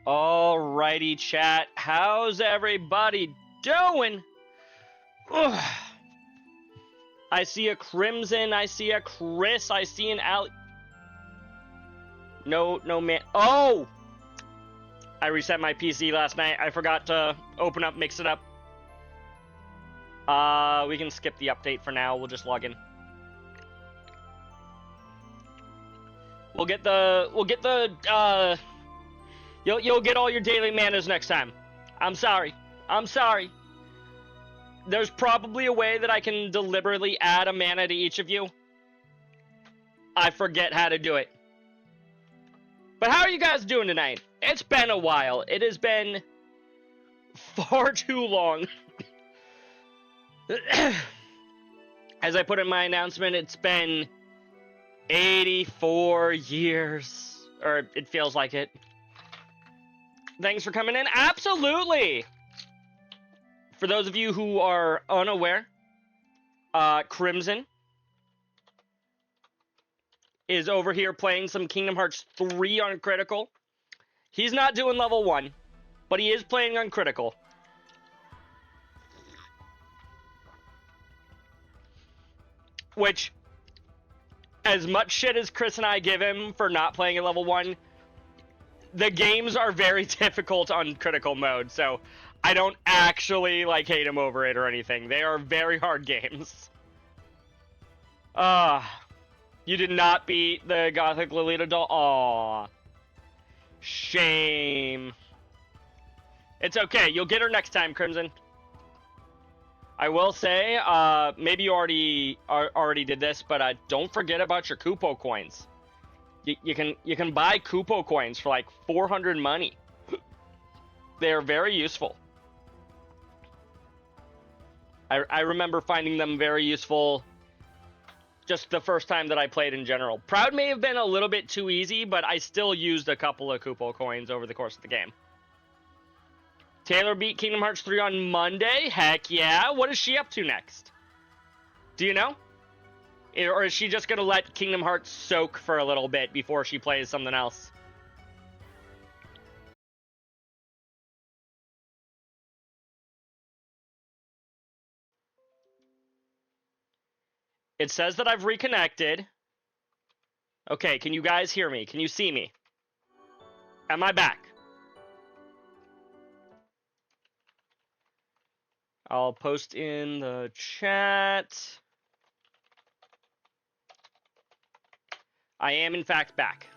Alrighty, chat. How's everybody doing? Ugh. I see a Crimson. I see a Chris. I see an Ali. No, man. Oh! I reset my PC last night. I forgot to open up, mix it up. We can skip the update for now. We'll just log in. We'll get the, You'll get all your daily manas next time. I'm sorry. There's probably a way that I can deliberately add a mana to each of you. I forget how to do it. But how are you guys doing tonight? It's been a while. It has been far too long. As I put in my announcement, it's been 84 years. Or it feels like it. Thanks for coming in. Absolutely! For those of you who are unaware, Crimson is over here playing some Kingdom Hearts 3 on Critical. He's not doing level 1, but he is playing on Critical. Which, as much shit as Chris and I give him for not playing at level 1, the games are very difficult on Critical mode, so I don't actually, hate him over it or anything. They are very hard games. You did not beat the Gothic Lolita doll? Aww. Shame. It's okay. You'll get her next time, Crimson. I will say, maybe you already did this, but don't forget about your Kupo coins. You can buy Kupo coins for 400 money. They are very useful. I remember finding them very useful just the first time that I played in general. Proud may have been a little bit too easy, but I still used a couple of Kupo coins over the course of the game. Taylor beat Kingdom Hearts 3 on Monday. Heck yeah. What is she up to next? Do you know? Or is she just going to let Kingdom Hearts soak for a little bit before she plays something else? It says that I've reconnected. Okay, can you guys hear me? Can you see me? Am I back? I'll post in the chat. I am, in fact, back.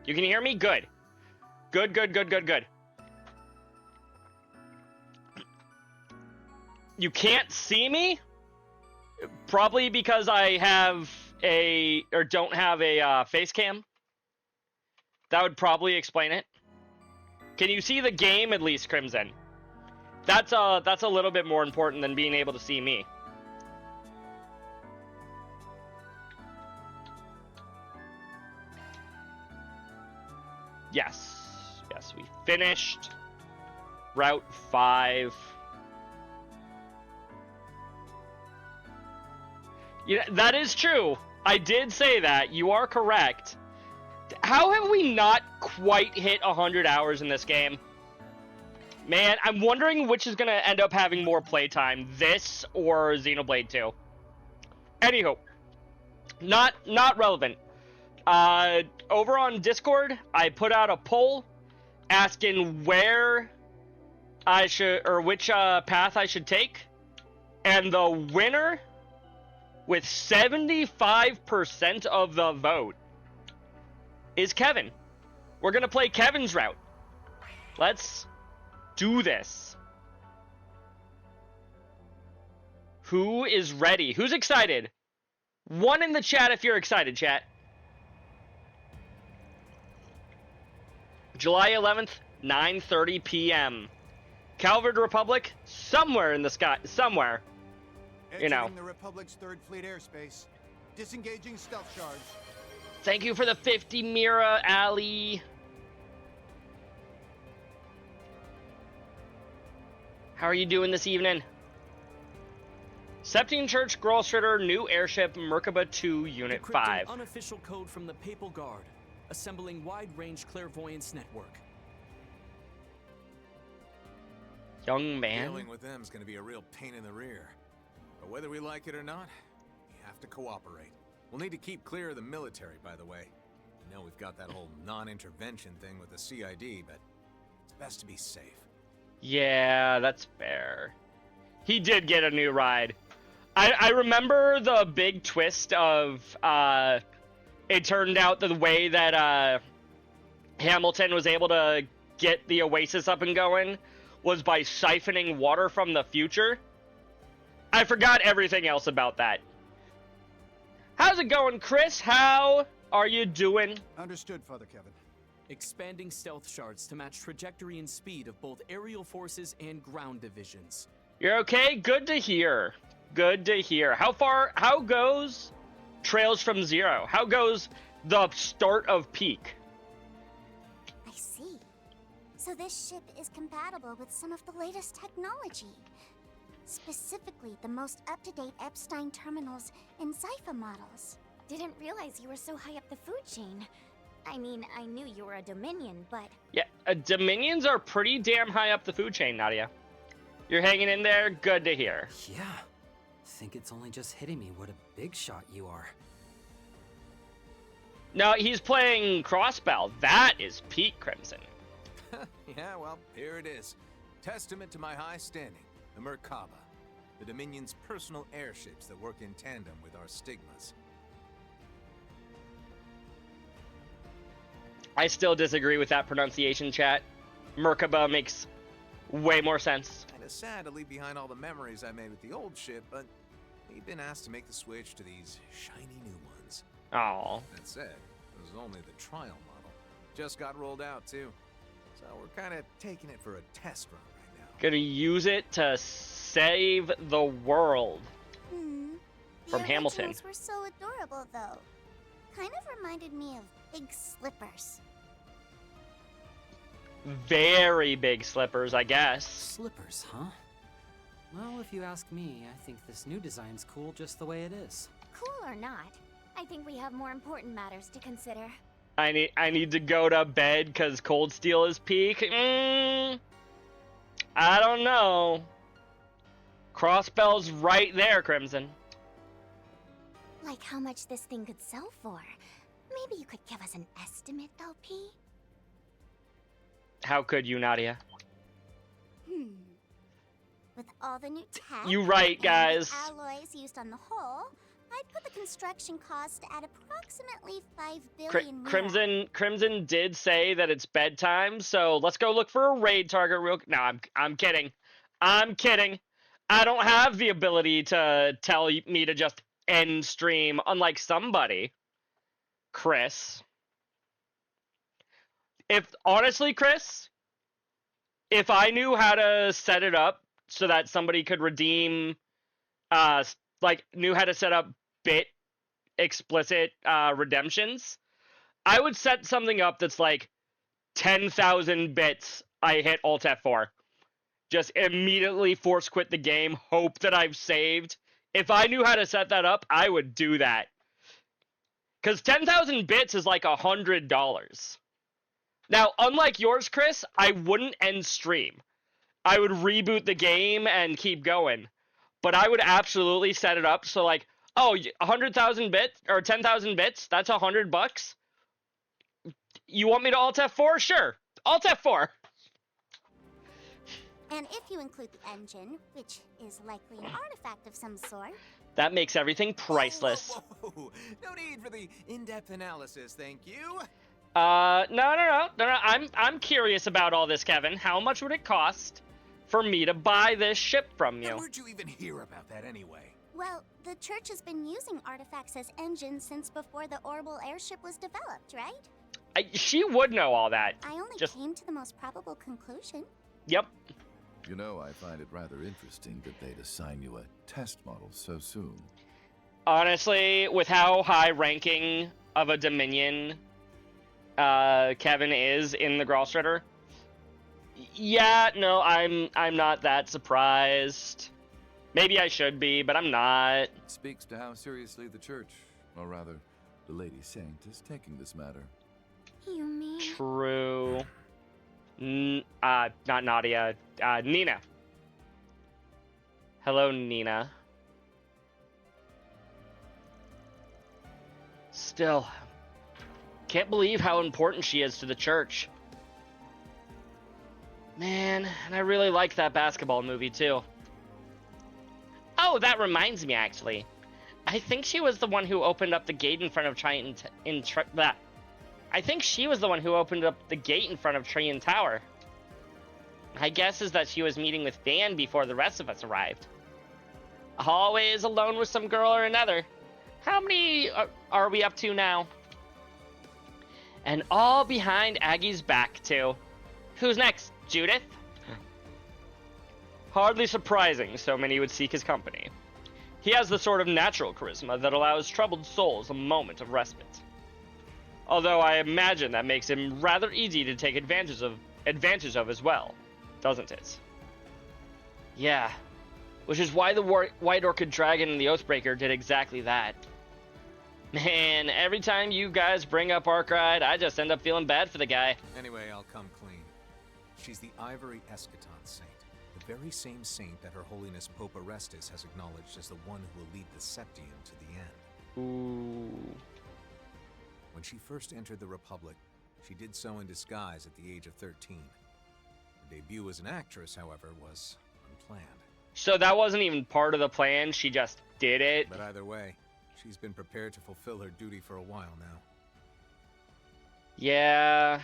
You can hear me? Good. Good. You can't see me? Probably because I have don't have a face cam. That would probably explain it. Can you see the game at least, Crimson? That's a little bit more important than being able to see me. Yes, we finished Route 5. Yeah, that is true. I did say that. You are correct. How have we not quite hit 100 hours in this game? Man, I'm wondering which is going to end up having more playtime, this or Xenoblade 2. Anywho, not relevant. Over on Discord, I put out a poll asking where I should, or which path I should take, and the winner, with 75% of the vote, is Kevin. We're gonna play Kevin's route. Let's do this. Who is ready? Who's excited? One in the chat if you're excited, chat. July 11th, 9:30 p.m. Calvard Republic, somewhere in the sky, somewhere. You know. The Republic's Third Fleet airspace. Disengaging stealth shards. Thank you for the 50, Mira, Ali. How are you doing this evening? Septine Church, Grolstritter, new airship, Merkaba 2, Unit 5. Unofficial code from the Papal Guard, assembling wide-range clairvoyance network. Young man. Dealing with them's gonna be a real pain in the rear. But whether we like it or not, we have to cooperate. We'll need to keep clear of the military, by the way. I know we've got that whole non-intervention thing with the CID, but it's best to be safe. Yeah, that's fair. He did get a new ride. I remember the big twist of it turned out the way that Hamilton was able to get the Oasis up and going was by siphoning water from the future. I forgot everything else about that. How's it going, Chris? How are you doing? Understood, Father Kevin. Expanding stealth shards to match trajectory and speed of both aerial forces and ground divisions. You're okay? Good to hear. Good to hear. How goes Trails from Zero? How goes the start of Peak? I see. So this ship is compatible with some of the latest technology. Specifically, the most up-to-date Epstein terminals and Zypha models. Didn't realize you were so high up the food chain. I mean, I knew you were a Dominion, but... Yeah, Dominions are pretty damn high up the food chain, Nadia. You're hanging in there? Good to hear. Yeah. Think it's only just hitting me what a big shot you are. No, he's playing Crossbell. That is Peak Crimson. Yeah, well, here it is. Testament to my high standing, the Merkaba, the Dominion's personal airships that work in tandem with our stigmas. I still disagree with that pronunciation, chat. Merkaba makes way more sense. Kinda sad to leave behind all the memories I made with the old ship, but we've been asked to make the switch to these shiny new ones. Aw. That said, it was only the trial model. Just got rolled out, too. So we're kinda taking it for a test run right now. Gonna use it to save the world. From The Hamilton. originals were so adorable, though. Kind of reminded me of big slippers. Very big slippers, I guess. Slippers, huh? Well, if you ask me, I think this new design's cool just the way it is. Cool or not, I think we have more important matters to consider. I need to go to bed because Cold Steel is Peak. I don't know. Crossbell's right there, Crimson. Like how much this thing could sell for. Maybe you could give us an estimate, LP? How could you, Nadia? With all the new tech You right, and guys. the alloys used on the hull, I'd put the construction cost at approximately 5 billion. Crimson did say that it's bedtime, so let's go look for a raid target real. No, I'm kidding. I'm kidding. I don't have the ability to tell me to just end stream, unlike somebody. Chris. Honestly, Chris, if I knew how to set it up so that somebody could redeem, knew how to set up bit explicit redemptions, I would set something up that's like 10,000 bits. I hit Alt F4. Just immediately force quit the game, hope that I've saved. If I knew how to set that up, I would do that. Because 10,000 bits is like $100. Now, unlike yours, Chris, I wouldn't end stream. I would reboot the game and keep going. But I would absolutely set it up so like, oh, 100,000 bits or 10,000 bits, that's $100. You want me to Alt F4? Sure. Alt F4. And if you include the engine, which is likely an artifact of some sort, That makes everything priceless. Whoa. No need for the in-depth analysis, thank you. No. I'm curious about all this, Kevin. How much would it cost for me to buy this ship from And you? where'd you even hear about that anyway? well, the church has been using artifacts as engines since before the orbital airship was developed, right? She would know all that. I only Just- came to the most probable conclusion. Yep. You know, I find it rather interesting that they'd assign you a test model so soon. Honestly, with how high ranking of a Dominion Kevin is in the Grallstritter, yeah, no, I'm not that surprised. Maybe I should be, but I'm not. Speaks to how seriously the church, or rather, the Lady Saint, is taking this matter. You mean? True. Not Nadia. Nina. Hello, Nina. Still, can't believe how important she is to the church. Man, and I really like that basketball movie too. Oh, that reminds me, actually. I think she was the one who opened up the gate in front of I think she was the one who opened up the gate in front of Trian Tower. My guess is that she was meeting with Dan before the rest of us arrived. Always alone with some girl or another. How many are we up to now? And all behind Aggie's back, too. Who's next? Judith? Hardly surprising so many would seek his company. He has the sort of natural charisma that allows troubled souls a moment of respite. Although I imagine that makes him rather easy to take advantage of as well, doesn't it? Yeah, which is why the White Orchid Dragon and the Oathbreaker did exactly that. Man, every time you guys bring up Arkwright, I just end up feeling bad for the guy. Anyway, I'll come clean. She's the Ivory Eschaton Saint, the very same saint that Her Holiness Pope Orestes has acknowledged as the one who will lead the Septium to the end. Ooh. When she first entered the Republic, she did so in disguise at the age of 13. Her debut as an actress, however, was unplanned. So that wasn't even part of the plan, she just did it? But either way, she's been prepared to fulfill her duty for a while now. Yeah.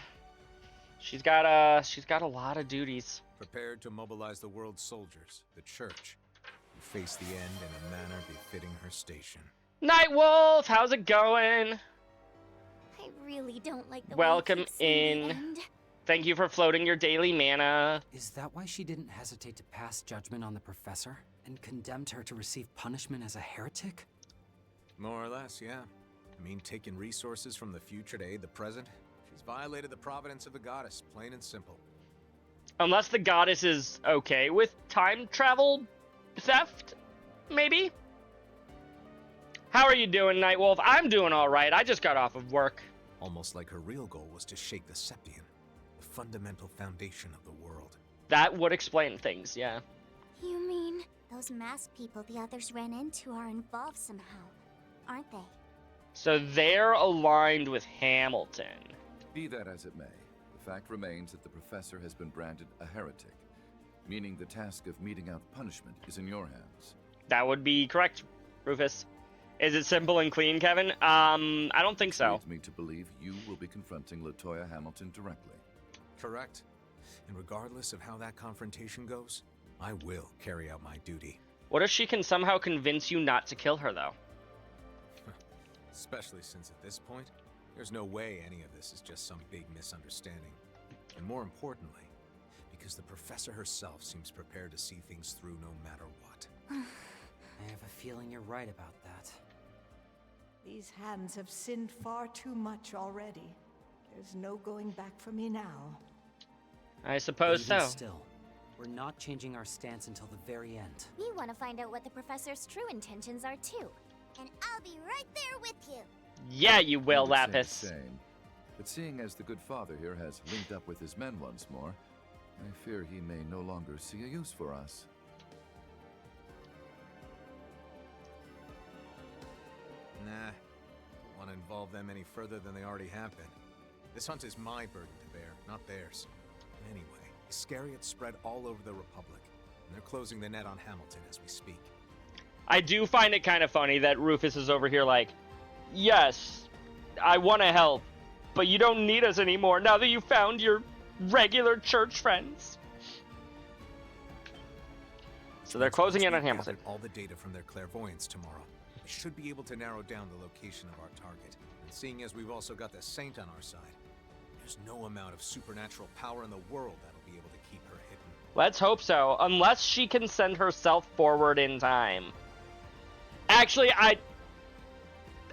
She's got a lot of duties. Prepared to mobilize the world's soldiers, the Church, who face the end in a manner befitting her station. Nightwolf, how's it going? I really don't like the Welcome way it keeps seeing the in. end. Thank you for floating your daily mana. Is that why she didn't hesitate to pass judgment on the professor and condemned her to receive punishment as a heretic? More or less, yeah. I mean, taking resources from the future to aid the present. She's violated the providence of the goddess, plain and simple. Unless the goddess is okay with time travel theft, maybe? How are you doing, Nightwolf? I'm doing alright. I just got off of work. Almost like her real goal was to shake the Septium, the fundamental foundation of the world. That would explain things, yeah. You mean those masked people the others ran into are involved somehow, aren't they? So they're aligned with Hamilton. Be that as it may, the fact remains that the professor has been branded a heretic, meaning the task of meting out punishment is in your hands. That would be correct, Rufus. Is it simple and clean, Kevin? I don't think so. Leads me to believe you will be confronting LaToya Hamilton directly. Correct. And regardless of how that confrontation goes, I will carry out my duty. What if she can somehow convince you not to kill her, though? Especially since at this point, there's no way any of this is just some big misunderstanding. And more importantly, because the professor herself seems prepared to see things through no matter what. I have a feeling you're right about that. These hands have sinned far too much already. There's no going back for me now. I suppose Even so. still, we're not changing our stance until the very end. We want to find out what the professor's true intentions are too. And I'll be right there with you. Yeah, you will, I would say Lapis. the same. But seeing as the good father here has linked up with his men once more, I fear he may no longer see a use for us. Nah, don't want to involve them any further than they already have been. This hunt is my burden to bear, not theirs. Anyway, Iscariot spread all over the Republic, and they're closing the net on Hamilton as we speak. I do find it kind of funny that Rufus is over here like, yes, I want to help, but you don't need us anymore now that you found your regular church friends. So they're closing in on Hamilton. All the data from their clairvoyance tomorrow. We should be able to narrow down the location of our target. And seeing as we've also got the Saint on our side, there's no amount of supernatural power in the world that'll be able to keep her hidden. Let's hope so, unless she can send herself forward in time. Actually, I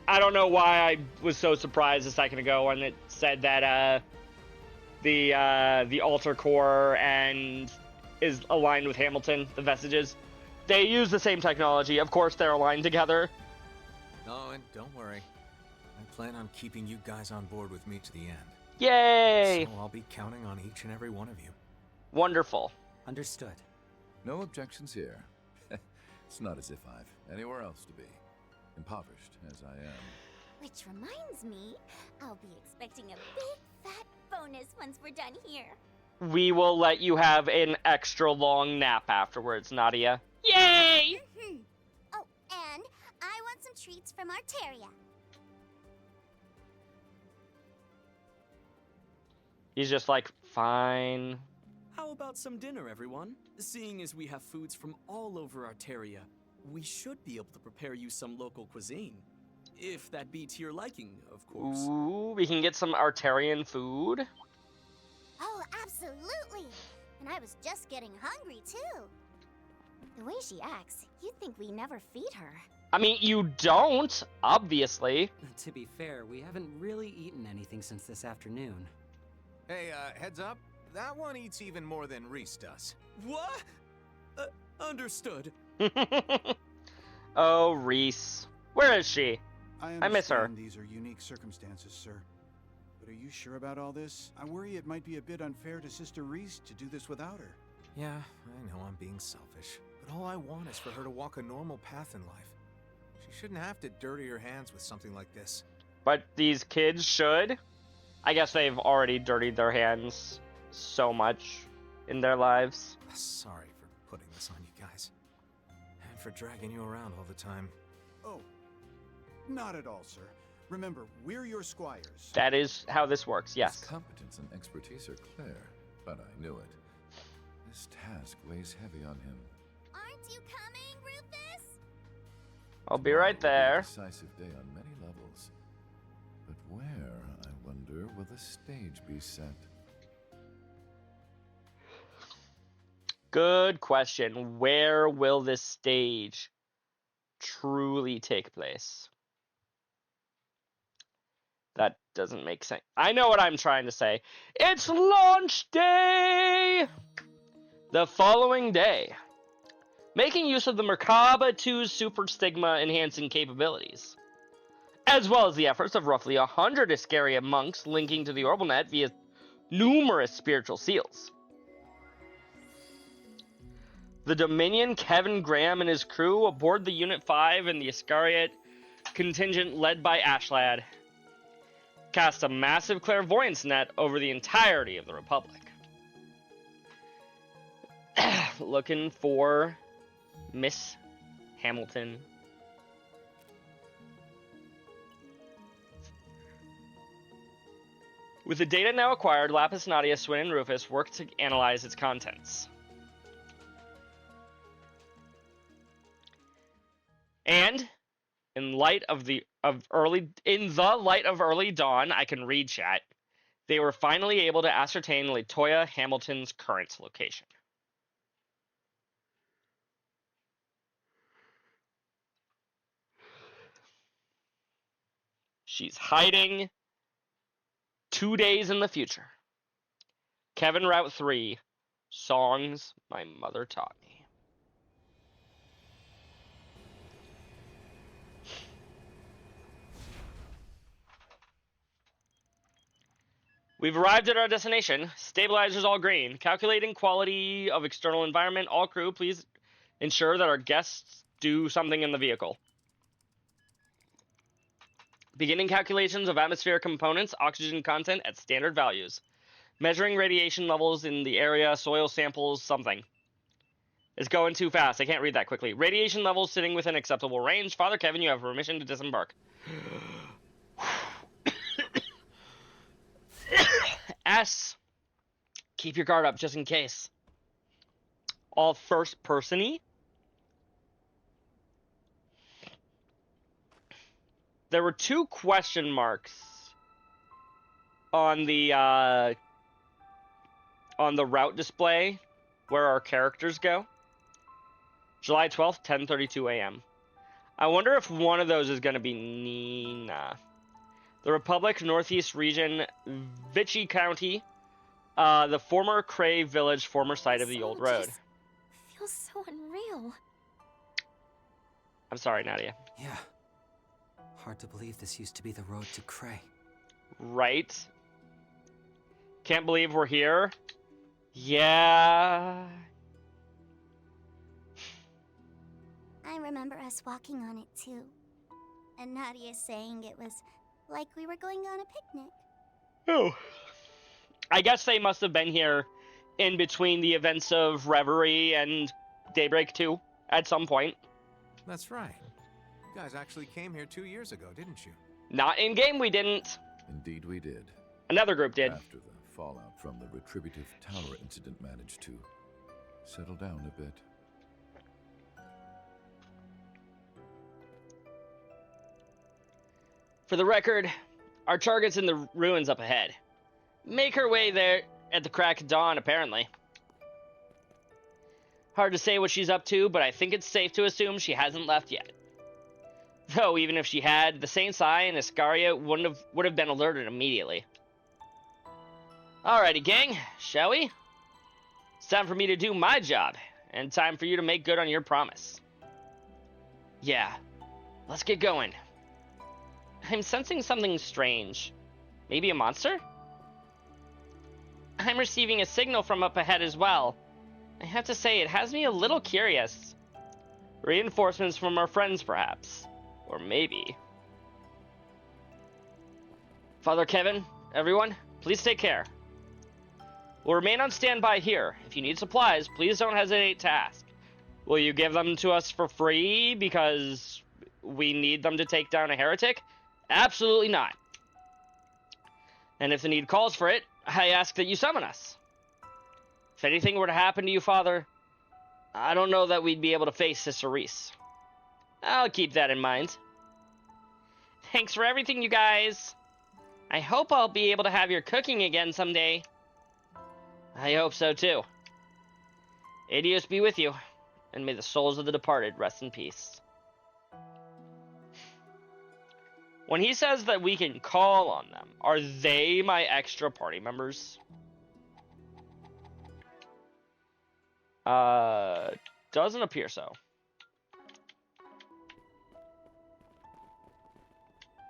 don't know why I was so surprised a second ago when it said that the Altar Core and is aligned with Hamilton, the Vestiges. They use the same technology. Of course, they're aligned together. No, and don't worry. I plan on keeping you guys on board with me to the end. Yay! So I'll be counting on each and every one of you. Wonderful. Understood. No objections here. It's not as if I've anywhere else to be. Impoverished as I am. Which reminds me, I'll be expecting a big fat bonus once we're done here. We will let you have an extra long nap afterwards, Nadia. Yay! Oh, and I want some treats from Arteria. He's just like, fine. How about some dinner, everyone? Seeing as we have foods from all over Arteria, we should be able to prepare you some local cuisine. If that be to your liking, of course. Ooh, we can get some Artarian food. Oh, absolutely. And I was just getting hungry, too. The way she acts, you'd think we never feed her. I mean, you don't, obviously. To be fair, we haven't really eaten anything since this afternoon. Hey, heads up. That one eats even more than Reese does. What? Understood. Oh, Reese. Where is she? I miss her. These are unique circumstances, sir. But are you sure about all this? I worry it might be a bit unfair to Sister Reese to do this without her. Yeah, I know I'm being selfish, but all I want is for her to walk a normal path in life. She shouldn't have to dirty her hands with something like this. But these kids should. I guess they've already dirtied their hands so much in their lives. Sorry for putting this on you guys. And for dragging you around all the time. Oh, not at all, sir. Remember, we're your squires. That is how this works, His yes. competence and expertise are clear, but I knew it. This task weighs heavy on him. Aren't you coming, Rufus? I'll be right there. A decisive day on many levels. But where, I wonder, will the stage be set? Good question. Where will this stage truly take place? That doesn't make sense. I know what I'm trying to say. It's launch day! The following day. Making use of the Merkaba 2's Super Stigma enhancing capabilities, as well as the efforts of roughly 100 Iscaria monks linking to the OrbitalNet via numerous spiritual seals. The Dominion, Kevin Graham and his crew aboard the Unit 5 and the Iscariot contingent led by Ashlad cast a massive clairvoyance net over the entirety of the Republic. Looking for Miss Hamilton. With the data now acquired, Lapis, Nadia, Swin, and Rufus work to analyze its contents. And in the light of early dawn, I can read chat. They were finally able to ascertain Latoya Hamilton's current location. She's hiding 2 days in the future. Kevin Route 3. Songs my mother taught me. We've arrived at our destination. Stabilizers all green. Calculating quality of external environment. All crew, please ensure that our guests do something in the vehicle. Beginning calculations of atmospheric components, oxygen content at standard values. Measuring radiation levels in the area, soil samples, something. It's going too fast. I can't read that quickly. Radiation levels sitting within acceptable range. Father Kevin, you have permission to disembark. S. Keep your guard up just in case. All first person-y. There were 2 question marks on the route display where our characters go. July 12th, 10:32 a.m. I wonder if one of those is going to be Nina. The Republic, Northeast Region, Vichy County, the former Cray Village, former site of the old road. Feels so unreal. I'm sorry, Nadia. Yeah. Hard to believe this used to be the road to Cray. Right? Can't believe we're here. Yeah. remember us walking on it too. And Nadia saying it was like we were going on a picnic. Oh. I guess they must have been here in between the events of Reverie and Daybreak 2 at some point. That's right. You guys actually came here 2 years ago, didn't you? Not in-game, we didn't. Indeed we did. Another group did. After the fallout from the Retributive Tower incident managed to settle down a bit. For the record, our target's in the ruins up ahead. Make her way there at the crack of dawn, apparently. Hard to say what she's up to, but I think it's safe to assume she hasn't left yet. Though, even if she had, the Saint's Eye and Iscaria would have been alerted immediately. Alrighty, gang, shall we? It's time for me to do my job, and time for you to make good on your promise. Yeah, let's get going. I'm sensing something strange. Maybe a monster? I'm receiving a signal from up ahead as well. I have to say, it has me a little curious. Reinforcements from our friends, perhaps. Or maybe. Father Kevin, everyone, please take care. We'll remain on standby here. If you need supplies, please don't hesitate to ask. Will you give them to us for free because we need them to take down a heretic? Absolutely not. And if the need calls for it, I ask that you summon us. If anything were to happen to you, Father, I don't know that we'd be able to face Sister Reese. I'll keep that in mind. Thanks for everything, you guys. I hope I'll be able to have your cooking again someday. I hope so, too. Adios be with you, and may the souls of the departed rest in peace. When he says that we can call on them, are they my extra party members? Doesn't appear so.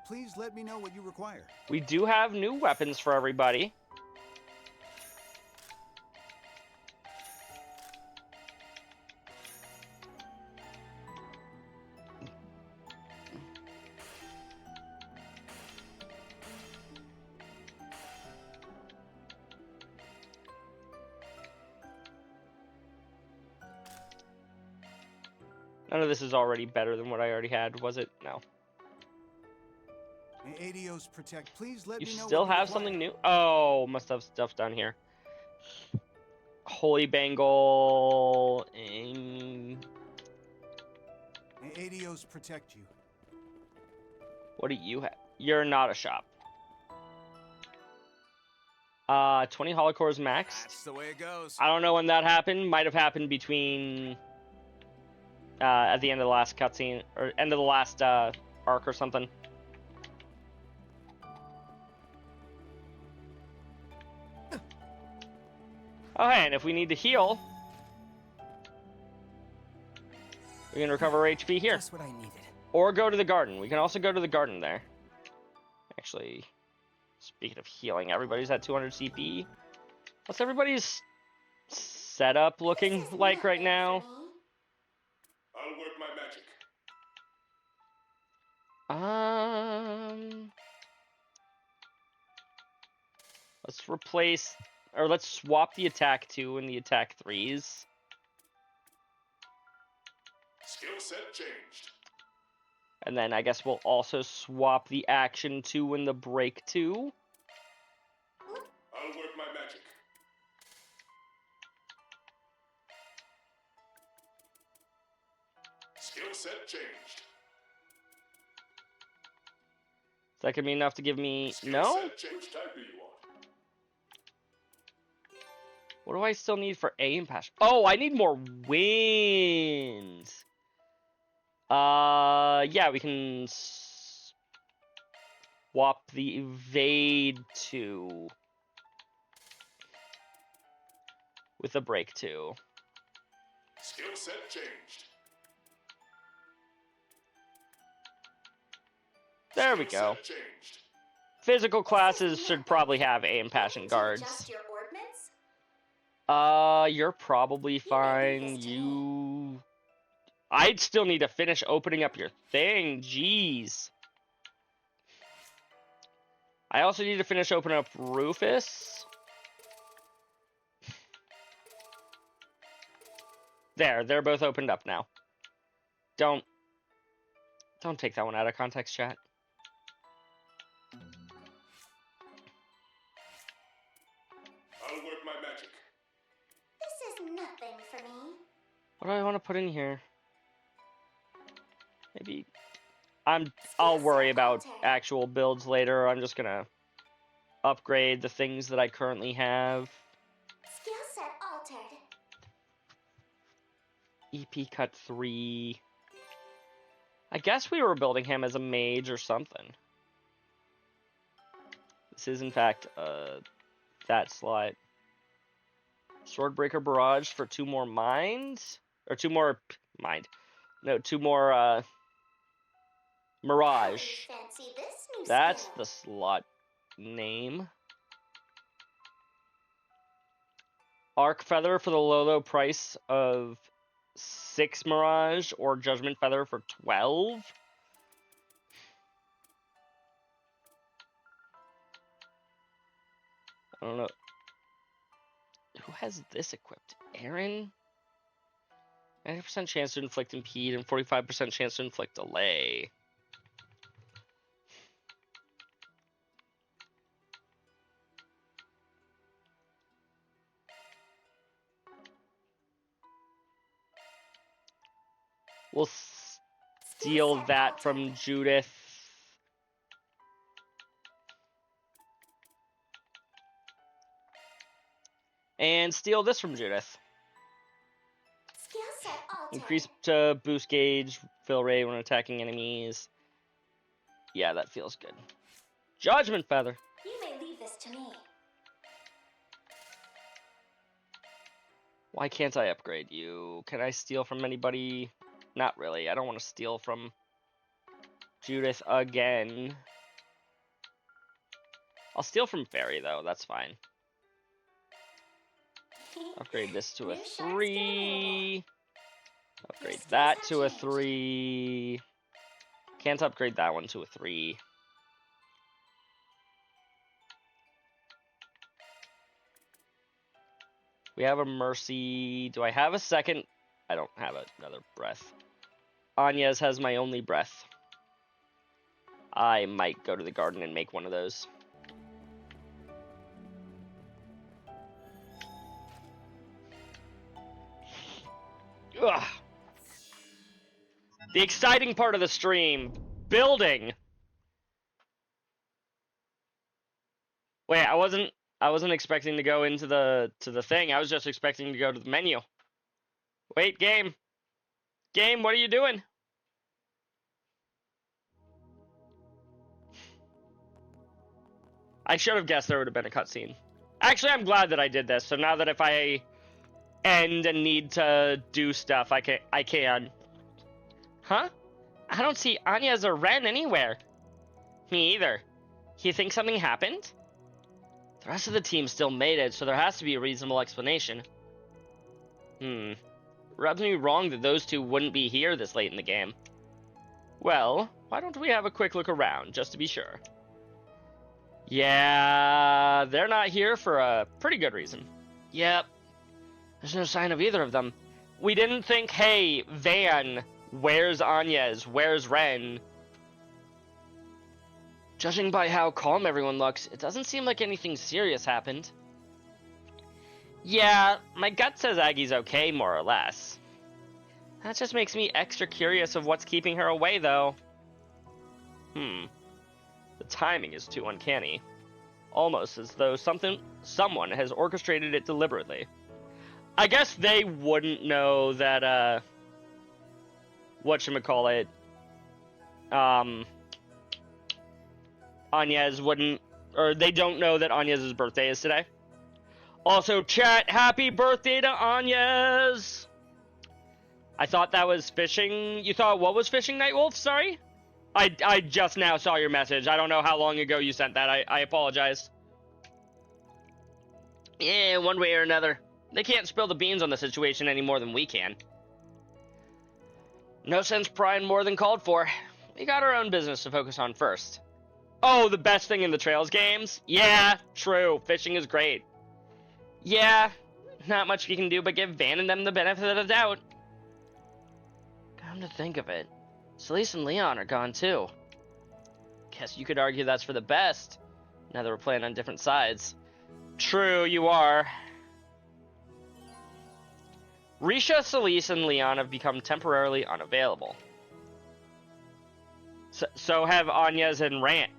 Please let me know what you require. We do have new weapons for everybody. None of this is already better than what I already had, was it? No. May Adios protect. Please let You me know still what you have require. something new? Oh, must have stuff down here. Holy Bangle. May Adios protect you. What do you have? You're not a shop. 20 holocores max. That's the way it goes. I don't know when that happened. Might have happened between at the end of the last cutscene or end of the last arc or something. Oh, hey, and if we need to heal, we can recover HP here. Just what I needed. Or go to the garden. We can also go to the garden there. Actually, speaking of healing, everybody's at 200 CP. What's everybody's setup looking like right now? I'll work my magic. Let's replace, or let's swap the attack 2 and the attack 3s. Skill set changed. And then I guess we'll also swap the action 2 and the break 2. I'll work my magic. Skill set changed. Is that gonna be enough to give me, Skill no? set changed. Type do you want? What do I still need for aim passion? Oh, I need more wind. Yeah, we can swap the evade 2 with the break 2. Skill set changed. There we Skill go. set changed. Physical classes should probably have aim passion guards. Adjust your ordnance? You're probably fine. You I'd still need to finish opening up your thing. Jeez. I also need to finish opening up Rufus. There, they're both opened up now. Don't take that one out of context, chat. I'll work my magic. This is nothing for me. What do I want to put in here? Maybe I'll worry about actual builds later. I'm just gonna upgrade the things that I currently have. Skill set altered. EP cut 3. I guess we were building him as a mage or something. This is in fact that slot. Swordbreaker Barrage for 2 more minds? Or 2 more mind. No, 2 more Mirage. Fancy this new That's skill. the slot name. Arc Feather for the low price of 6 Mirage, or Judgment Feather for 12. I don't know. Who has this equipped? Aaron? 90% chance to inflict impede and 45% chance to inflict delay. We'll steal that from Judith. And steal this from Judith. Skill set altered. Increase to boost gauge, fill rate when attacking enemies. Yeah, that feels good. Judgment Feather. You may leave this to me. Why can't I upgrade you? Can I steal from anybody? Not really. I don't want to steal from Judith again. I'll steal from Fairy, though. That's fine. Upgrade this to a 3. Upgrade that to a 3. Can't upgrade that one to a 3. We have a Mercy. Do I have a second? I don't have another breath. Anya's has my only breath. I might go to the garden and make one of those. Ugh. The exciting part of the stream. Building. Wait, I wasn't expecting to go into the thing. I was just expecting to go to the menu. Wait, game. Game, what are you doing? I should have guessed there would have been a cutscene. Actually, I'm glad that I did this. So now that if I end and need to do stuff, I can. Huh? I don't see Anya's or Ren anywhere. Me either. You think something happened? The rest of the team still made it, so there has to be a reasonable explanation. Rubs me wrong that those two wouldn't be here this late in the game. Well, why don't we have a quick look around, just to be sure? Yeah, they're not here for a pretty good reason. Yep. There's no sign of either of them. We didn't think, hey, Van, where's Anya's? Where's Ren? Judging by how calm everyone looks, it doesn't seem like anything serious happened. Yeah, my gut says Aggie's okay, more or less. That just makes me extra curious of what's keeping her away, though. The timing is too uncanny. Almost as though someone has orchestrated it deliberately. I guess they wouldn't know that, whatchamacallit, Anya's wouldn't, or they don't know that Anya's birthday is today. Also, chat, happy birthday to Anya's! I thought that was fishing. You thought what was fishing, Nightwolf? Sorry? I just now saw your message. I don't know how long ago you sent that. I apologize. Yeah, one way or another. They can't spill the beans on the situation any more than we can. No sense prying more than called for. We got our own business to focus on first. Oh, the best thing in the Trails games? Yeah, true. Fishing is great. Yeah, not much you can do but give Van and them the benefit of the doubt. Come to think of it, Celeste and Leon are gone too. Guess you could argue that's for the best, now that we're playing on different sides. True, you are. Risha, Celeste, and Leon have become temporarily unavailable. So have Anya's and Ren.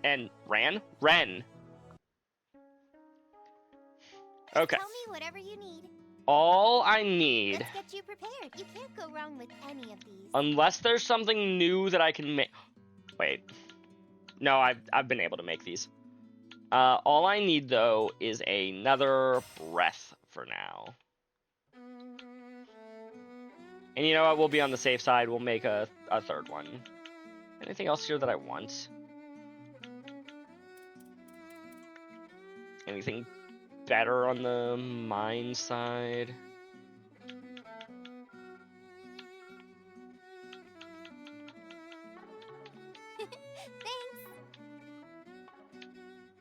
Okay. Tell me whatever you need. All I need. Let's get you prepared. You can't go wrong with any of these. Unless there's something new that I can make. Wait. No, I've been able to make these. All I need though is another breath for now. And you know what? We'll be on the safe side. We'll make a third one. Anything else here that I want? Anything better on the mine side? Thanks.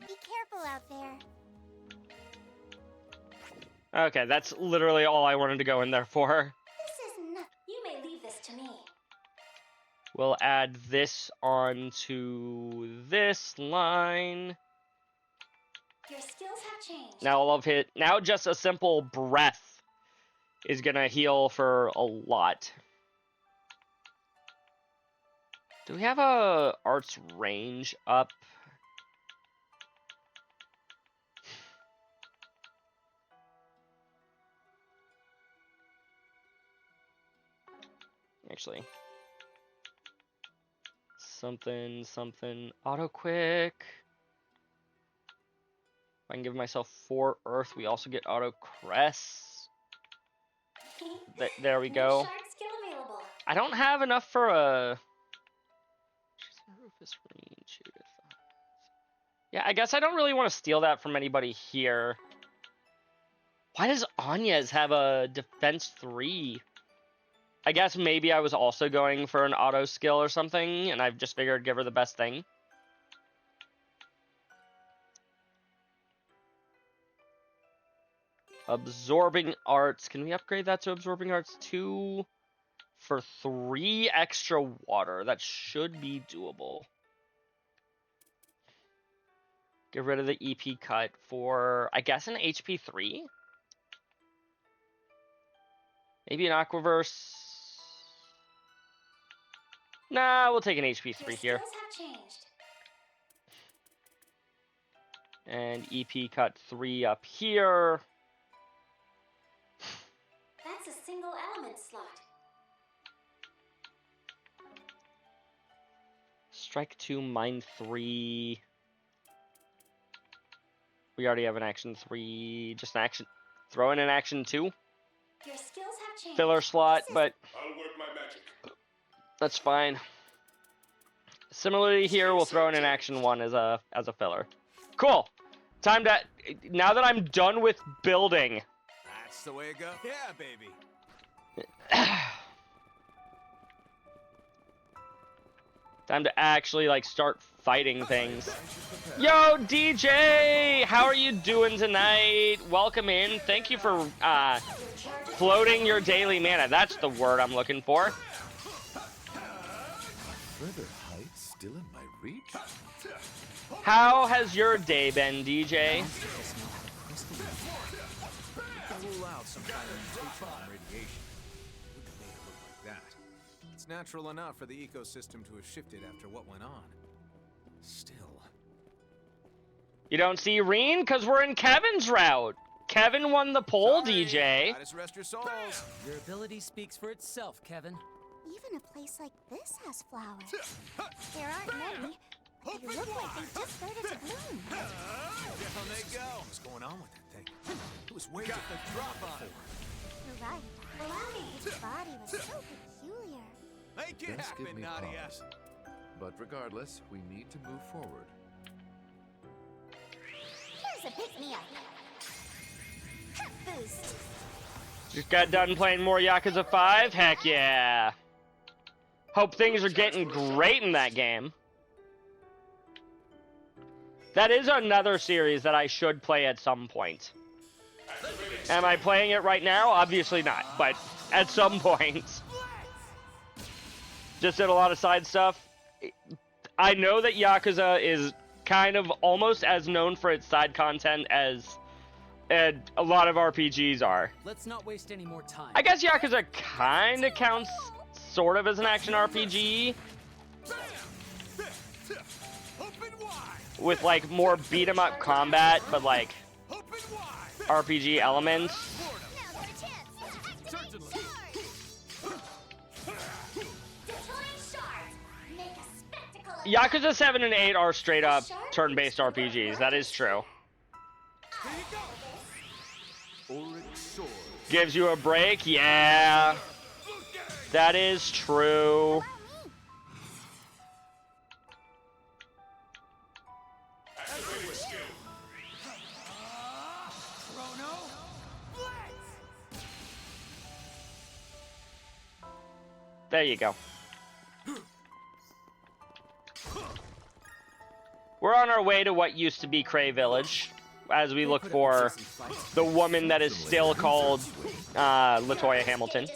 Be careful out there. Okay, that's literally all I wanted to go in there for. This is not. You may leave this to me. We'll add this onto this line. Your skills have changed. Now I'll hit. Now just a simple breath is gonna heal for a lot. Do we have a arts range up? Actually. Something, auto quick. If I can give myself 4 earth, we also get auto crest. There we go. Shark skill available. I don't have enough for a. Rufus Green, Judith. Yeah, I guess I don't really want to steal that from anybody here. Why does Anya's have a defense 3? I guess maybe I was also going for an auto skill or something, and I've just figured give her the best thing. Absorbing Arts. Can we upgrade that to Absorbing Arts 2? For 3 extra water. That should be doable. Get rid of the EP cut for, I guess, an HP 3? Maybe an Aquaverse. Nah, we'll take an HP 3 here. And EP cut 3 up here. That's a single element slot. Strike 2, mine 3. We already have an action 3. Just an action. Throw in an action 2. Your skills have changed. Filler slot, but I'll work my magic. that's fine. Similarly here, we'll throw in an action 1 as a filler. Cool. Time to. Now that I'm done with building. That's the way it goes. Yeah, baby. Time to actually like start fighting things. Yo, DJ, how are you doing tonight? Welcome in. Thank you for floating your daily mana. That's the word I'm looking for. Further heights still in my reach? How has your day been, DJ? Rule out some kind of mutation from radiation. Wouldn't make it look like that. It's natural enough for the ecosystem to have shifted after what went on. Still. You don't see Reen? Because we're in Kevin's route. Kevin won the poll, Sorry, DJ. gotta rest your souls. Your ability speaks for itself, Kevin. Even a place like this has flowers. There aren't many, but they look like they just started to bloom. Down they go. What's going on with that thing? It was way got the drop on it. You're right. Its body was so peculiar. Make it Just give happen, me Nadia. pause. But regardless, we need to move forward. Here's a pick-me-up. Boost. Just got done playing more Yakuza 5? Heck yeah. Hope things are getting great in that game. That is another series that I should play at some point. Am I playing it right now? Obviously not, but at some point. Just did a lot of side stuff. I know that Yakuza is kind of almost as known for its side content as a lot of RPGs are. Let's not waste any more time. I guess Yakuza kind of counts sort of as an action RPG. With like more beat 'em up combat, but like RPG elements. Yakuza 7 and 8 are straight up turn-based RPGs. That is true. Gives you a break? Yeah. That is true. There you go. We're on our way to what used to be Cray Village, as we look for the woman that is still called LaToya Hamilton.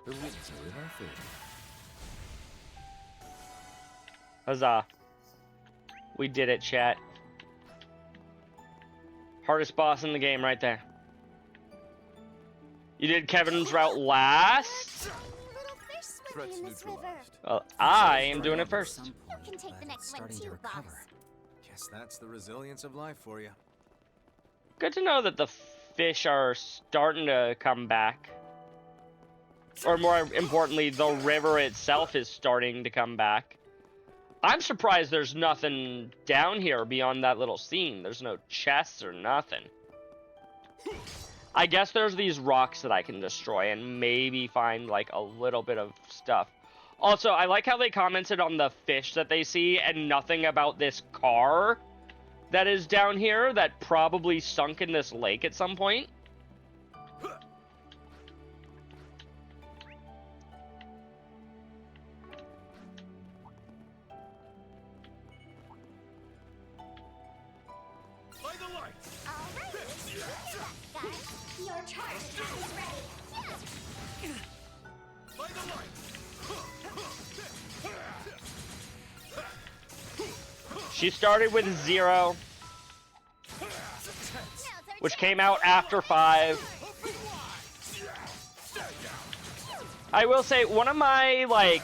The winds are in our favor. Huzzah. We did it, chat. Hardest boss in the game right there. You did Kevin's route last? Threats neutralized. Well, I am doing it first. You can take the next one too, boss. Guess that's the resilience of life for you. Good to know that the fish are starting to come back. Or more importantly, the river itself is starting to come back. I'm surprised there's nothing down here beyond that little scene. There's no chests or nothing. I guess there's these rocks that I can destroy and maybe find like a little bit of stuff. Also, I like how they commented on the fish that they see and nothing about this car that is down here that probably sunk in this lake at some point. She started with 0, which came out after 5. I will say, one of my, like,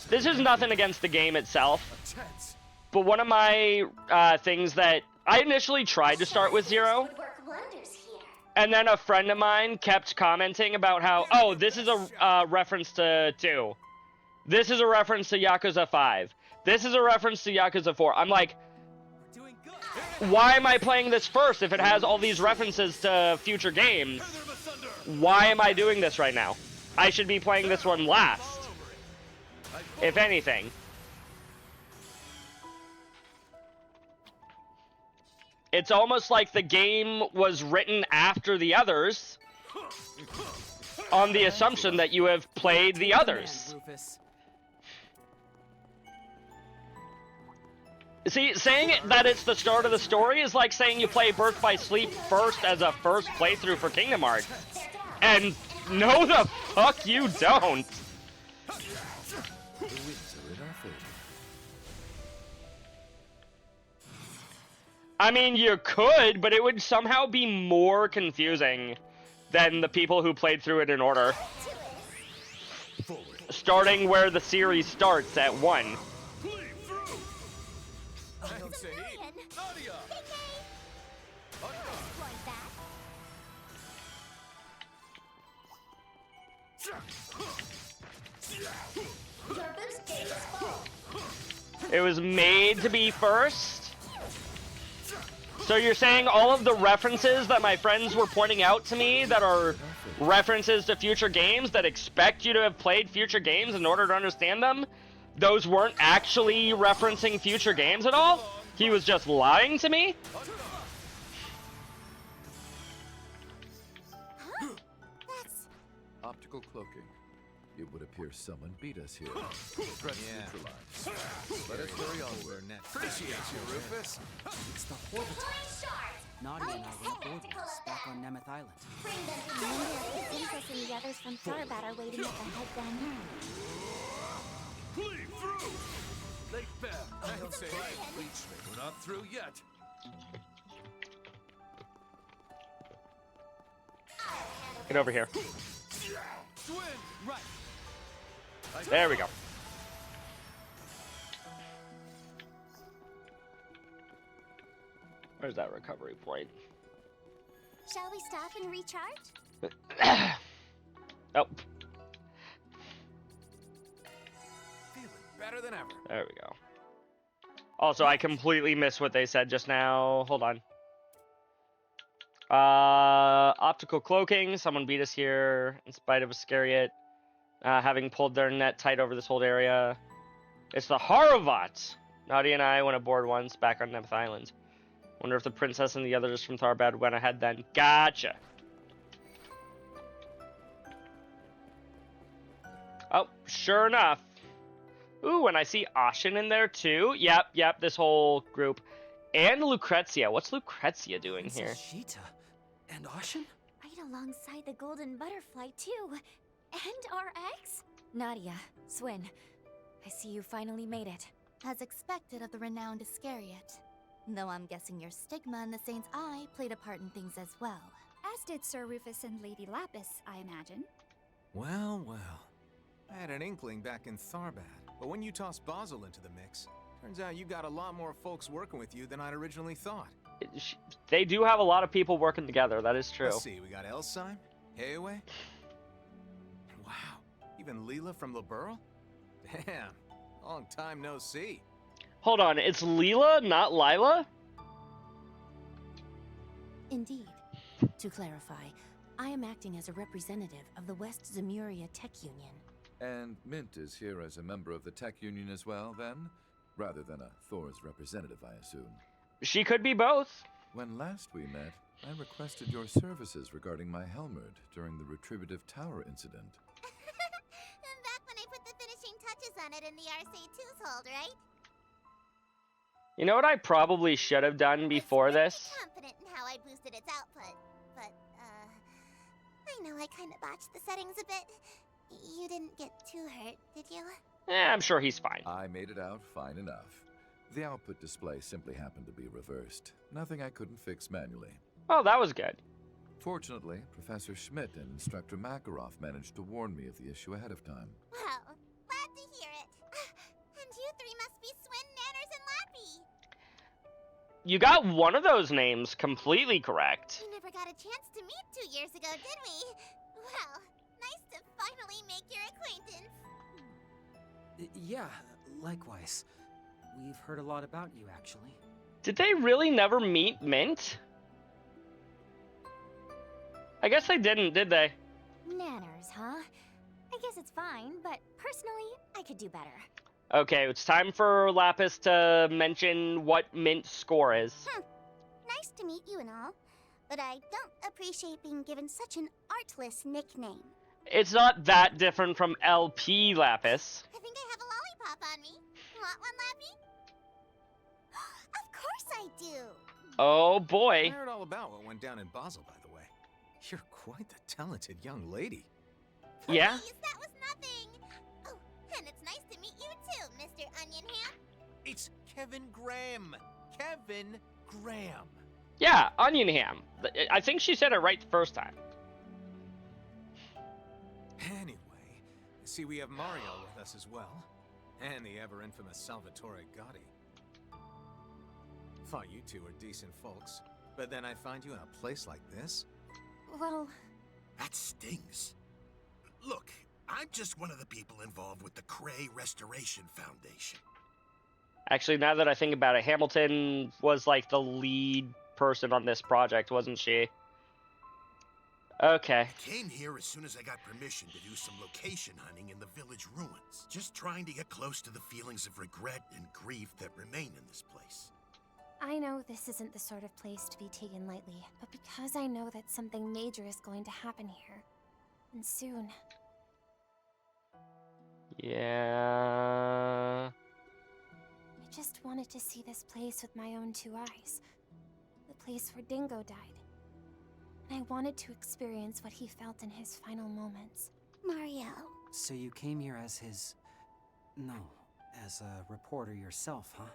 this is nothing against the game itself, but one of my things that I initially tried to start with 0, and then a friend of mine kept commenting about how, oh, this is a reference to 2. This is a reference to Yakuza 5. This is a reference to Yakuza 4. I'm like, why am I playing this first if it has all these references to future games? Why am I doing this right now? I should be playing this one last, if anything. It's almost like the game was written after the others, on the assumption that you have played the others. See, saying that it's the start of the story is like saying you play Birth by Sleep first as a first playthrough for Kingdom Hearts. And no the fuck you don't! I mean, you could, but it would somehow be more confusing than the people who played through it in order. Starting where the series starts at 1. It was made to be first. So you're saying all of the references that my friends were pointing out to me that are references to future games that expect you to have played future games in order to understand them, those weren't actually referencing future games at all? He was just lying to me? That's... Optical cloaking. It would appear someone beat us here. Threat neutralized. Let us hurry onward. Appreciate you, Rufus. It's the Horbites. Nadia and I went aboard once, back on Nemeth Island. I wonder if the princess and the others from Tharbat are waiting at the head down here. Bleed through! They fell. I'll say we're not through yet. Get over here. Swing right. There we go. Where's that recovery point? Shall we stop and recharge? Oh, Feeling better than ever. there we go. Also, I completely missed what they said just now. Hold on. Optical cloaking. Someone beat us here in spite of Iscariot having pulled their net tight over this whole area. It's the Harovats. Nadia and I went aboard once back on Nemeth Island. Wonder if the princess and the others from Tharbad went ahead then. Gotcha. Oh, sure enough. Ooh, and I see Ashen in there too. Yep, this whole group. And Lucrezia. What's Lucrezia doing here? Sheeta and Ashen? Right alongside the golden butterfly, too. And our eggs? Nadia, Swin, I see you finally made it. As expected of the renowned Iscariot. Though I'm guessing your stigma and the Saint's Eye played a part in things as well. As did Sir Rufus and Lady Lapis, I imagine. Well. I had an inkling back in Tharbad, but when you tossed Basil into the mix, turns out you got a lot more folks working with you than I'd originally thought. They do have a lot of people working together, that is true. Let's see, we got Elsime, Heiwe. Wow, even Leela from Liberl? Damn, long time no see. Hold on, it's Leela, not Lila? Indeed. To clarify, I am acting as a representative of the West Zemuria Tech Union. And Mint is here as a member of the Tech Union as well, then? Rather than a Thor's representative, I assume. She could be both. When last we met, I requested your services regarding my Helmerd during the Retributive Tower incident. Back when I put the finishing touches on it in the RC2's hold, right? You know what I probably should have done before this? I'm confident in how I boosted its output, but, I know I kind of botched the settings a bit. You didn't get too hurt, did you? I'm sure he's fine. I made it out fine enough. The output display simply happened to be reversed. Nothing I couldn't fix manually. Oh, that was good. Fortunately, Professor Schmidt and Instructor Makarov managed to warn me of the issue ahead of time. Well, glad to hear it. And you three must be Swin, Nanners, and Lappy. You got one of those names completely correct. We never got a chance to meet 2 years ago, did we? Well, nice to finally make your acquaintance. Yeah, likewise. We've heard a lot about you, actually. Did they really never meet Mint? I guess they didn't, did they? Nanners, huh? I guess it's fine, but personally, I could do better. Okay, it's time for Lapis to mention what Mint's score is. Nice to meet you and all, but I don't appreciate being given such an artless nickname. It's not that different from LP Lapis. I think I have a lollipop on me. Want one, Lappy? Of course I do! Oh I boy. heard all about what went down in Basel, by the way. You're quite the talented young lady. Yeah? Please, that was nothing! Oh, and it's nice to meet you too, Mr. Onion Ham. It's Kevin Graham. Kevin Graham. Yeah, Onion Ham. I think she said it right the first time. Anyway, I see we have Mario with us as well. And the ever-infamous Salvatore Gotti. Thought you two were decent folks, but then I find you in a place like this? Well... That stings. Look, I'm just one of the people involved with the Cray Restoration Foundation. Actually, now that I think about it, Hamilton was like the lead person on this project, wasn't she? Okay. I came here as soon as I got permission to do some location hunting in the village ruins. Just trying to get close to the feelings of regret and grief that remain in this place. I know this isn't the sort of place to be taken lightly, but because I know that something major is going to happen here, and soon. Yeah. I just wanted to see this place with my own 2 eyes. The place where Dingo died. And I wanted to experience what he felt in his final moments. Mario. So you came here as his... No, as a reporter yourself, huh?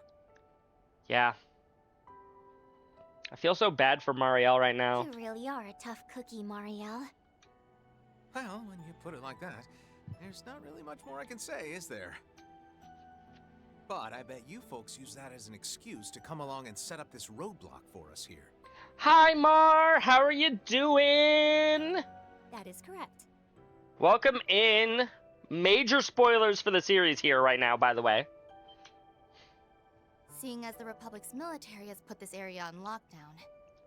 Yeah. I feel so bad for Marielle right now. You really are a tough cookie, Mario. Well, when you put it like that, there's not really much more I can say, is there? But I bet you folks use that as an excuse to come along and set up this roadblock for us here. Hi, Mar! How are you doing? That is correct. Welcome in. Major spoilers for the series here right now, by the way. Seeing as the Republic's military has put this area on lockdown,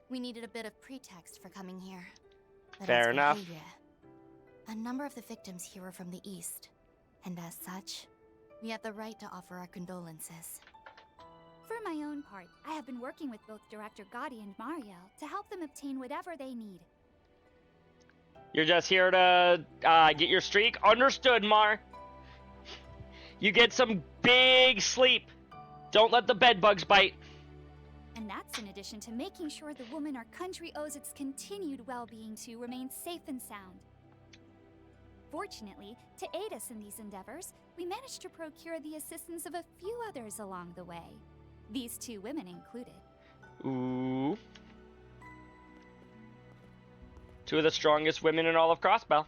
we needed a bit of pretext for coming here. But Fair as for enough. Heiye, a number of the victims here are from the East, and as such, we have the right to offer our condolences. For my own part, I have been working with both Director Gotti and Marielle to help them obtain whatever they need. You're just here to get your streak? Understood, Mar. You get some big sleep. Don't let the bed bugs bite. And that's in addition to making sure the woman our country owes its continued well-being to remains safe and sound. Fortunately, to aid us in these endeavors, we managed to procure the assistance of a few others along the way. These 2 women included. Ooh. 2 of the strongest women in all of Crossbell.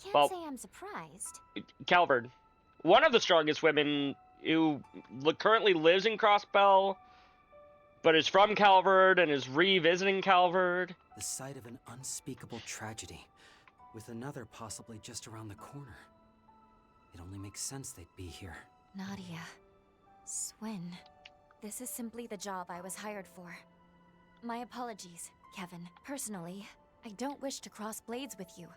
Can't say I'm surprised. Calvard. One of the strongest women who currently lives in Crossbell, but is from Calvard and is revisiting Calvard. The site of an unspeakable tragedy, with another possibly just around the corner. It only makes sense they'd be here. Nadia. Swin. This is simply the job I was hired for. My apologies, Kevin. Personally, I don't wish to cross blades with you,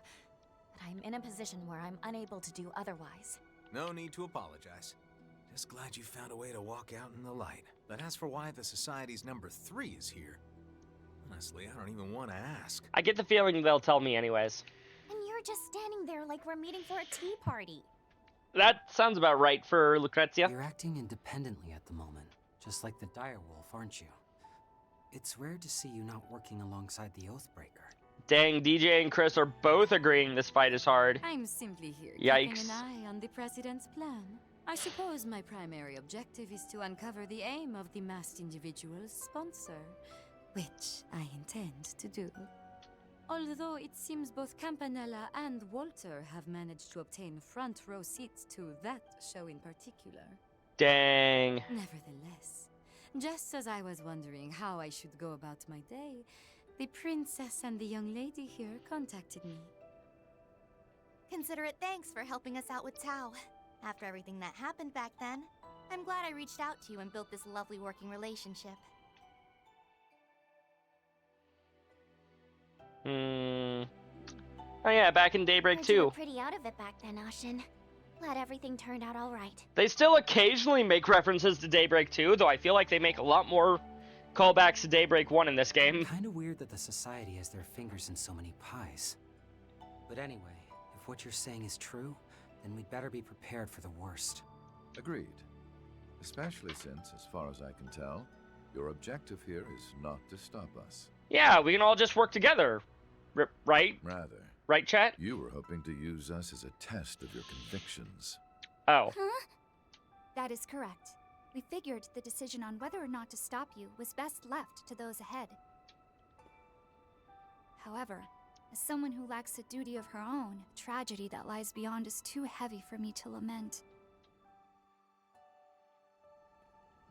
but I'm in a position where I'm unable to do otherwise. No need to apologize. Just glad you found a way to walk out in the light. But as for why the Society's number 3 is here, honestly, I don't even want to ask. I get the feeling they'll tell me anyways. And you're just standing there like we're meeting for a tea party. That sounds about right for Lucrezia. You're acting independently at the moment, just like the Direwolf, aren't you? It's rare to see you not working alongside the Oathbreaker. Dang, DJ and Chris are both agreeing this fight is hard. I'm simply here Yikes. keeping an eye on the President's plan. I suppose my primary objective is to uncover the aim of the masked individual's sponsor, which I intend to do. Although it seems both Campanella and Walter have managed to obtain front row seats to that show in particular. Dang. Nevertheless, just as I was wondering how I should go about my day, the princess and the young lady here contacted me. Consider it thanks for helping us out with Tao. After everything that happened back then, I'm glad I reached out to you and built this lovely working relationship. Oh yeah, back in Daybreak Heard you were 2. pretty out of it back then, Ashin. Glad everything turned out all right. They still occasionally make references to Daybreak 2, though I feel like they make a lot more callbacks to Daybreak 1 in this game. Kinda weird that the Society has their fingers in so many pies. But anyway, if what you're saying is true, then we'd better be prepared for the worst. Agreed. Especially since, as far as I can tell, your objective here is not to stop us. Yeah, we can all just work together. Right? Rather. Right, chat? You were hoping to use us as a test of your convictions. Oh. Huh? That is correct. We figured the decision on whether or not to stop you was best left to those ahead. However, as someone who lacks a duty of her own, a tragedy that lies beyond is too heavy for me to lament.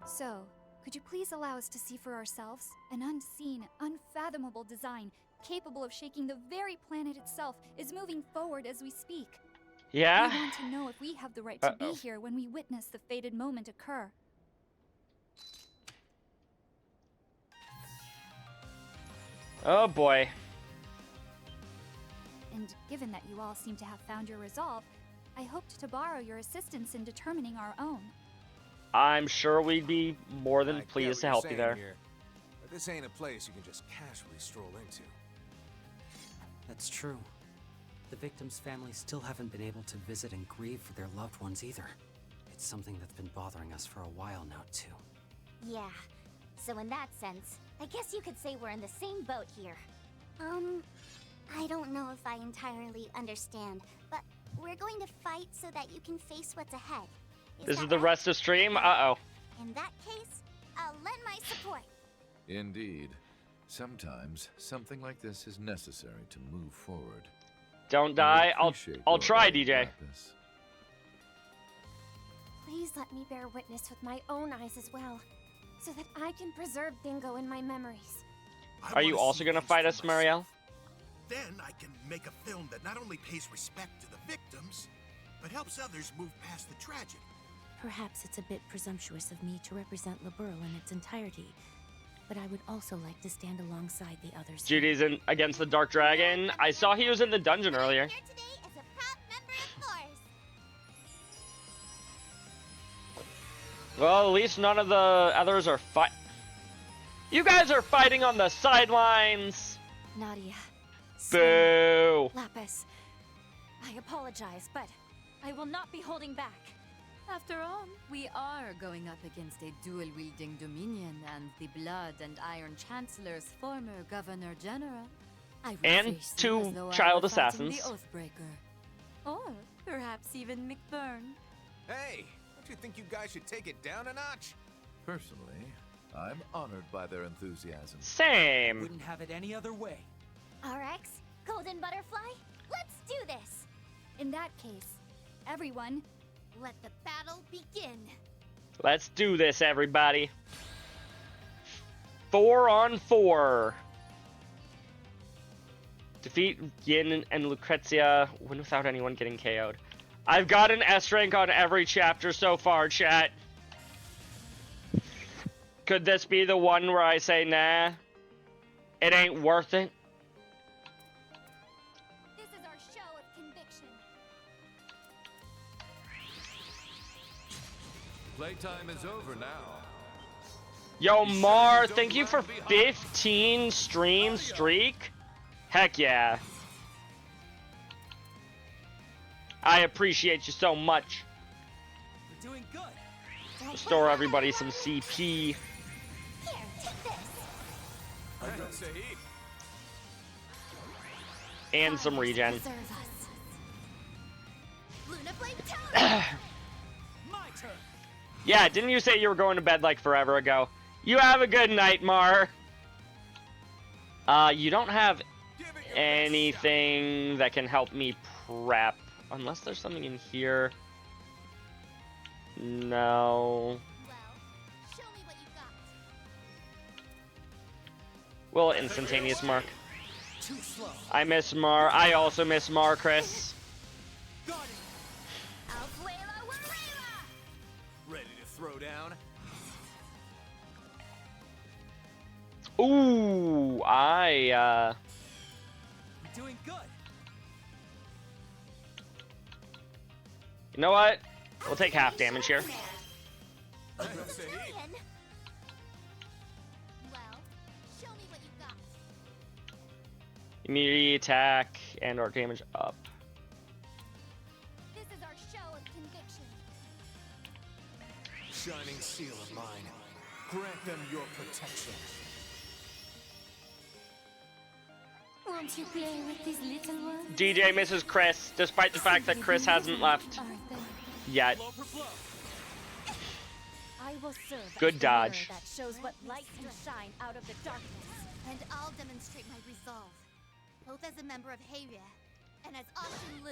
So, could you please allow us to see for ourselves an unseen, unfathomable design capable of shaking the very planet itself is moving forward as we speak? Yeah? We want to know if we have the right to be here when we witness the fated moment occur. Oh boy. And given that you all seem to have found your resolve, I hoped to borrow your assistance in determining our own. I'm sure we'd be more than I get pleased what to you're help you saying there. here, but this ain't a place you can just casually stroll into. That's true. The victims' families still haven't been able to visit and grieve for their loved ones either. It's something that's been bothering us for a while now, too. Yeah. So in that sense, I guess you could say we're in the same boat here. I don't know if I entirely understand, but we're going to fight so that you can face what's ahead. This that is the right? rest of stream? Uh-oh. In that case, I'll lend my support. Indeed. Sometimes something like this is necessary to move forward. Don't I die. appreciate I'll your try, aid, DJ. Lapis. Please let me bear witness with my own eyes as well, so that I can preserve Dingo in my memories. Are you also gonna fight us, Marielle? Then I can make a film that not only pays respect to the victims, but helps others move past the tragedy. Perhaps it's a bit presumptuous of me to represent Liberl in its entirety, but I would also like to stand alongside the others. Judy's in against the Dark Dragon. I saw he was in the dungeon earlier. Here today as a proud member of Force. Well, at least none of the others are fight. You guys are fighting on the sidelines. Nadia. Boo. Lapis. I apologize, but I will not be holding back. After all, we are going up against a dual-wielding Dominion and the Blood and Iron Chancellor's former Governor General. I will And face two them as though I child were fighting assassins. The Oathbreaker. Or perhaps even McBurn. Hey, don't you think you guys should take it down a notch? Personally, I'm honored by their enthusiasm. Same. Wouldn't have it any other way. RX, Golden Butterfly, let's do this. In that case, everyone, Let the battle begin. Let's do this, everybody. 4-on-4. Defeat Yin and Lucrezia. Win without anyone getting KO'd. I've got an S rank on every chapter so far, chat. Could this be the one where I say, nah, it ain't worth it? this is our show of conviction. Playtime is over now. Yo, Mar, thank you for 15 stream streak. Heck yeah. I appreciate you so much. We're doing good. Restore everybody some CP. Here, take this. And some regen. Deserve us. Luna Blade Tower. My turn. Yeah, didn't you say you were going to bed like forever ago? You have a good night, Mar. You don't have anything that can help me prep. Unless there's something in here. No. Well, show me what you got. Well, instantaneous mark. Too slow. I miss Mar. I also miss Mar, Chris. Got it. Alfuela Warela! Ready to throw down? Ooh, We're doing good. You know what? We'll take half damage here. Well, show me what you got. Immunity, attack, and or damage up. This is our show of conviction. Shining seal of mine. Grant them your protection. Won't you play with these little ones? DJ misses Chris, despite the fact that Chris hasn't left Aren't they? yet. Blow for blow. I will serve Good as the mirror dodge. that shows what light can shine out of the darkness. And I'll demonstrate my resolve, both as a member of Heiria and as Ashin Lu.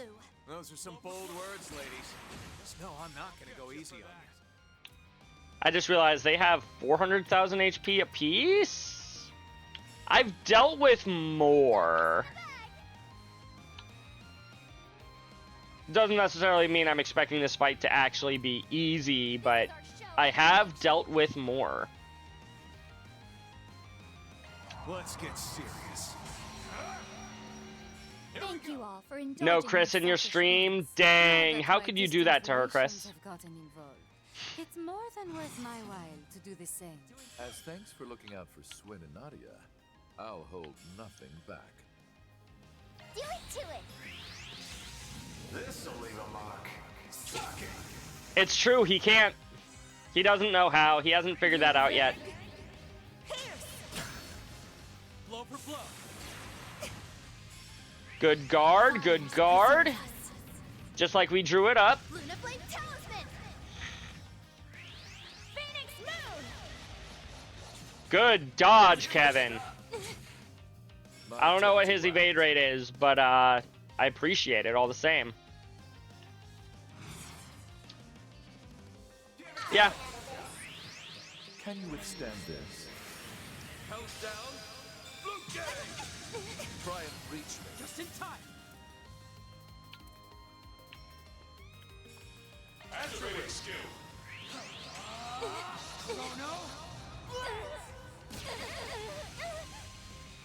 Those are some bold words, ladies. Just know I'm not gonna go easy on you. I just realized they have 400,000 HP apiece? I've dealt with more. Doesn't necessarily mean I'm expecting this fight to actually be easy, but I have dealt with more. Let's get serious. Thank you all for indulging No Chris my in your selfish stream? needs. Dang, Now how that could my you do that distant to her, relations Chris? have gotten involved, it's more than worth my while to do the same. As thanks for looking out for Swin and Nadia, I'll hold nothing back. Do it to it! This'll leave a mark. Suck it. It's true, he can't. He doesn't know how. He hasn't figured that out yet. Blow for blow. Good guard, good guard. Just like we drew it up. Luna Flame Talisman! Phoenix Moon! Good dodge, Kevin. I don't know what his evade rate is, but I appreciate it all the same. Yeah. Can you withstand this? House down. Blue gang. Try and reach me. Just in time. Activating skill. Oh no.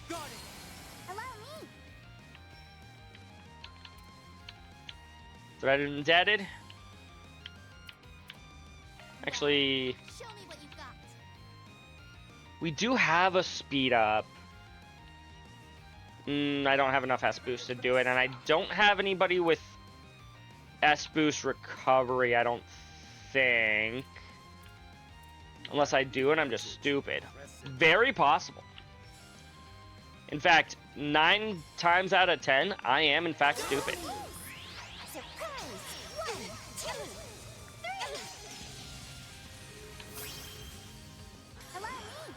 Got it. Allow me! Threaded and deaded. Actually, Show me what you've got. we do have a speed up. I don't have enough S boost to do it, and I don't have anybody with S boost recovery, I don't think. Unless I do, and I'm just stupid. Very possible. In fact, 9 times out of 10, I am in fact stupid. Surprise! 1, 2, 3! Allow me!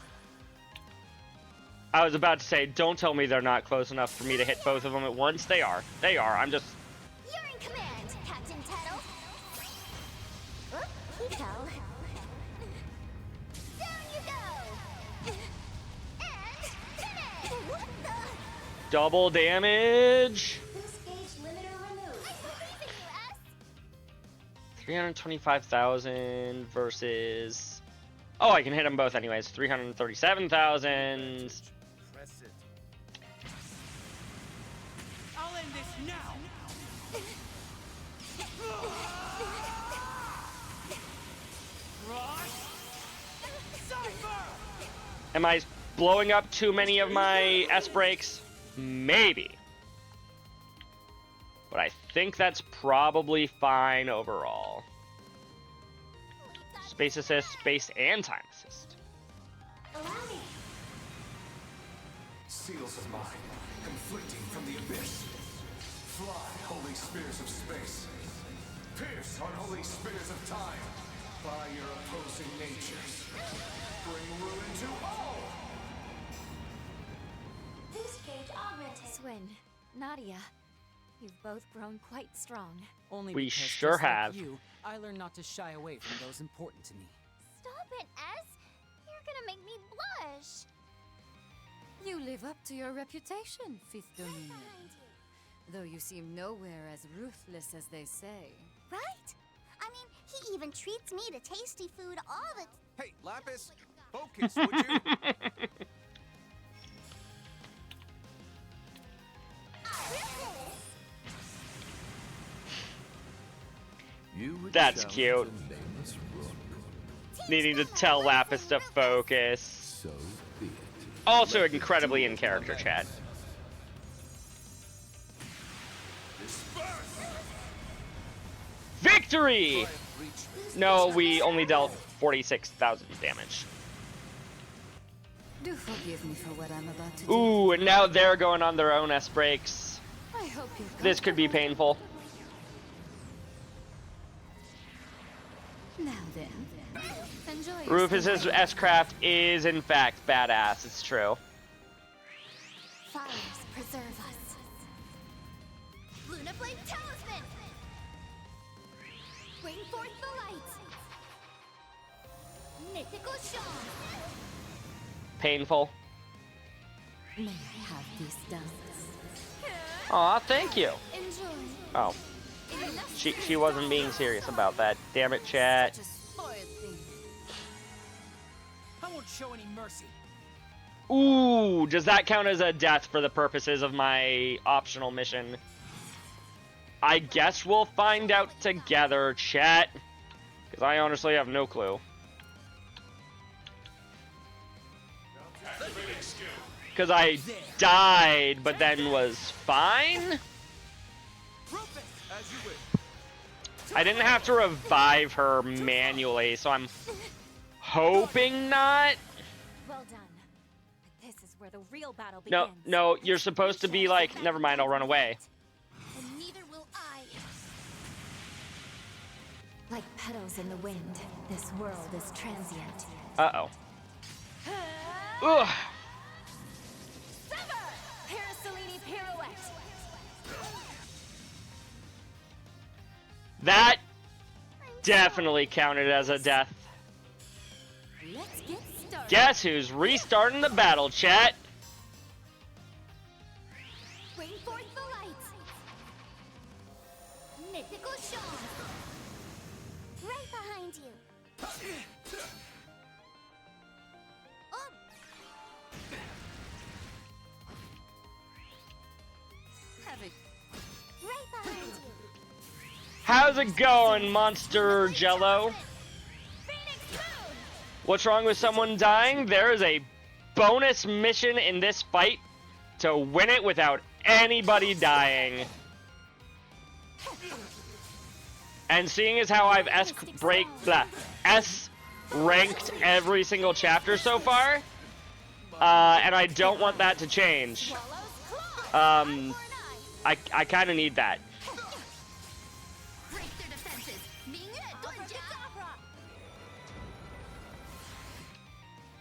I was about to say, don't tell me they're not close enough for me to hit both of them at once. They are. They are. I'm just... You're in command, Captain Tuttle! Oop, he fell. Down you go! And finish! What the? Double damage. Boost gauge limiter removed. I'm believing you, S! 325,000 versus... Oh, I can hit them both anyways. 337,000. Press it. I'll end this now. Ross. Cypher. Am I blowing up too many of my S breaks? Maybe. But I think that's probably fine overall. Space assist, space, and time assist. Allow me! Seals of mine, conflicting from the abyss. Fly, holy spears of space. Pierce, unholy spears of time. By your opposing natures. Bring ruin to all! Boost gauge augmented. Swin, Nadia, you've both grown quite strong. Only We because, sure just like have. you, I learned not to shy away from those important to me. Stop it, S! You're gonna make me blush! You live up to your reputation, Fifth Dominion. Behind you. Though you seem nowhere as ruthless as they say. Right? I mean, he even treats me to tasty food all the Hey, Lapis, focus, would you? You would That's challenge cute. a nameless rook. Needing to tell Lapis to focus. So be it. Also incredibly in character, chat. Victory! No, we only dealt 46,000 damage. Do forgive me for what I'm about to do. Ooh, and now they're going on their own S breaks. I hope you. This could be painful. Now then, enjoy. Rufus's S-Craft is in fact badass, it's true. fires preserve us. Luna Flame Talisman! Bring forth the light. Mythical Shaw. Painful. May I have this dance? Aw, thank you. Enjoy. Oh. She wasn't being serious about that. Damn it, chat. Such a spoiled thing. I won't show any mercy. Ooh, does that count as a death for the purposes of my optional mission? I guess we'll find out together, chat. Because I honestly have no clue. Because I died, but then was fine? I didn't have to revive her manually, so I'm hoping not. Well done. But this is where the real battle begins. No, you're supposed to be like, never mind, I'll run away. And neither will I. Like petals in the wind, this world is transient. Uh-oh. Ugh. Sever! Parasolini pirouette. That definitely counted as a death. Let's get started. Guess who's restarting the battle, chat? Bring forth the lights. Mythical Shawn. Right behind you. Have it. Right behind you. How's it going, Monster Jello? What's wrong with someone dying? There is a bonus mission in this fight to win it without anybody dying. And seeing as how I've S-ranked every single chapter so far, and I don't want that to change. I kind of need that.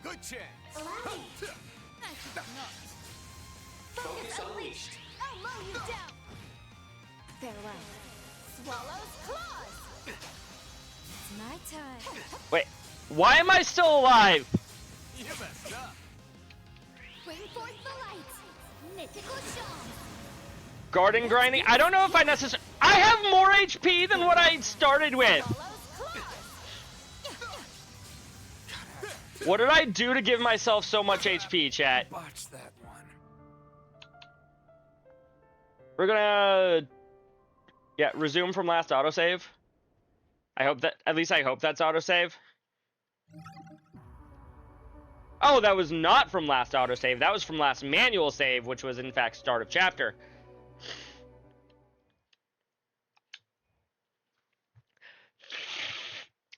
Good chance. Focus unleashed. I'll mow you down. Farewell. Swallow's claws. It's my time. Wait, why am I still alive? You messed up. Bring forth the lights. Mythical Shawn. Garden grinding? I don't know if I necessarily... I have more HP than what I started with! What did I do to give myself so much HP, chat? Watch that one. We're gonna... Yeah, resume from last autosave. I hope that... At least I hope that's autosave. Oh, that was not from last autosave. That was from last manual save, which was in fact start of chapter.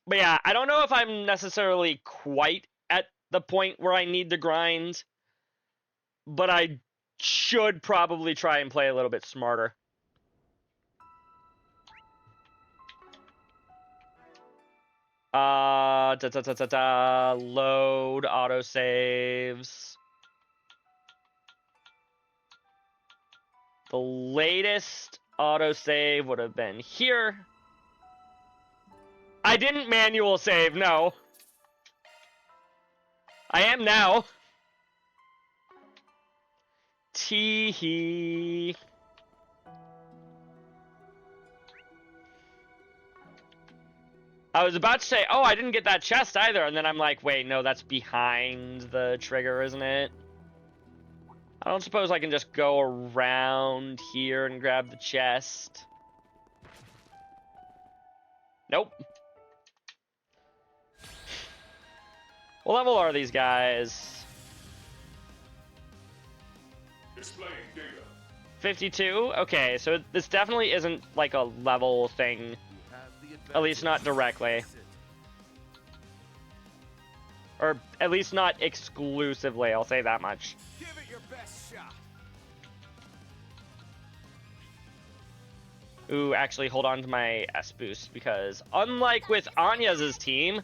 But yeah, I don't know if I'm necessarily quite at the point where I need to grind, but I should probably try and play a little bit smarter. Load autosaves. The latest autosave would have been here. I didn't manual save, no. I am now. Tee-hee. I was about to say, oh, I didn't get that chest either, and then I'm like, wait, no, that's behind the trigger, isn't it? I don't suppose I can just go around here and grab the chest. Nope. What level are these guys? Displaying data. 52? Okay, so this definitely isn't like a level thing. At least not directly. Or at least not exclusively, I'll say that much. Give it your best shot. Ooh, actually hold on to my S-boost, because unlike with Anya's team,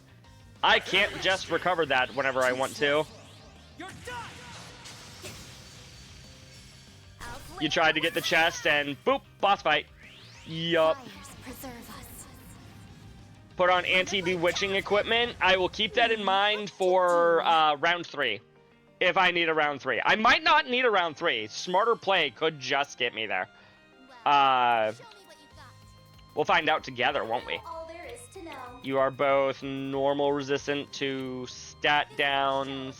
I can't just recover that whenever I want to. You tried to get the chest and boop, boss fight. Yup. Put on anti-bewitching equipment. I will keep that in mind for round 3. If I need a round 3. I might not need a round 3. Smarter play could just get me there. We'll find out together, won't we? All there is to know. You are both normal resistant to stat downs.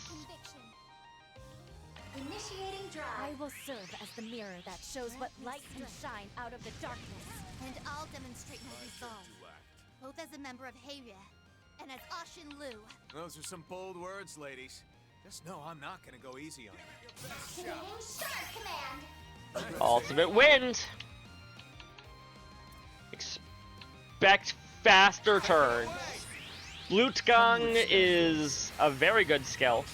will serve as the mirror that shows what light can shine out of the darkness. And I'll demonstrate my resolve, both as a member of Heirye and as Ashin Lu. Those are some bold words, ladies. Just know I'm not gonna go easy on you. Activating Star Command. Ultimate wind. Expect faster turns. Blutgang is a very good skill.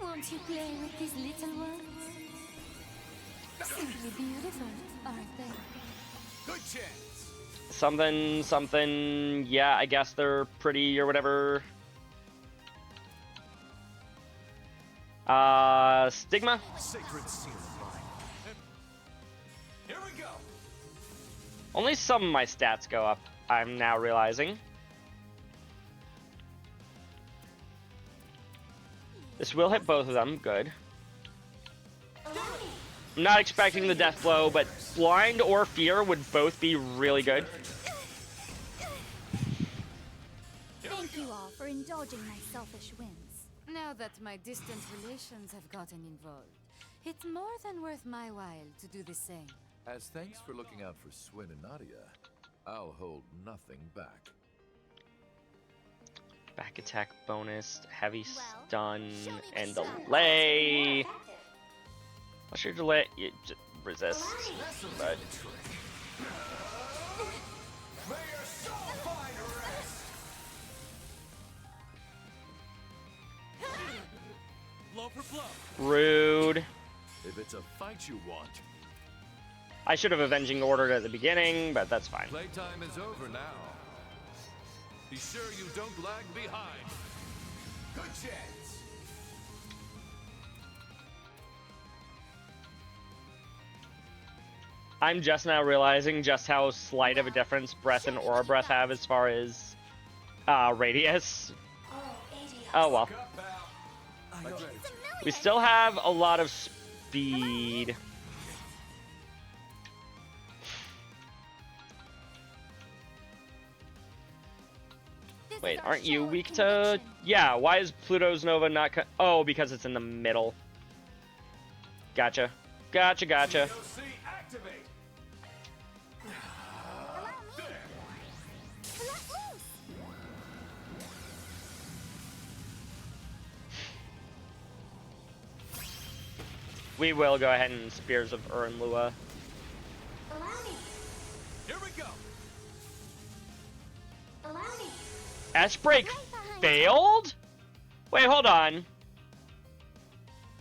Won't you play with these little ones? Simply beautiful, aren't they? Good chance. Something, yeah, I guess they're pretty or whatever. Stigma? Sacred seal of mine. Here we go. Only some of my stats go up, I'm now realizing. This will hit both of them, good. I'm not expecting the death blow, but blind or fear would both be really good. Thank you all for indulging my selfish whims. Now that my distant relations have gotten involved, it's more than worth my while to do the same. As thanks for looking out for Swin and Nadia, I'll hold nothing back. Back attack bonus, heavy stun, and delay. What's your delay? You resist, but Blow for blow. rude. If it's a fight you want, I should have avenging ordered at the beginning, but that's fine. playtime is over now. Be sure you don't lag behind. Good chance. I'm just now realizing just how slight of a difference breath and aura breath have as far as radius. Oh well. We still have a lot of speed. Wait, aren't you weak to... Yeah, why is Pluto's Nova not... Oh, because it's in the middle. Gotcha. Gotcha, gotcha. We will go ahead and Spears of Urnlua. Here we go. S-Break failed? Wait, hold on.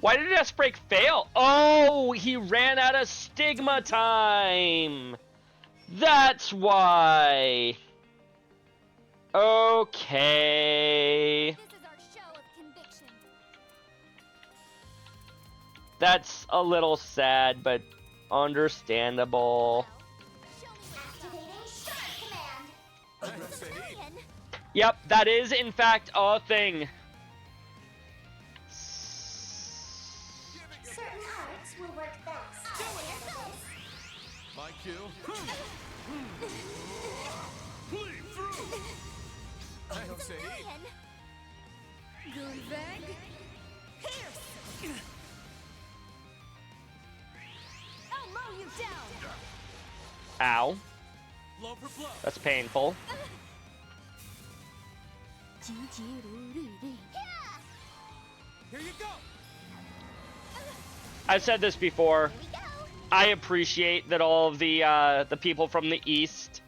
Why did S-Break fail? Oh, he ran out of Stigma time. That's why. Okay. That's a little sad, but understandable. Yep, that is in fact a thing. Certain hearts will work best. My cue. Bleed through. I don't say. Gulveg? I'll mow you down. Ow. Blow for blow. That's painful. Here you go. I've said this before. I appreciate that all of the people from the East,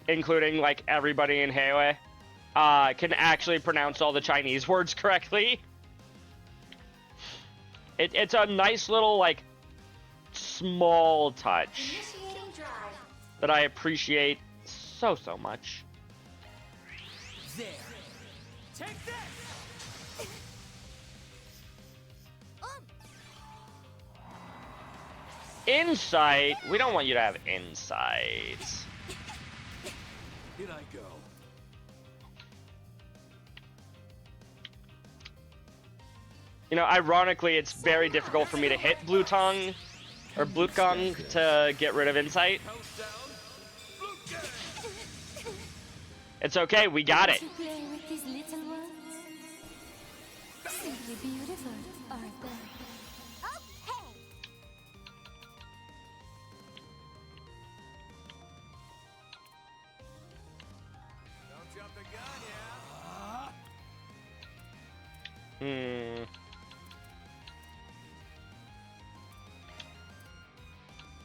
including like everybody in Heirye, can actually pronounce all the Chinese words correctly. It's a nice little like small touch that I appreciate so much. There. Take this. Insight? We don't want you to have insight. Here I go. You know, ironically, it's very difficult for me to hit Blutgang or Blutgang to get rid of insight. It's okay, we got it. Won't you play with these little ones? Simply beautiful, aren't they? Okay. Don't jump the gun, yeah?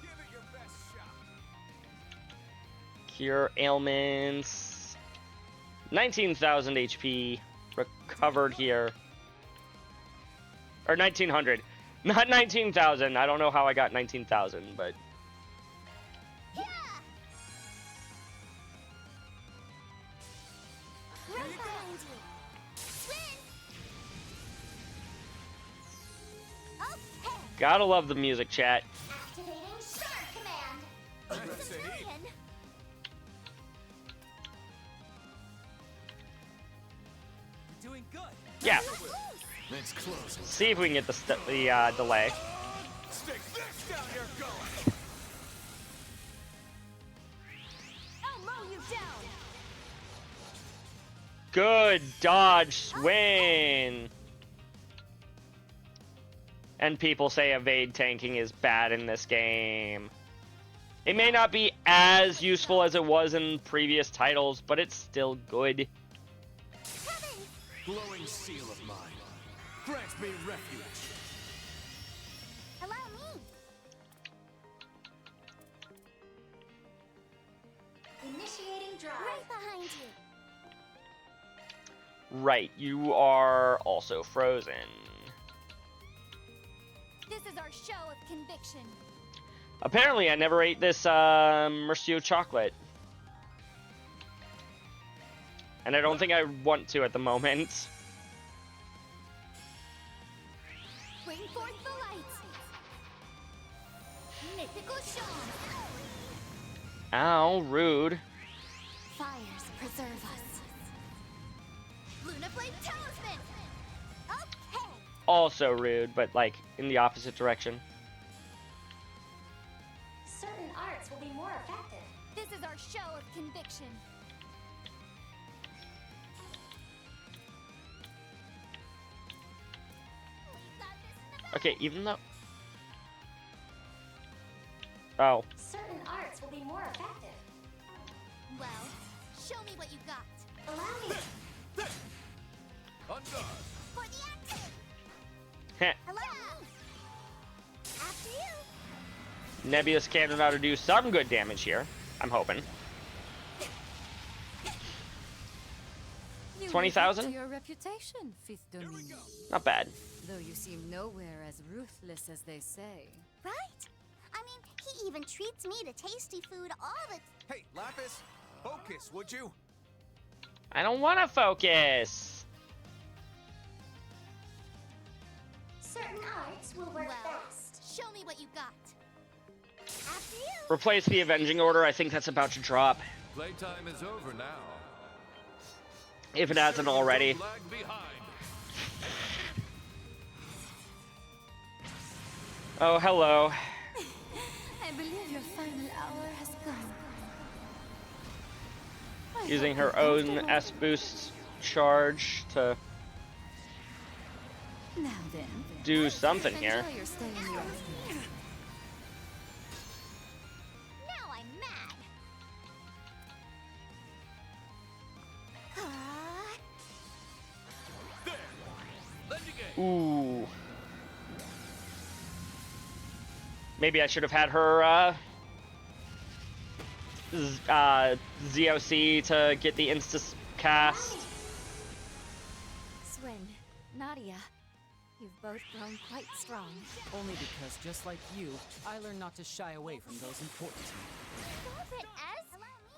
Give it your best shot. Cure ailments. 19,000 HP recovered here. Or 1,900. Not 19,000. I don't know how I got 19,000, but... Yeah. Right behind you. Swing. Okay. Gotta love the music, chat. Activating Shark Command. That's a heat. You're doing good. Yeah. It's closing. See if we can get the delay. Stick this down your gullet. I'll mow you down. Good dodge swing. And people say evade tanking is bad in this game. It may not be as useful as it was in previous titles, but it's still good. Glowing seal of mine. Grant me refuge. Allow me. Initiating drive. Right behind you. Right, you are also frozen. This is our show of conviction. Apparently, I never ate this Mercio chocolate. And I don't think I want to at the moment. Bring forth the lights. Mythical Shawn. Ow, rude. Fires preserve us. Luna Flame Talisman. Okay. Also rude, but like in the opposite direction. Certain arts will be more effective. This is our show of conviction. Okay, even though... Oh. Certain arts will be more effective. Well, show me what you got. Allow me. Undone. For the action. Heh. Allow me. After you. Nebius can know how to do some good damage here. I'm hoping. You 20,000? live up to your reputation, Fifth Dominion. Not bad. Though you seem nowhere as ruthless as they say. Right? I mean, he even treats me to tasty food all the Hey, Lapis, focus, would you? I don't want to focus. Certain arts will work best. Show me what you got. After you. Replace the Avenging Order. I think that's about to drop. Playtime is over now. If it hasn't already. Lag behind. Oh, hello. I believe your final hour has come. Using her own S-boost charge to Now then, do something here. enjoy your stay in the orphanage. Now I'm mad. Ooh. Maybe I should have had her, ZOC to get the insta-cast. Swin, Nadia, you've both grown quite strong. Only because, just like you, I learned not to shy away from those important to me. Stop it, S.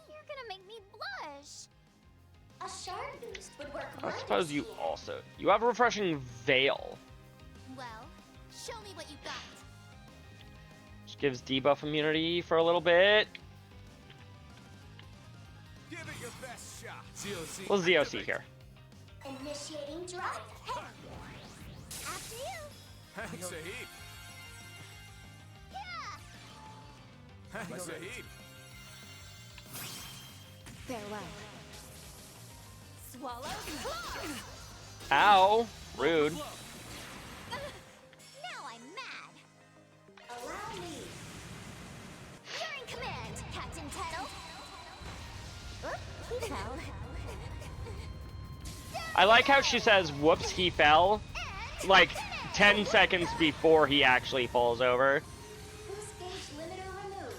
You're gonna make me blush. A shard boost would work I suppose you also... You have a refreshing veil. Well, show me what you got. Which gives debuff immunity for a little bit. Give it your best shot. ZOC. We'll ZOC here. Initiating drop. Hey. After you. Thanks a heap. Yeah. Thanks a heap. Farewell. Swallow. Ow. Rude. Now I'm mad. Allow me. You're in command, Captain Tettle. Oop, he fell. I like how she says, whoops, he fell, like 10 seconds before he actually falls over. Boost gauge limiter removed.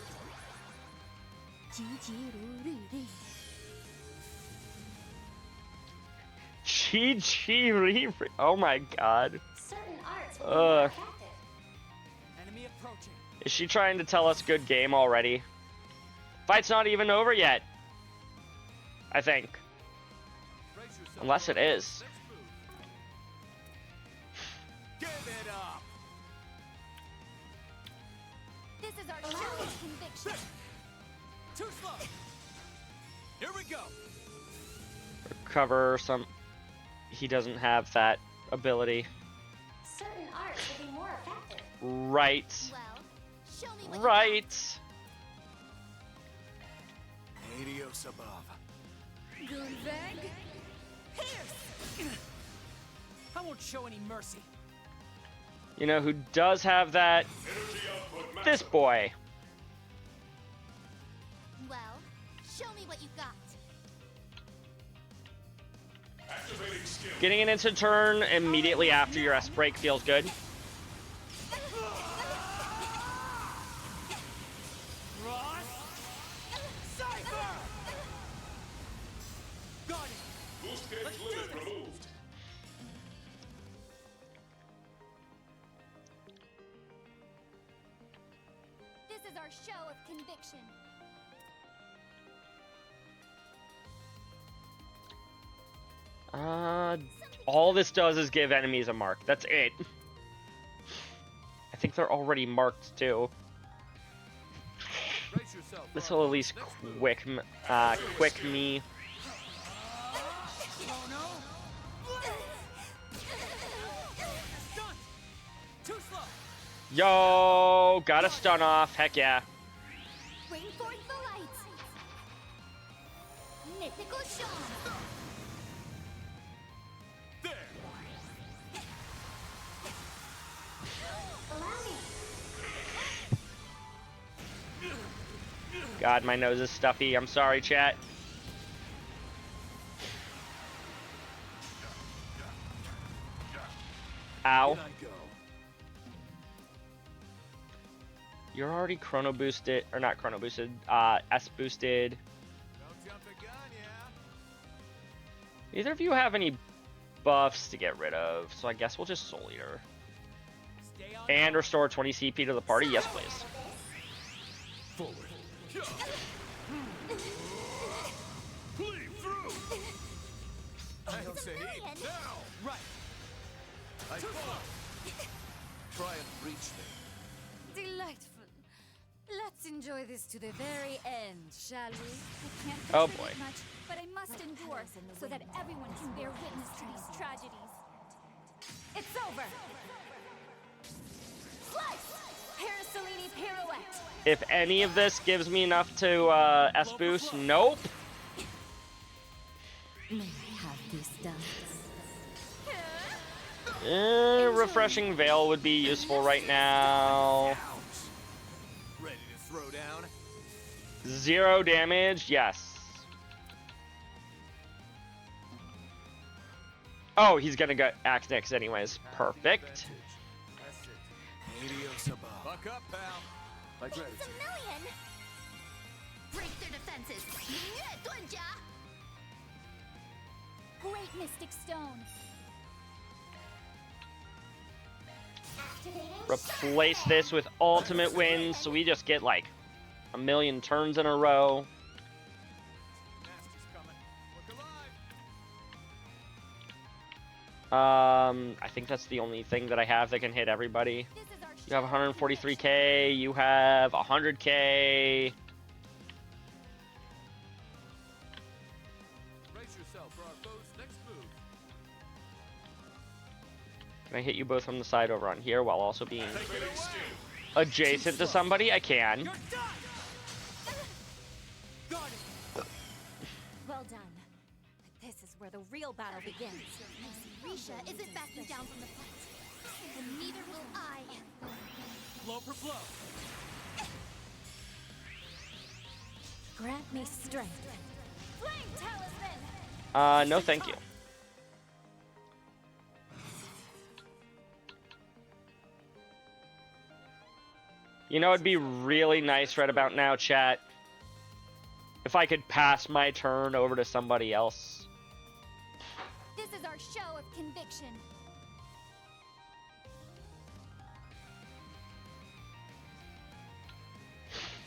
Oh my god. Certain arts will be Ugh. more effective. Enemy approaching. Is she trying to tell us good game already? Fight's not even over yet. I think. Unless it is. Give it up. This is our show of conviction. Too slow. Here we go. Recover some... He doesn't have that ability. Certain arts will be more effective. Right. Well, show me what Right. Adios above. Gunveg? I won't show any mercy. You know who does have that? This boy. Well, show me what you got. Getting an instant turn immediately after your S break feels good. This is our show of conviction. All this does is give enemies a mark. That's it. I think they're already marked too. This will at least quick me. Yo, got a stun off. Heck yeah. Bring forth the lights. Mythical Shawn. God, my nose is stuffy. I'm sorry, chat. Ow. You're already chrono boosted, or not chrono boosted, S boosted. Neither of you have any buffs to get rid of, so I guess we'll just Soul Eater. And restore 20 CP to the party? Yes, please. Forward. I'll say now. Right. I fall. Try and reach me. Delightful. Let's enjoy this to the very end, shall we? I can't Oh, contribute boy. much, but I must endure so that everyone can bear witness to these tragedies. It's over. Slice! Parasolini pirouette. If any of this gives me enough to S boost, nope. May I have this dance? Refreshing Veil would be useful right now. Ready to throw down? 0 damage, yes. Oh, he's gonna go Axe next anyways. Perfect. Adios above. Buck up, pal. Like It's a million. Break their defenses. Great Mystic Stone. Replace this with ultimate wins, so we just get like a million turns in a row. I think that's the only thing that I have that can hit everybody. You have 143k, you have 100k. Brace yourself for our foe's next move. Can I hit you both from the side over on here while also being adjacent to somebody? I can. Well done. But this is where the real battle begins. Risha isn't backing down from the fight. And neither will I. Blow for blow. Grant me strength. Flame Talisman! No thank you. You know, it'd be really nice right about now, chat, if I could pass my turn over to somebody else. This is our show of conviction.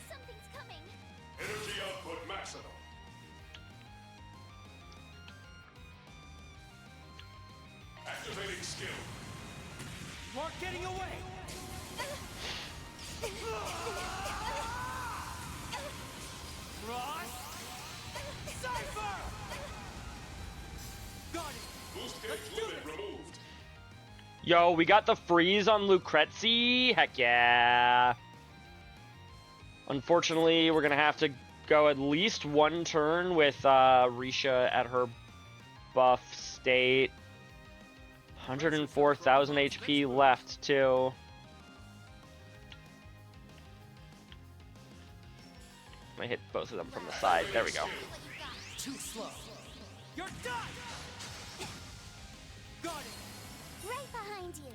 Something's coming. Energy output maximum. Activating skill. Mark getting away. Ross! Cypher! Got it! Boost gauge limit removed. Yo, we got the freeze on Lucrezi. Heck yeah. Unfortunately, we're going to have to go at least one turn with Risha at her buff state. 104,000 HP left, too. I hit both of them from the side. There we go. Too slow. You're done! Got it! Right behind you.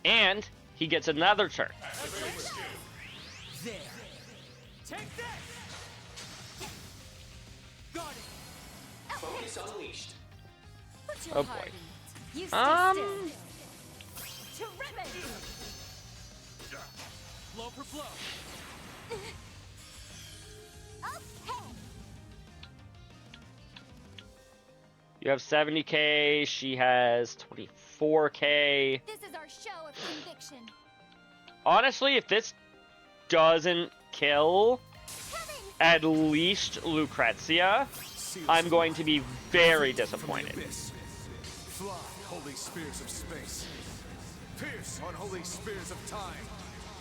And he gets another turn. Activating skill. There. Take this! Got it! Focus unleashed. Put your Oh heart boy. in it. You stay still. Terrific! Blow for blow. Okay. You have 70k, she has 24k. This is our show of conviction. Honestly, if this doesn't kill at least Lucrezia, I'm going to be very disappointed. Fly, holy spears of space. Pierce, unholy spears of time.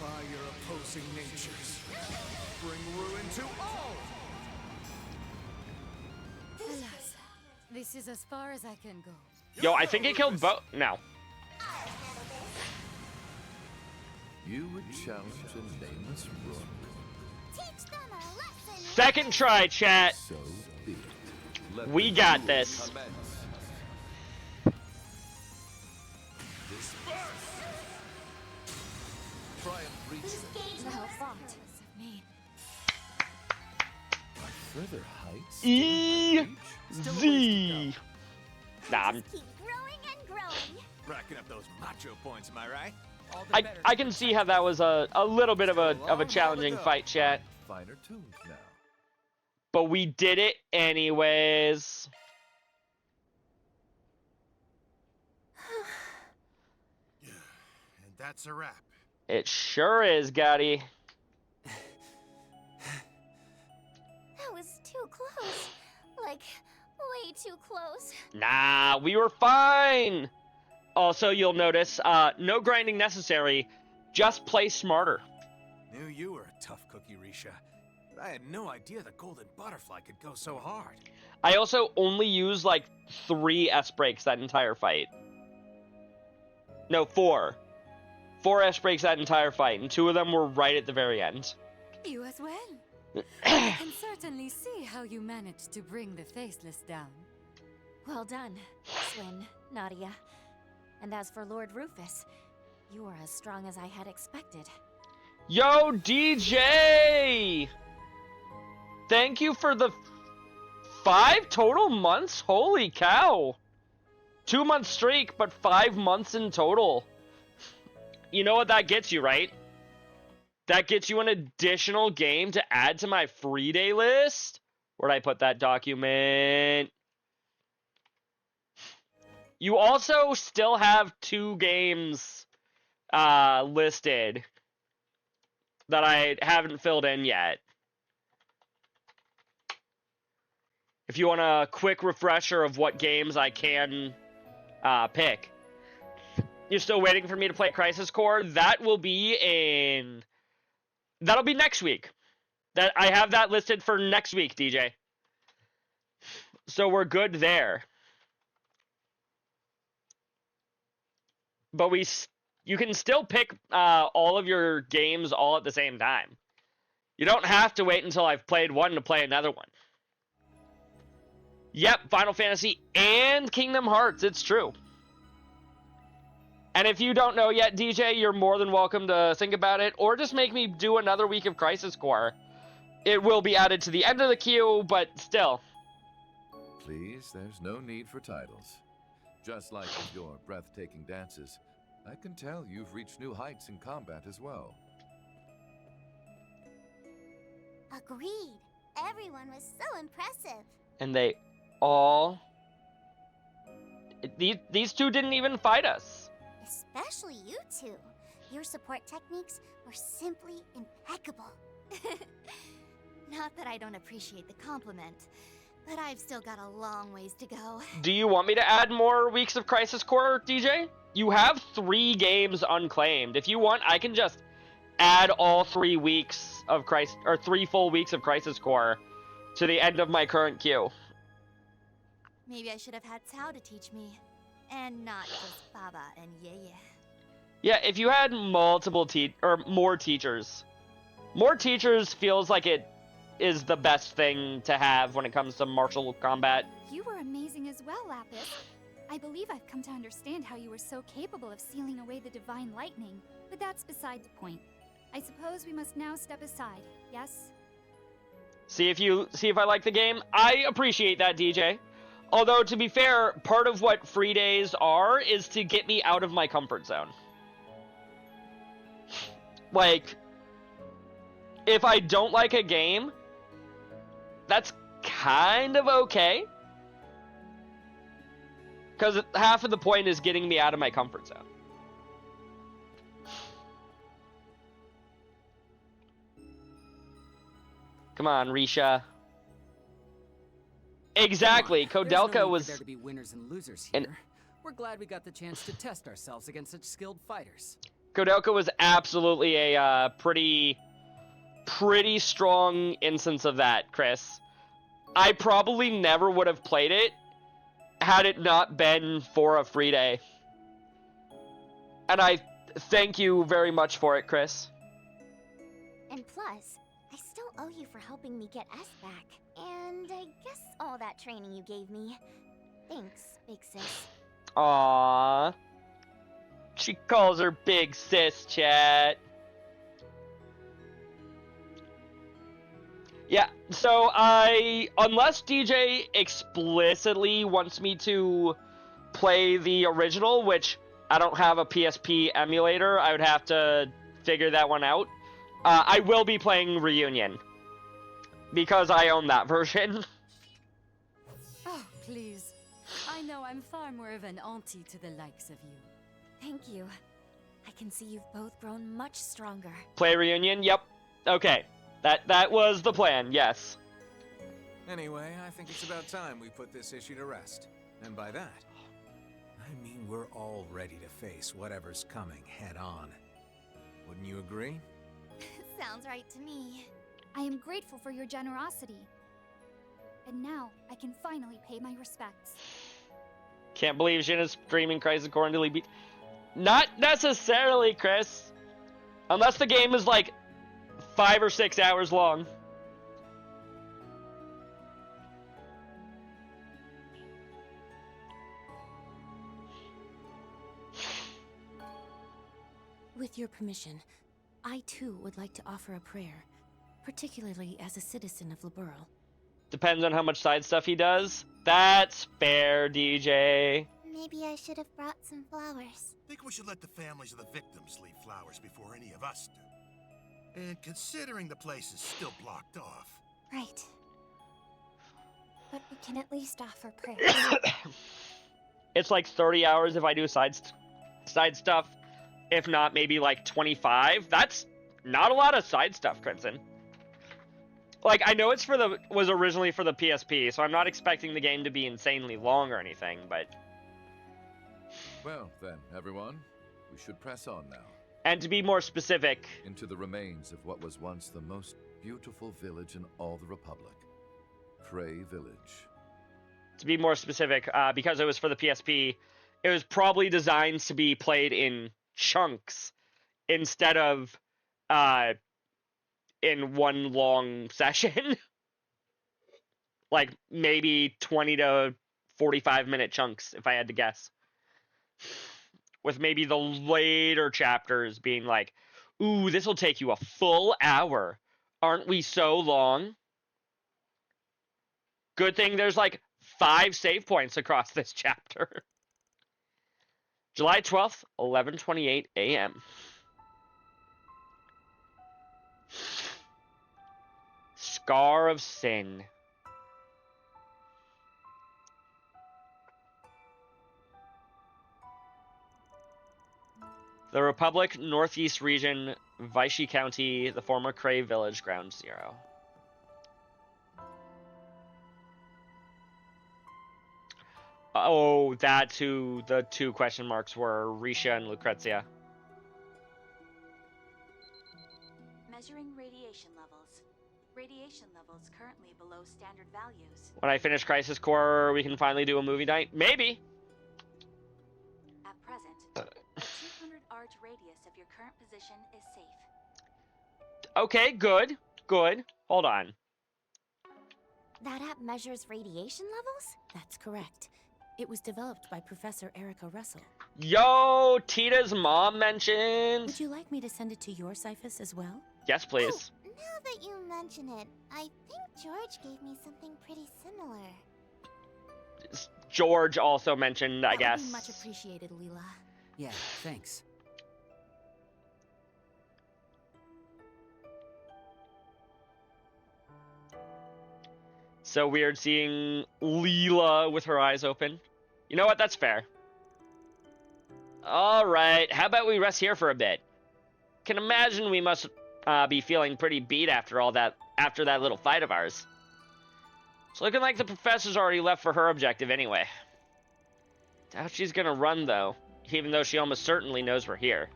By your opposing natures. Bring ruin to all! Alas, this is as far as I can go. Yo, I think it killed both. No. You would challenge a nameless rook. Teach them a lesson. Second try, chat. So be it. Let We the got duel this. commence. Triumph reaches Well fought. Me. further heights. E-Z. Nah, Keep growing and growing. Racking up those macho points, am I right? I can see how that was a little bit of a challenging fight, chat. Finer tuned now. But we did it anyways. And that's a wrap. It sure is, Gotti. That was too close. Like, way too close. Nah, we were fine. Also, you'll notice, no grinding necessary. Just play smarter. Knew you were a tough cookie, Risha. But I had no idea the golden butterfly could go so hard. I also only used like 3 S-breaks that entire fight. No, 4. 4 S-breaks that entire fight, and 2 of them were right at the very end. You as well. I can certainly see how you managed to bring the Faceless down. Well done, Swin, Nadia. And as for Lord Rufus, you are as strong as I had expected. Yo, DJ! Thank you for the 5 total months? Holy cow! 2-month streak, but 5 months in total. You know what that gets you, right? That gets you an additional game to add to my free day list. Where'd I put that document? You also still have 2 games listed that I haven't filled in yet. If you want a quick refresher of what games I can pick. You're still waiting for me to play Crisis Core? That will be in... That'll be next week. That I have that listed for next week, DJ. So we're good there. but you can still pick all of your games all at the same time. You don't have to wait until I've played one to play another one. Yep, Final Fantasy and Kingdom Hearts, it's true. And if you don't know yet, DJ, you're more than welcome to think about it, or just make me do another week of Crisis Core. It will be added to the end of the queue, but still. Please, there's no need for titles. Just like with your breathtaking dances, I can tell you've reached new heights in combat as well. Agreed. Everyone was so impressive. And they all... These two didn't even fight us. Especially you two. Your support techniques were simply impeccable. Not that I don't appreciate the compliment, but I've still got a long ways to go. Do you want me to add more weeks of Crisis Core, DJ? You have 3 games unclaimed. If you want, I can just add all 3 weeks of 3 full weeks of Crisis Core to the end of my current queue. Maybe I should have had Tao to teach me, and not just Baba and Yeye. Yeah, if you had multiple more teachers. More teachers feels like it is the best thing to have when it comes to martial combat. You were amazing as well, Lapis. I believe I've come to understand how you were so capable of sealing away the divine lightning, but that's beside the point. I suppose we must now step aside, yes? See if I like the game? I appreciate that, DJ. Although, to be fair, part of what free days are is to get me out of my comfort zone. Like, if I don't like a game, that's kind of okay. Because half of the point is getting me out of my comfort zone. Come on, Risha. Exactly, Kodelka was... There to be winners and losers here. We're glad we got the chance to test ourselves against such skilled fighters. Kodelka was absolutely a pretty strong instance of that, Chris. I probably never would have played it had it not been for a free day. And I thank you very much for it, Chris. And plus, I still owe you for helping me get S back. And I guess all that training you gave me. Thanks, big sis. Aww. She calls her big sis, chat. Yeah, so unless DJ explicitly wants me to play the original, which I don't have a PSP emulator, I would have to figure that one out. I will be playing Reunion, because I own that version. Oh, please. I know I'm far more of an auntie to the likes of you. Thank you. I can see you've both grown much stronger. Play Reunion? Yep. Okay. That was the plan, yes. Anyway, I think it's about time we put this issue to rest. And by that, I mean we're all ready to face whatever's coming head on. Wouldn't you agree? Sounds right to me. I am grateful for your generosity. And now, I can finally pay my respects. Can't believe Jin is streaming Crisis Core until he beat... Not necessarily, Chris. Unless the game is like 5 or 6 hours long. With your permission, I too would like to offer a prayer, particularly as a citizen of Liberl. Depends on how much side stuff he does. That's fair, DJ. Maybe I should have brought some flowers. Think we should let the families of the victims leave flowers before any of us do. And considering the place is still blocked off. Right. But we can at least offer prayers. It's like 30 hours if I do side stuff. If not, maybe like 25. That's not a lot of side stuff, Crimson. Like, I know it's was originally for the PSP, so I'm not expecting the game to be insanely long or anything, but... Well, then, everyone, we should press on now. And to be more specific... Into the remains of what was once the most beautiful village in all the Republic. Frey Village. To be more specific, because it was for the PSP, it was probably designed to be played in chunks instead of in one long session. Like maybe 20 to 45-minute chunks, if I had to guess. With maybe the later chapters being like, ooh, this will take you a full hour. Aren't we so long? Good thing there's like 5 save points across this chapter. July 12th, 11:28 a.m. Scar of Sin. The Republic, Northeast Region, Vichy County, the former Cray Village, Ground Zero. Oh, that's who the 2 question marks were, Risha and Lucrezia. Measuring radiation levels. Radiation levels currently below standard values. When I finish Crisis Core, we can finally do a movie night? Maybe. At present, a 200 arch radius of your current position is safe. Okay, good. Good. Hold on. That app measures radiation levels? That's correct. It was developed by Professor Erica Russell. Yo, Tita's mom mentioned. Would you like me to send it to your Cyphus as well? Yes, please. Oh, now that you mention it, I think George gave me something pretty similar. George also mentioned, I guess. That would be much appreciated, Leela. Yeah, thanks. So weird seeing Leela with her eyes open. You know what? That's fair. Alright, how about we rest here for a bit? Can imagine we must be feeling pretty beat after that little fight of ours. It's looking like the professor's already left for her objective anyway. Doubt she's gonna run though, even though she almost certainly knows we're here.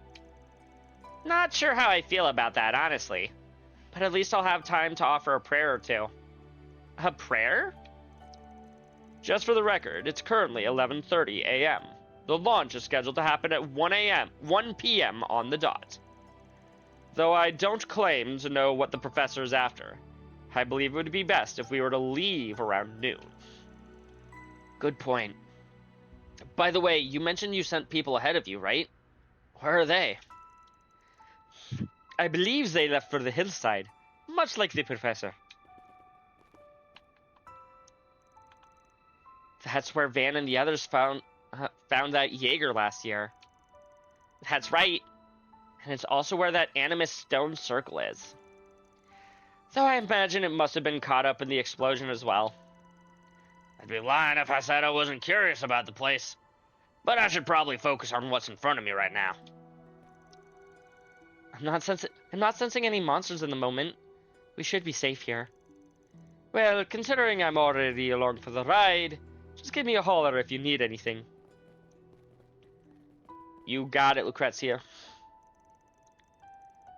Not sure how I feel about that, honestly. But at least I'll have time to offer a prayer or two. A prayer? Just for the record, it's currently 11:30 a.m. The launch is scheduled to happen at 1 p.m. on the dot. Though I don't claim to know what the professor is after, I believe it would be best if we were to leave around noon. Good point. By the way, you mentioned you sent people ahead of you, right? Where are they? I believe they left for the hillside, much like the professor. That's where Van and the others found that Jaeger last year. That's right. And it's also where that Animus stone circle is. Though I imagine it must have been caught up in the explosion as well. I'd be lying if I said I wasn't curious about the place. But I should probably focus on what's in front of me right now. I'm not sensing any monsters in the moment. We should be safe here. Well, considering I'm already along for the ride, just give me a holler if you need anything. You got it, Lucrezia.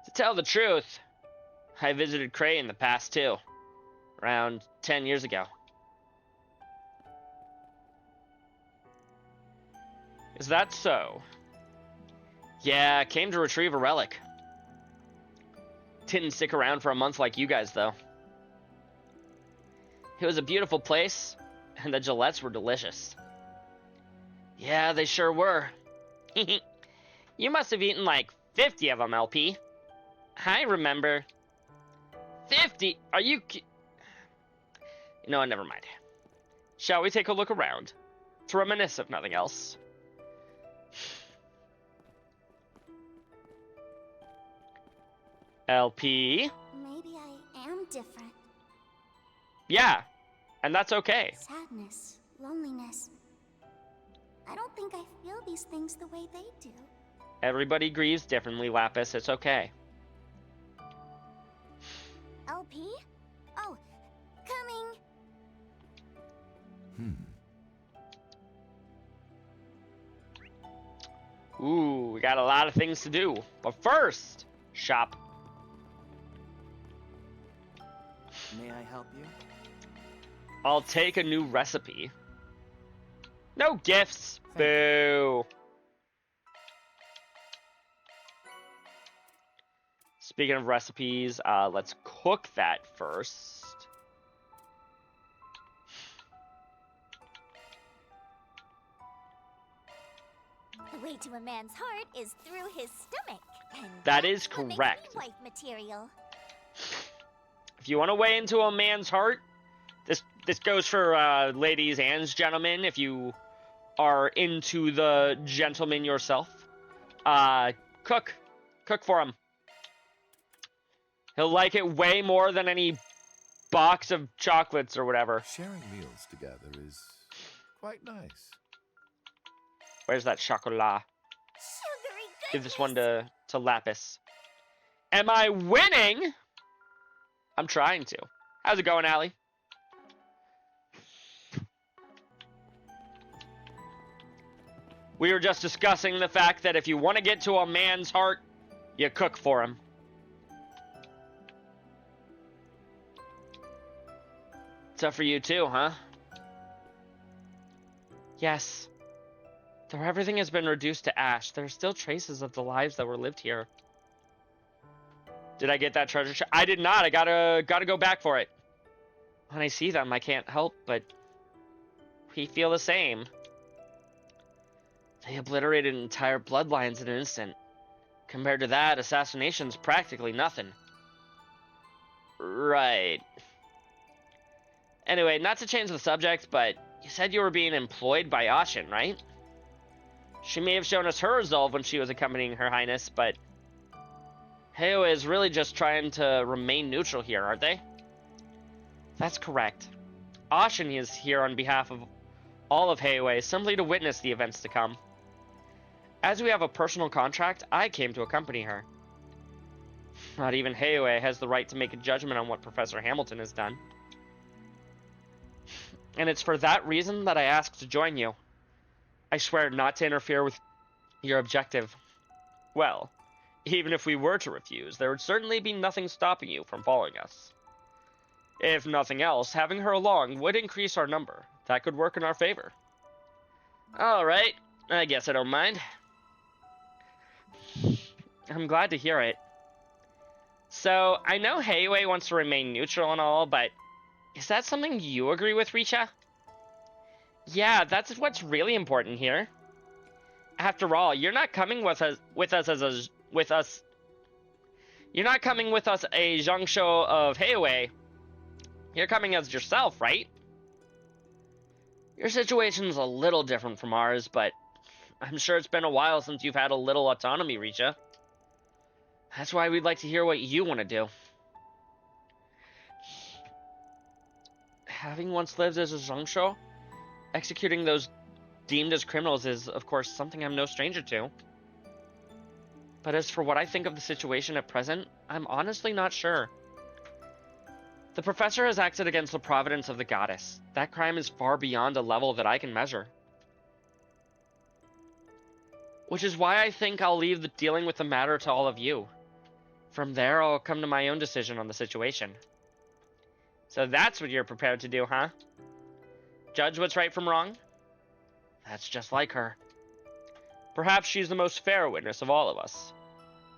To tell the truth, I visited Cray in the past too. Around 10 years ago. Is that so? Yeah, I came to retrieve a relic. Didn't stick around for a month like you guys, though. It was a beautiful place, and the gillettes were delicious. Yeah, they sure were. You must have eaten like 50 of them, LP. I remember. 50? Are you... You know what, never mind. Shall we take a look around? To reminisce, if nothing else. LP? Maybe I am different. Yeah, and that's okay. Sadness, loneliness. I don't think I feel these things the way they do. Everybody grieves differently, Lapis. It's okay. LP? Oh, coming. Ooh, we got a lot of things to do. But first, shop. May I help you? I'll take a new recipe. No gifts. Boo. Speaking of recipes, let's cook that first. The way to a man's heart is through his stomach. And That is that's what makes correct. me wife material. If you want to weigh into a man's heart, this goes for ladies and gentlemen. If you are into the gentleman yourself, cook for him. He'll like it way more than any box of chocolates or whatever. Sharing meals together is quite nice. Where's that chocolat? Sugary Give this one to Lapis. Am I winning? I'm trying to. How's it going, Allie? We were just discussing the fact that if you want to get to a man's heart, you cook for him. It's up for you too, huh? Yes. Though everything has been reduced to ash, there are still traces of the lives that were lived here. Did I get that treasure chest? I did not. I gotta go back for it. When I see them, I can't help but we feel the same. They obliterated entire bloodlines in an instant. Compared to that, assassination's practically nothing. Right. Anyway, not to change the subject, but you said you were being employed by Ashen, right? She may have shown us her resolve when she was accompanying Her Highness, but Heoe is really just trying to remain neutral here, aren't they? That's correct. Ashen is here on behalf of all of Heoe, simply to witness the events to come. As we have a personal contract, I came to accompany her. Not even Heoe has the right to make a judgment on what Professor Hamilton has done. And it's for that reason that I asked to join you. I swear not to interfere with your objective. Well, even if we were to refuse, there would certainly be nothing stopping you from following us. If nothing else, having her along would increase our number. That could work in our favor. Alright, I guess I don't mind. I'm glad to hear it. So, I know Heoe wants to remain neutral and all, but is that something you agree with, Richa? Yeah, that's what's really important here. After all, you're not coming with us You're not coming with us a Zhongsho of Heoe. You're coming as yourself, right? Your situation's a little different from ours, but I'm sure it's been a while since you've had a little autonomy, Richa. That's why we'd like to hear what you want to do. Having once lived as a Zhongsho, executing those deemed as criminals is, of course, something I'm no stranger to. But as for what I think of the situation at present, I'm honestly not sure. The professor has acted against the providence of the goddess. That crime is far beyond a level that I can measure. Which is why I think I'll leave the dealing with the matter to all of you. From there, I'll come to my own decision on the situation. So that's what you're prepared to do, huh? Judge what's right from wrong? That's just like her. Perhaps she's the most fair witness of all of us,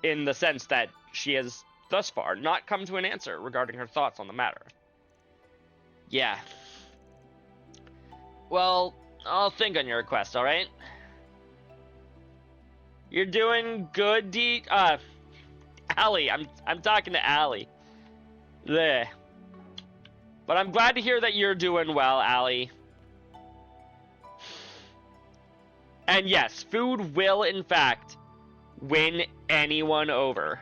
in the sense that she has, thus far, not come to an answer regarding her thoughts on the matter. Yeah. Well, I'll think on your request, alright? You're doing good, Allie. I'm talking to Allie. There. But I'm glad to hear that you're doing well, Allie. And yes, food will, in fact, win anyone over.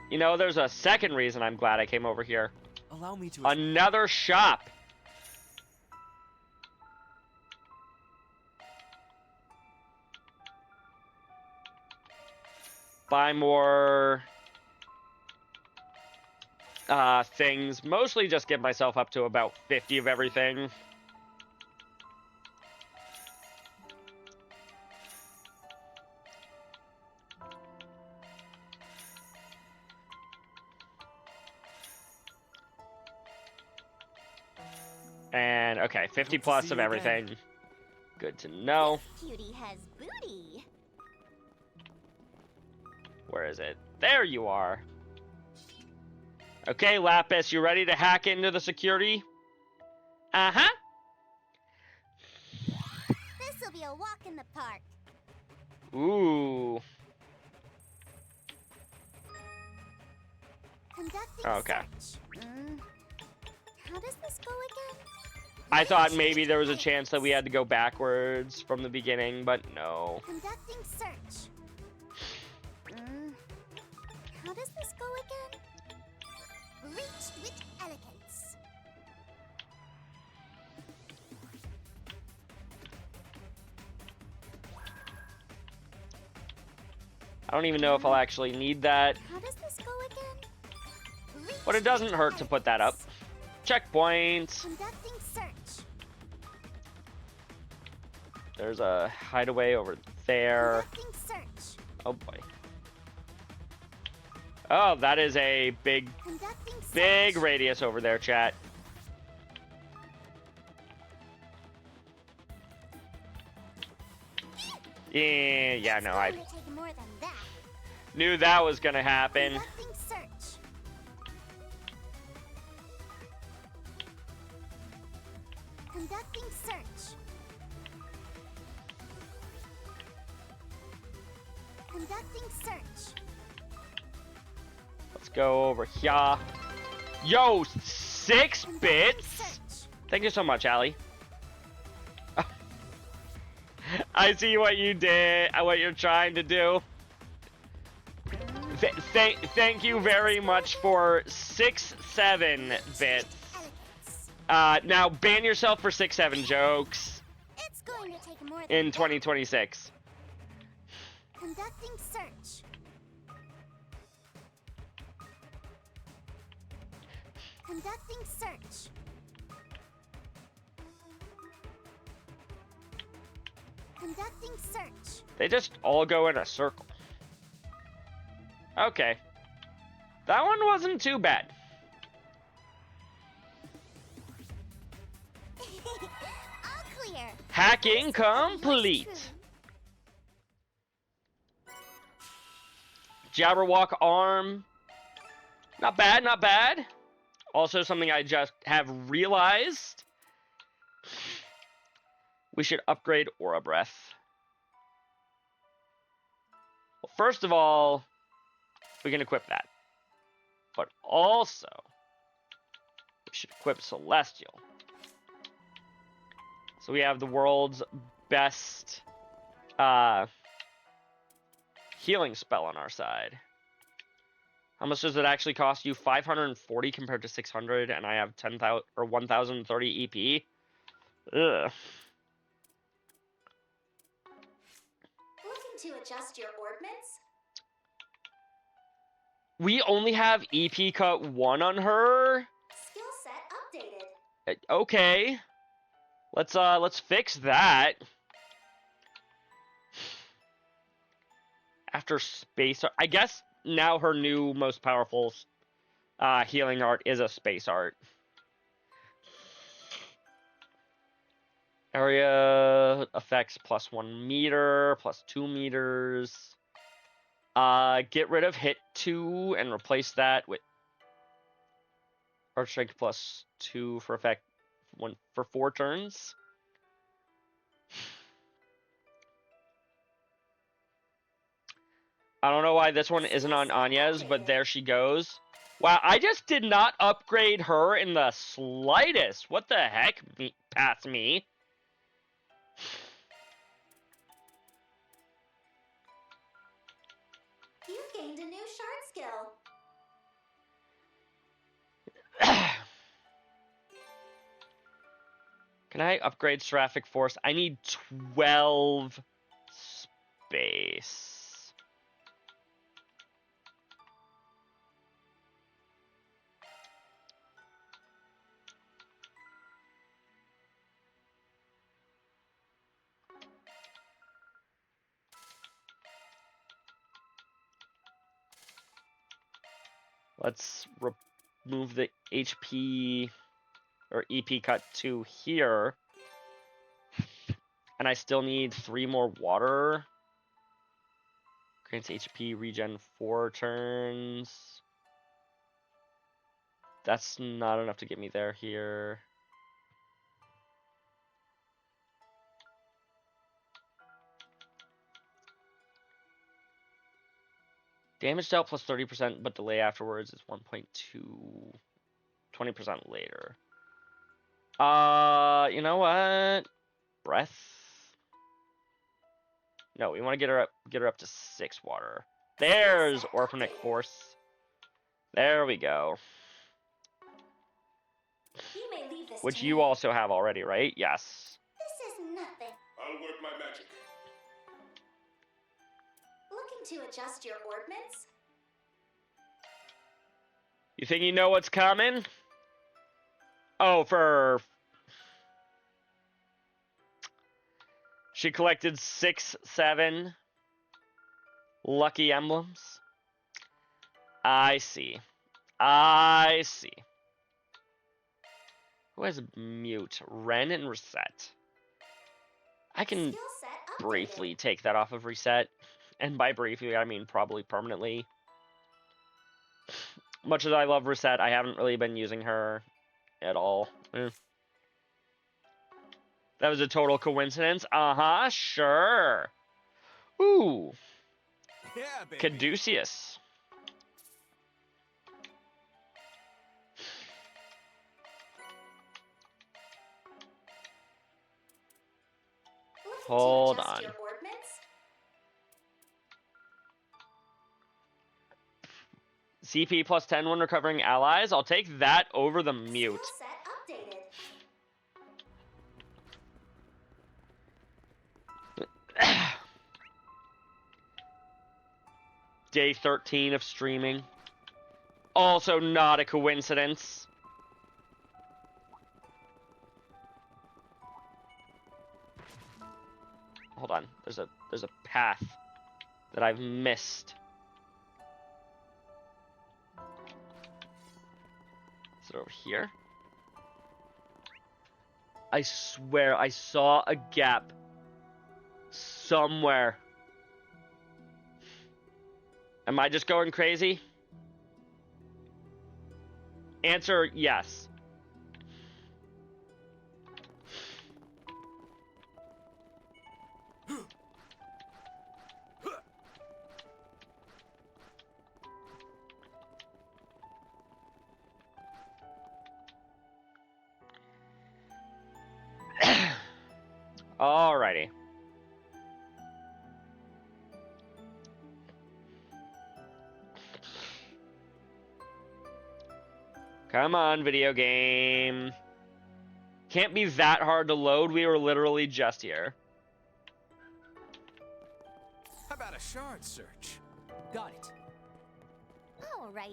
You know, there's a second reason I'm glad I came over here. Allow me to... Another shop. Buy more things. Mostly just get myself up to about 50 of everything. And, okay, 50 plus of everything. Good to know. Cutie has booty. Where is it? There you are. Okay, Lapis, you ready to hack into the security? Uh-huh. This'll be a walk in the park. Ooh. Conducting Okay. search. How does this go again? I thought maybe there was a chance that we had to go backwards from the beginning, but no. Conducting search. How does this go again? Reach with elegance. I don't even know if I'll actually need that, How does this go again? but it doesn't hurt to put that up. Checkpoints. Conducting search. There's a hideaway over there. Conducting search. Oh boy. Oh, that is a big radius over there, chat. Yeah, no, I It's going to take more than that. knew that was gonna happen. Conducting search. Conducting search. Conducting search. Let's go over here. Yo, 6 bits? Thank you so much, Allie. I see what you did, what you're trying to do. Thank you very much for 6-7 bits. Now ban yourself for 6-7 jokes It's going to take more than in that. 2026. Conducting search. Conducting search. Conducting search. They just all go in a circle. Okay. That one wasn't too bad. All clear. Hacking complete. Jabberwock arm. Not bad, not bad. Also something I just have realized. We should upgrade Aura Breath. Well, first of all, we can equip that. But also, we should equip Celestial. So we have the world's best healing spell on our side. How much does it actually cost you? 540 compared to 600, and I have 10,000 or 1,030 EP. Ugh. Looking to adjust your ordnance? We only have EP cut 1 on her. Skill set updated. Okay. Let's fix that. After space art, I guess now her new most powerful healing art is a space art. Area effects +1 meter, +2 meters. Get rid of hit 2 and replace that with Arch Strength +2 for effect for 4 turns. I don't know why this one isn't on Anya's, but there she goes. Wow, I just did not upgrade her in the slightest. What the heck, past me? You gained a new shard skill. Can I upgrade Seraphic Force? I need 12 space. Let's remove the HP or EP cut to here. And I still need 3 more water. Grants HP regen 4 turns. That's not enough to get me there here. Damage dealt plus 30%, but delay afterwards is 1.2. 20% later. You know what? Breath? No, we want to get her up to 6 water. There's Orphanic Force. There we go. Which you also have already, right? Yes. This is nothing. I'll work my magic. Looking to adjust your orbments? You think you know what's coming? Oh, for... She collected 6, 7 lucky emblems. I see. I see. Who has mute? Ren and Reset. I can briefly take that off of Reset. And by briefly, I mean probably permanently. Much as I love Reset, I haven't really been using her at all. That was a total coincidence? Uh-huh, sure. Ooh. Yeah, baby. Caduceus. Hold on. CP plus 10 when recovering allies. I'll take that over the mute. Day 13 of streaming. Also not a coincidence. Hold on. There's a path that I've missed. Is it over here? I swear I saw a gap somewhere. Am I just going crazy? Answer yes. Alrighty. Come on, video game. Can't be that hard to load. We were literally just here. How about a shard search? Got it. Alrighty.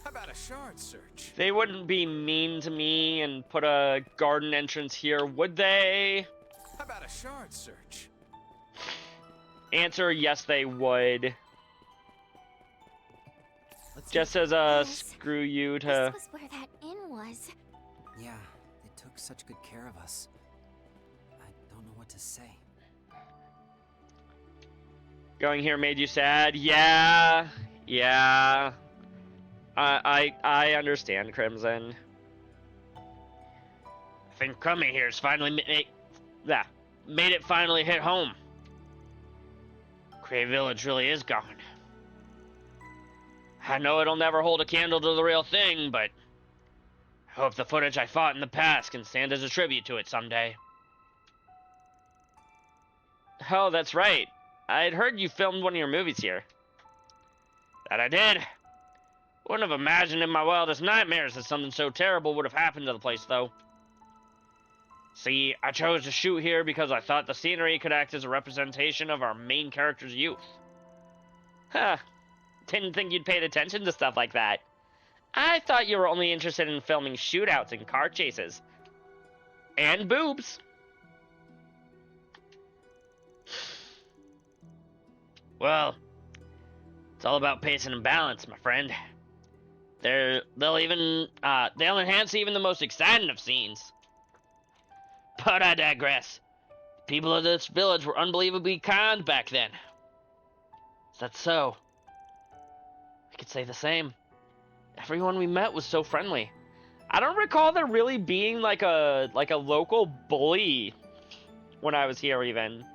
How about a shard search? They wouldn't be mean to me and put a garden entrance here, would they? How about a shard search? Answer, yes, they would. Just as a screw you to... This was where that inn was. Yeah, they took such good care of us. I don't know what to say. Going here made you sad? Yeah. Yeah. I understand, Crimson. I think coming here's finally made it finally hit home. Cray Village really is gone. I know it'll never hold a candle to the real thing, but I hope the footage I fought in the past can stand as a tribute to it someday. Oh, that's right. I'd heard you filmed one of your movies here. That I did. Wouldn't have imagined in my wildest nightmares that something so terrible would have happened to the place, though. See, I chose to shoot here because I thought the scenery could act as a representation of our main character's youth. Huh. Didn't think you'd paid attention to stuff like that. I thought you were only interested in filming shootouts and car chases. And boobs. Well, it's all about pacing and balance, my friend. They'll enhance even the most exciting of scenes. But I digress. The people of this village were unbelievably kind back then. Is that so? I could say the same. Everyone we met was so friendly. I don't recall there really being like a local bully when I was here even.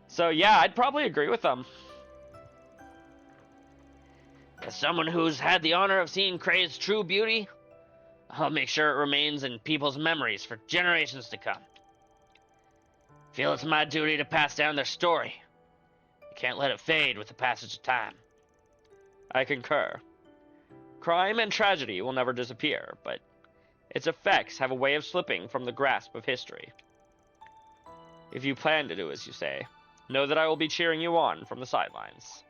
So yeah, I'd probably agree with them. As someone who's had the honor of seeing Kray's true beauty, I'll make sure it remains in people's memories for generations to come. I feel it's my duty to pass down their story. You can't let it fade with the passage of time. I concur. Crime and tragedy will never disappear, but its effects have a way of slipping from the grasp of history. If you plan to do as you say, know that I will be cheering you on from the sidelines.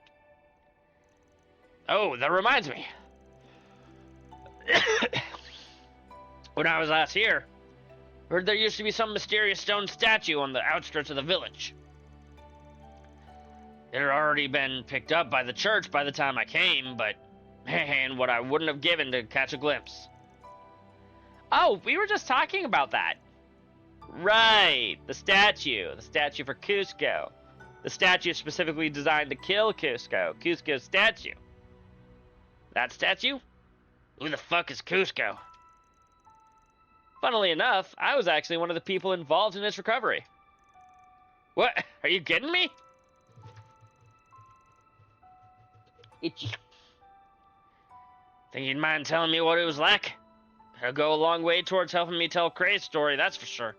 Oh, that reminds me. When I was last here, I heard there used to be some mysterious stone statue on the outskirts of the village. It had already been picked up by the church by the time I came, but man, what I wouldn't have given to catch a glimpse. Oh, we were just talking about that. Right, the statue for Kuzco. The statue specifically designed to kill Kuzco, Kuzco's statue. That statue? Who the fuck is Kuzco? Funnily enough, I was actually one of the people involved in its recovery. What? Are you kidding me? Itchy. Think you'd mind telling me what it was like? It'll go a long way towards helping me tell Kray's story, that's for sure.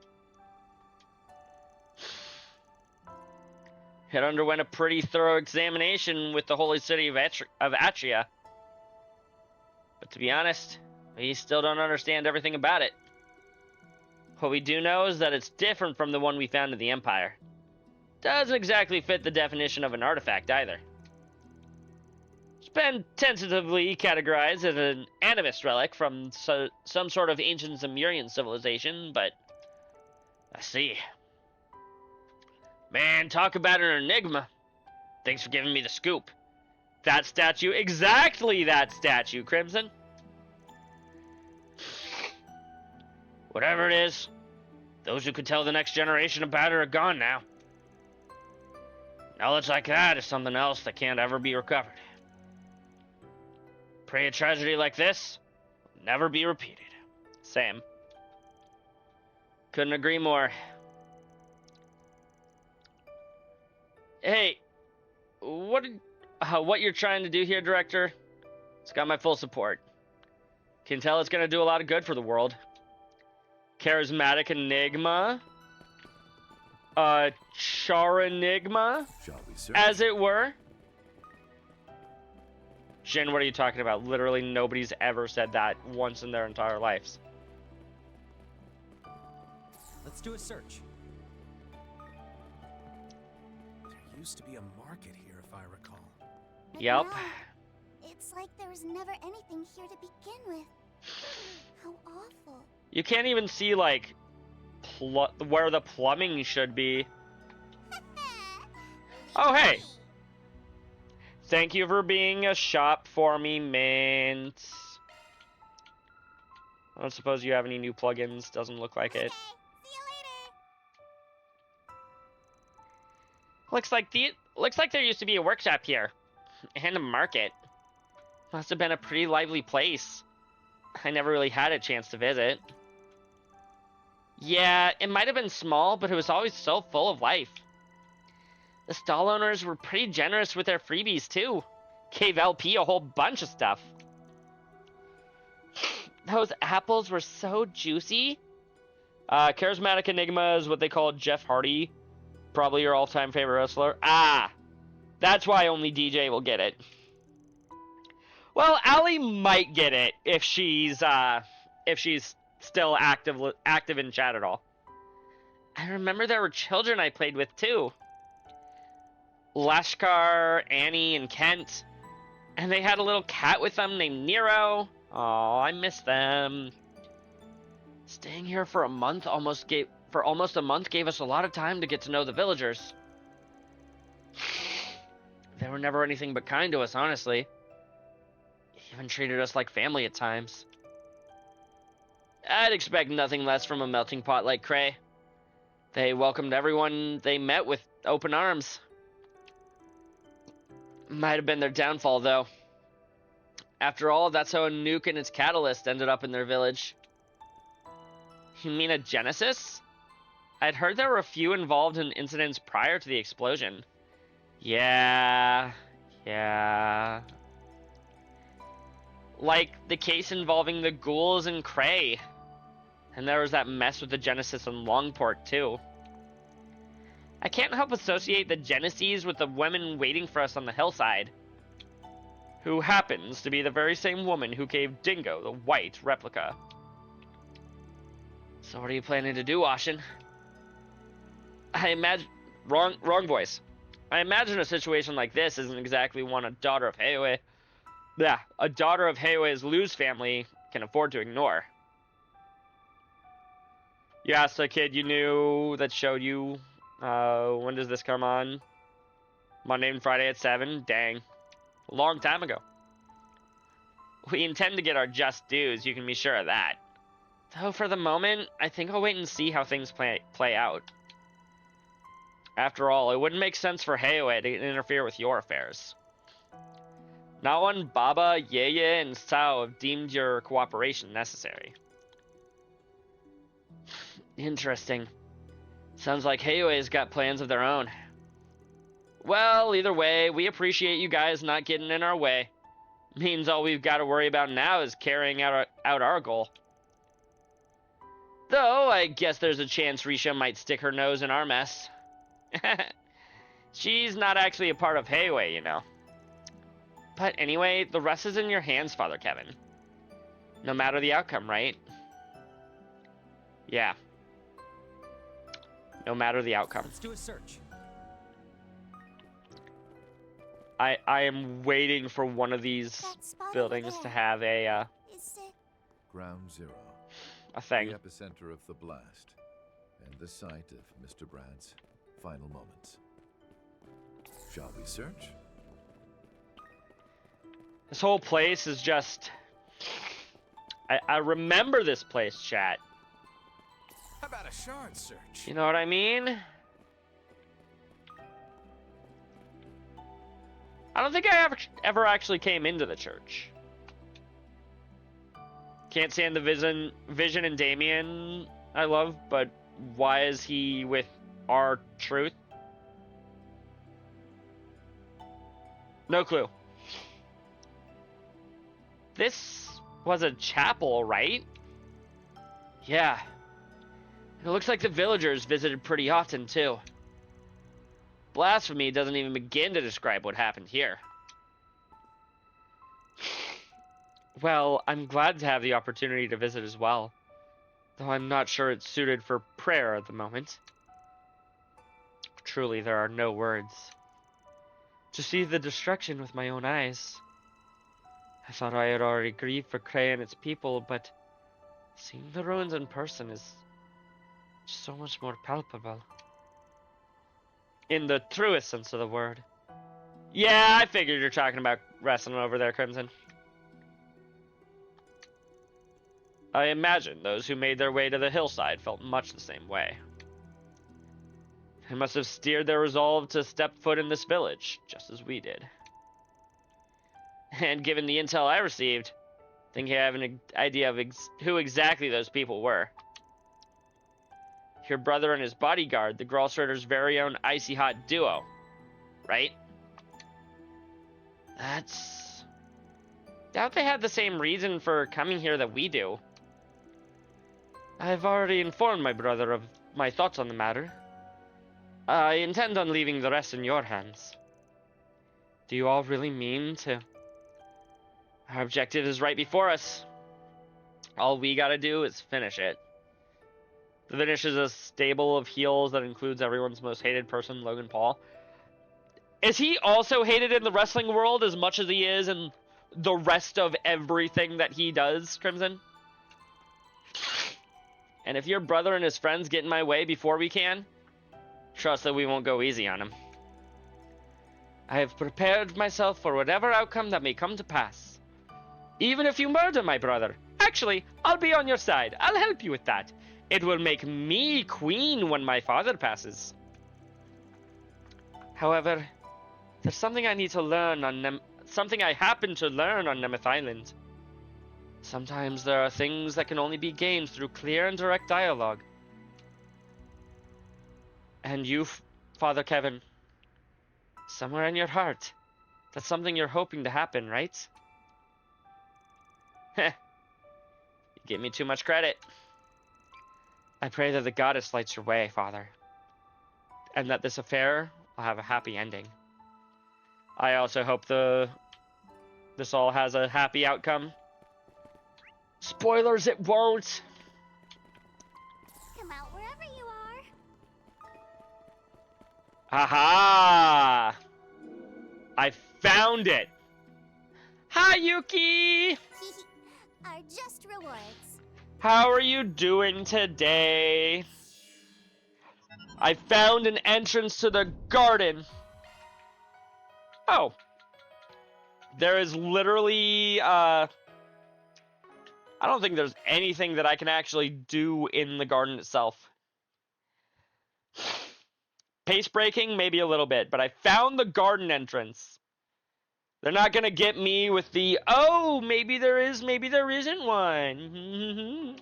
It underwent a pretty thorough examination with the holy city of Atria. But to be honest, we still don't understand everything about it. What we do know is that it's different from the one we found in the Empire. Doesn't exactly fit the definition of an artifact either. It's been tentatively categorized as an animist relic from some sort of ancient Zemurian civilization, but I see. Man, talk about an enigma. Thanks for giving me the scoop. That statue, exactly that statue, Crimson. Whatever it is, those who could tell the next generation about it are gone now. Knowledge like that is something else that can't ever be recovered. Pray a tragedy like this will never be repeated. Same. Couldn't agree more. Hey, what you're trying to do here, Director, it's got my full support. Can tell it's going to do a lot of good for the world. Charismatic Enigma. Charanigma, as it were. Jin, what are you talking about? Literally nobody's ever said that once in their entire lives. Let's do a search. There used to be a market here, if I recall. Yep. No, it's like there was never anything here to begin with. How awful. You can't even see, like, where the plumbing should be. Oh, hey. Thank you for being a shop for me, Mint. I don't suppose you have any new plugins. Doesn't look like it. See you later. Looks like there used to be a workshop here. And a market. Must have been a pretty lively place. I never really had a chance to visit. Yeah, it might have been small, but it was always so full of life. The stall owners were pretty generous with their freebies, too. Gave LP a whole bunch of stuff. Those apples were so juicy. Charismatic Enigma is what they call Jeff Hardy. Probably your all-time favorite wrestler. Ah! That's why only DJ will get it. Well, Allie might get it if she's still active in chat at all. I remember there were children I played with too. Lashkar, Annie, and Kent. And they had a little cat with them named Nero. Oh, I miss them. Staying here for almost a month gave us a lot of time to get to know the villagers. They were never anything but kind to us, honestly. Even treated us like family at times. I'd expect nothing less from a melting pot like Cray. They welcomed everyone they met with open arms. Might have been their downfall, though. After all, that's how a nuke and its catalyst ended up in their village. You mean a Genesis? I'd heard there were a few involved in incidents prior to the explosion. Yeah. Like the case involving the ghouls and Cray. And there was that mess with the Genesis in Longport, too. I can't help associate the Genesis with the women waiting for us on the hillside. Who happens to be the very same woman who gave Dingo the white replica. So what are you planning to do, Ashen? I imagine... Wrong voice. I imagine a situation like this isn't exactly one a daughter of Heiwe... a daughter of Heiwe's Luz family can afford to ignore. You asked a kid you knew that showed you, when does this come on? Monday and Friday at 7? Dang. A long time ago. We intend to get our just dues, you can be sure of that. Though for the moment, I think I'll wait and see how things play out. After all, it wouldn't make sense for Heiwe to interfere with your affairs. Not when Baba, Yeye, and Sao have deemed your cooperation necessary. Interesting. Sounds like Heiwe's got plans of their own. Well, either way, we appreciate you guys not getting in our way. Means all we've got to worry about now is carrying out our goal. Though, I guess there's a chance Risha might stick her nose in our mess. She's not actually a part of Heiwe, you know. But anyway, the rest is in your hands, Father Kevin. No matter the outcome, right? Yeah. No matter the outcome. Let's do a search. I am waiting for one of these buildings to have a Ground Zero. A thing. The epicenter of the blast, and the site of Mr. Brad's final moments. Shall we search? This whole place is just... I remember this place, chat. How about a shard search? You know what I mean? I don't think I ever actually came into the church. Can't stand the Vision and Damien I love, but why is he with our truth? No clue. This was a chapel, right? Yeah. It looks like the villagers visited pretty often, too. Blasphemy doesn't even begin to describe what happened here. Well, I'm glad to have the opportunity to visit as well, though I'm not sure it's suited for prayer at the moment. Truly, there are no words. To see the destruction with my own eyes. I thought I had already grieved for Cray and its people, but seeing the ruins in person is so much more palpable. In the truest sense of the word. Yeah, I figured you're talking about wrestling over there, Crimson. I imagine those who made their way to the hillside felt much the same way. They must have steered their resolve to step foot in this village, just as we did. And given the intel I received, I think I have an idea of who exactly those people were. Your brother and his bodyguard, the Gralshredder's very own icy hot duo, right? That's... Doubt they had the same reason for coming here that we do. I've already informed my brother of my thoughts on the matter. I intend on leaving the rest in your hands. Do you all really mean to... Our objective is right before us. All we gotta do is finish it. The finish is a stable of heels that includes everyone's most hated person, Logan Paul. Is he also hated in the wrestling world as much as he is in the rest of everything that he does, Crimson? And if your brother and his friends get in my way before we can, trust that we won't go easy on him. I have prepared myself for whatever outcome that may come to pass. Even if you murder my brother. Actually, I'll be on your side. I'll help you with that. It will make me queen when my father passes. However, there's something I need to learn on something I happen to learn on Nemeth Island. Sometimes there are things that can only be gained through clear and direct dialogue. And you, Father Kevin, somewhere in your heart, that's something you're hoping to happen, right? Heh. You give me too much credit. I pray that the goddess lights your way, Father, and that this affair will have a happy ending. I also hope this all has a happy outcome. Spoilers, it won't. Come out wherever you are. Aha! I found it. Hi, Yuki. Are just rewards. How are you doing today? I found an entrance to the garden. Oh. There is literally, I don't think there's anything that I can actually do in the garden itself. Pace breaking, maybe a little bit, but I found the garden entrance. They're not gonna get me with the, oh, maybe there is, maybe there isn't one.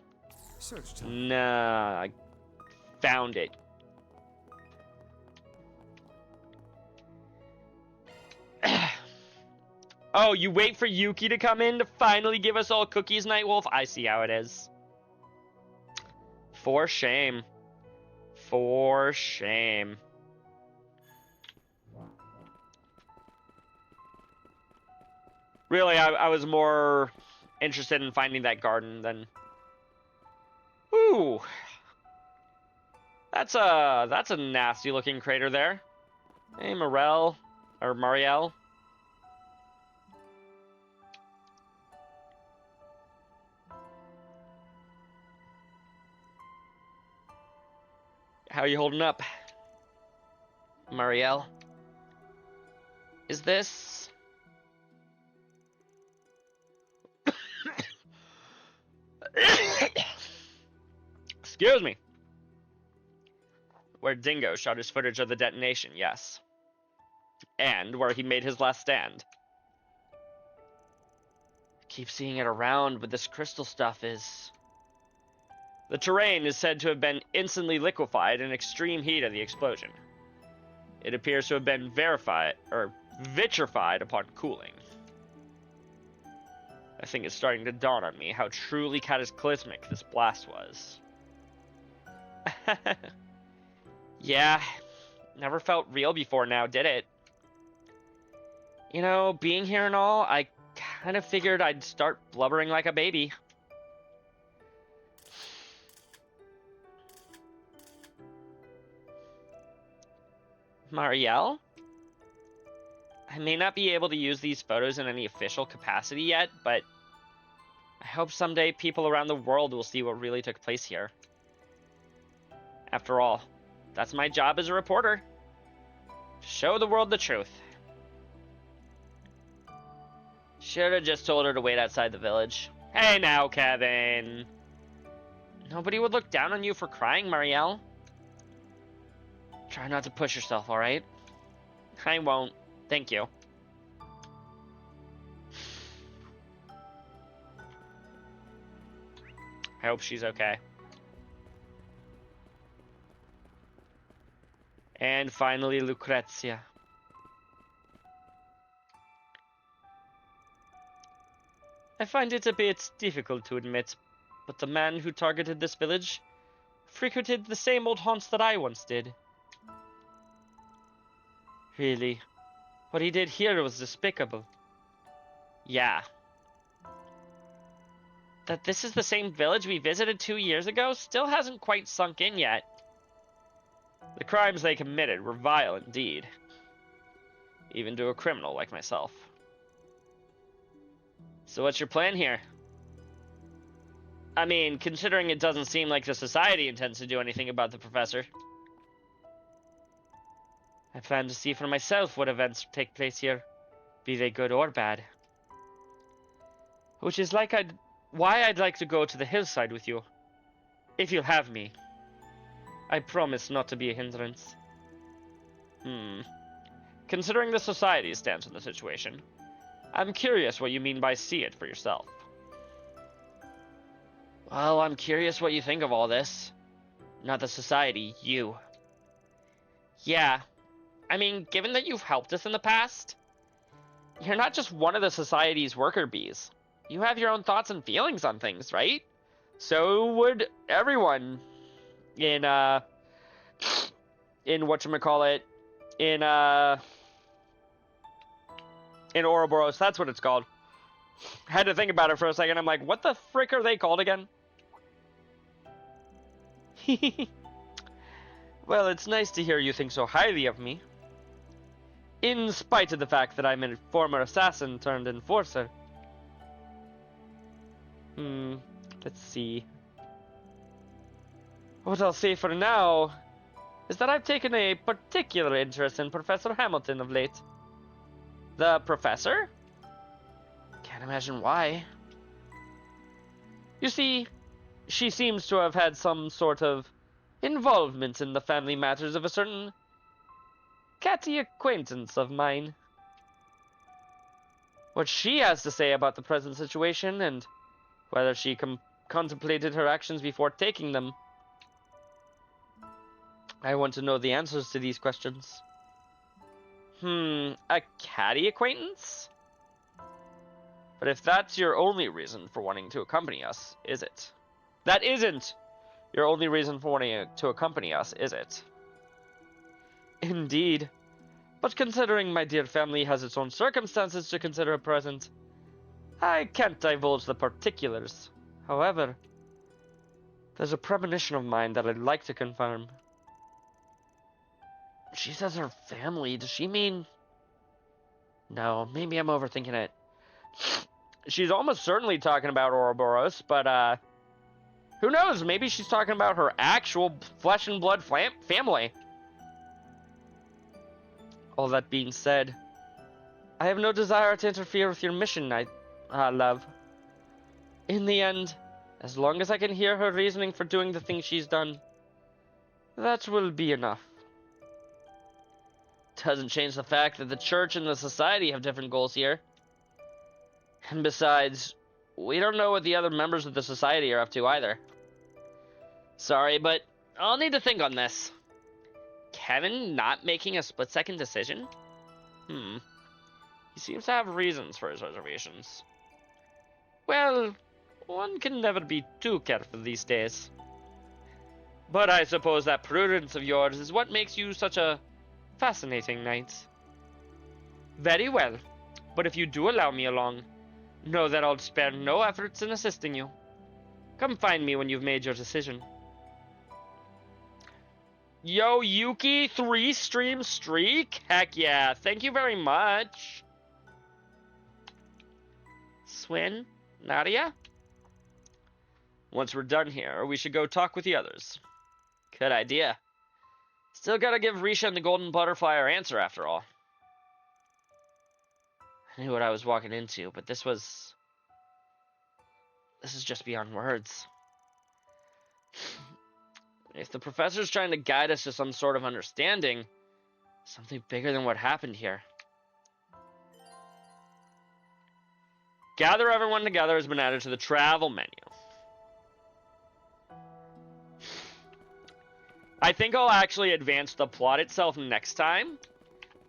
Search time. Nah, I found it. Oh, you wait for Yuki to come in to finally give us all cookies, Nightwolf? I see how it is. For shame. For shame. Really, I was more interested in finding that garden than... Ooh. That's a nasty looking crater there. Hey, Morel. Or Marielle. How are you holding up, Marielle? Is this... Excuse me. Where Dingo shot his footage of the detonation, yes. And where he made his last stand. I keep seeing it around, but this crystal stuff is... The terrain is said to have been instantly liquefied in extreme heat of the explosion. It appears to have been vitrified upon cooling. I think it's starting to dawn on me how truly cataclysmic this blast was. Yeah, never felt real before now, did it? You know, being here and all, I kind of figured I'd start blubbering like a baby. Marielle? I may not be able to use these photos in any official capacity yet, but I hope someday people around the world will see what really took place here. After all, that's my job as a reporter. To show the world the truth. Should have just told her to wait outside the village. Hey now, Kevin. Nobody would look down on you for crying, Marielle. Try not to push yourself, alright? I won't. Thank you. I hope she's okay. And finally, Lucrezia. I find it a bit difficult to admit, but the man who targeted this village frequented the same old haunts that I once did. Really, what he did here was despicable. Yeah. That this is the same village we visited 2 years ago still hasn't quite sunk in yet. The crimes they committed were vile indeed. Even to a criminal like myself. So what's your plan here? I mean, considering it doesn't seem like the society intends to do anything about the professor. I plan to see for myself what events take place here, be they good or bad. Which is why I'd like to go to the hillside with you. If you'll have me. I promise not to be a hindrance. Considering the society's stance on the situation, I'm curious what you mean by see it for yourself. Well, I'm curious what you think of all this. Not the society, you. Yeah. I mean, given that you've helped us in the past, you're not just one of the society's worker bees. You have your own thoughts and feelings on things, right? So would everyone in whatchamacallit, in Ouroboros. That's what it's called. Had to think about it for a second. I'm like, what the frick are they called again? Well, it's nice to hear you think so highly of me. In spite of the fact that I'm a former assassin turned enforcer. Let's see. What I'll say for now is that I've taken a particular interest in Professor Hamilton of late. The professor? Can't imagine why. You see, she seems to have had some sort of involvement in the family matters of a certain catty acquaintance of mine. What she has to say about the present situation and whether she contemplated her actions before taking them. I want to know the answers to these questions. A catty acquaintance? But if that's your only reason for wanting to accompany us, is it? That isn't your only reason for wanting to accompany us, is it? Indeed. But considering my dear family has its own circumstances to consider at present, I can't divulge the particulars. However, there's a premonition of mine that I'd like to confirm. She says her family. Does she mean... No, maybe I'm overthinking it. She's almost certainly talking about Ouroboros, but, who knows? Maybe she's talking about her actual flesh and blood family. All that being said, I have no desire to interfere with your mission, love. In the end, as long as I can hear her reasoning for doing the things she's done, that will be enough. Doesn't change the fact that the church and the society have different goals here. And besides, we don't know what the other members of the society are up to either. Sorry, but I'll need to think on this. Kevin not making a split-second decision? He seems to have reasons for his reservations. Well, one can never be too careful these days. But I suppose that prudence of yours is what makes you such a fascinating knight. Very well, but if you do allow me along, know that I'll spare no efforts in assisting you. Come find me when you've made your decision. Yo, Yuki, 3-stream streak? Heck yeah, thank you very much. Swin, Nadia? Once we're done here, we should go talk with the others. Good idea. Still gotta give Risha and the Golden Butterfly our answer after all. I knew what I was walking into, but this is just beyond words. If the professor's trying to guide us to some sort of understanding, something bigger than what happened here. Gather everyone together has been added to the travel menu. I think I'll actually advance the plot itself next time.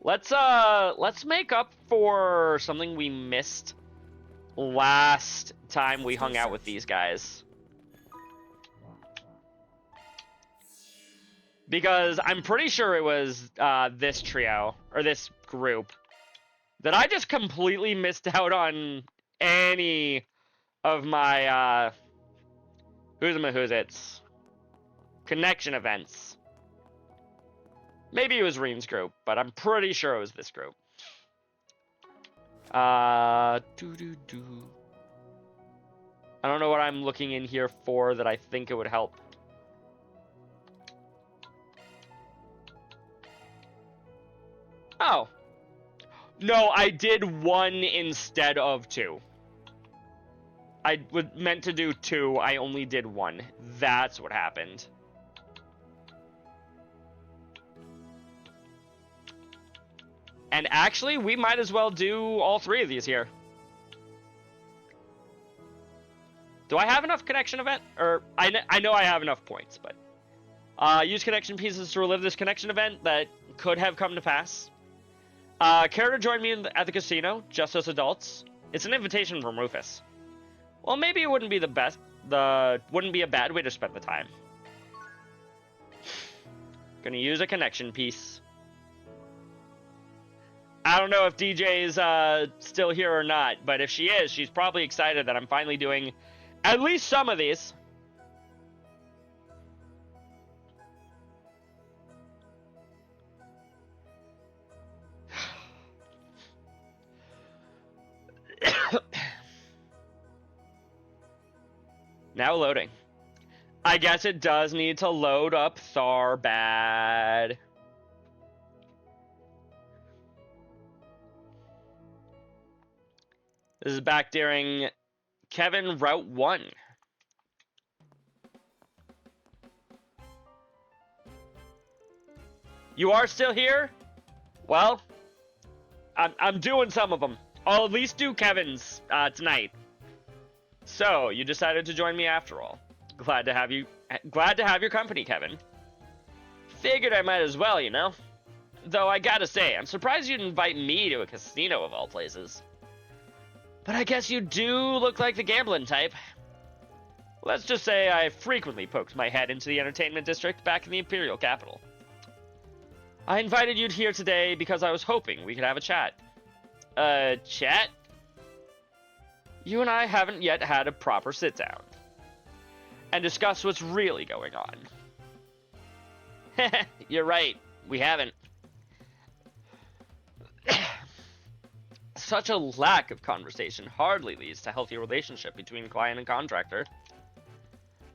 Let's make up for something we missed last time we hung out with these guys. Because I'm pretty sure it was this trio, or this group, that I just completely missed out on any of my, who's it's connection events. Maybe it was Reem's group, but I'm pretty sure it was this group. I don't know what I'm looking in here for that I think it would help. Oh. No, I did 1 instead of 2. I was meant to do 2, I only did 1. That's what happened. And actually, we might as well do all 3 of these here. Do I have enough connection event? Or, I know I have enough points, but... use connection pieces to relive this connection event that could have come to pass. Care to join me at the casino, just as adults? It's an invitation from Rufus. Well, maybe it wouldn't be wouldn't be a bad way to spend the time. Gonna use a connection piece. I don't know if DJ's still here or not, but if she is, she's probably excited that I'm finally doing at least some of these. Now loading. I guess it does need to load up Tharbad. This is back during Kevin Route 1. You are still here? Well, I'm doing some of them. I'll at least do Kevin's tonight. So, you decided to join me after all. Glad to have your company, Kevin. Figured I might as well, you know. Though I gotta say, I'm surprised you'd invite me to a casino of all places. But I guess you do look like the gambling type. Let's just say I frequently poked my head into the entertainment district back in the Imperial capital. I invited you here today because I was hoping we could have a chat. Chat? You and I haven't yet had a proper sit-down and discuss what's really going on. You're right, we haven't. Such a lack of conversation hardly leads to a healthy relationship between client and contractor.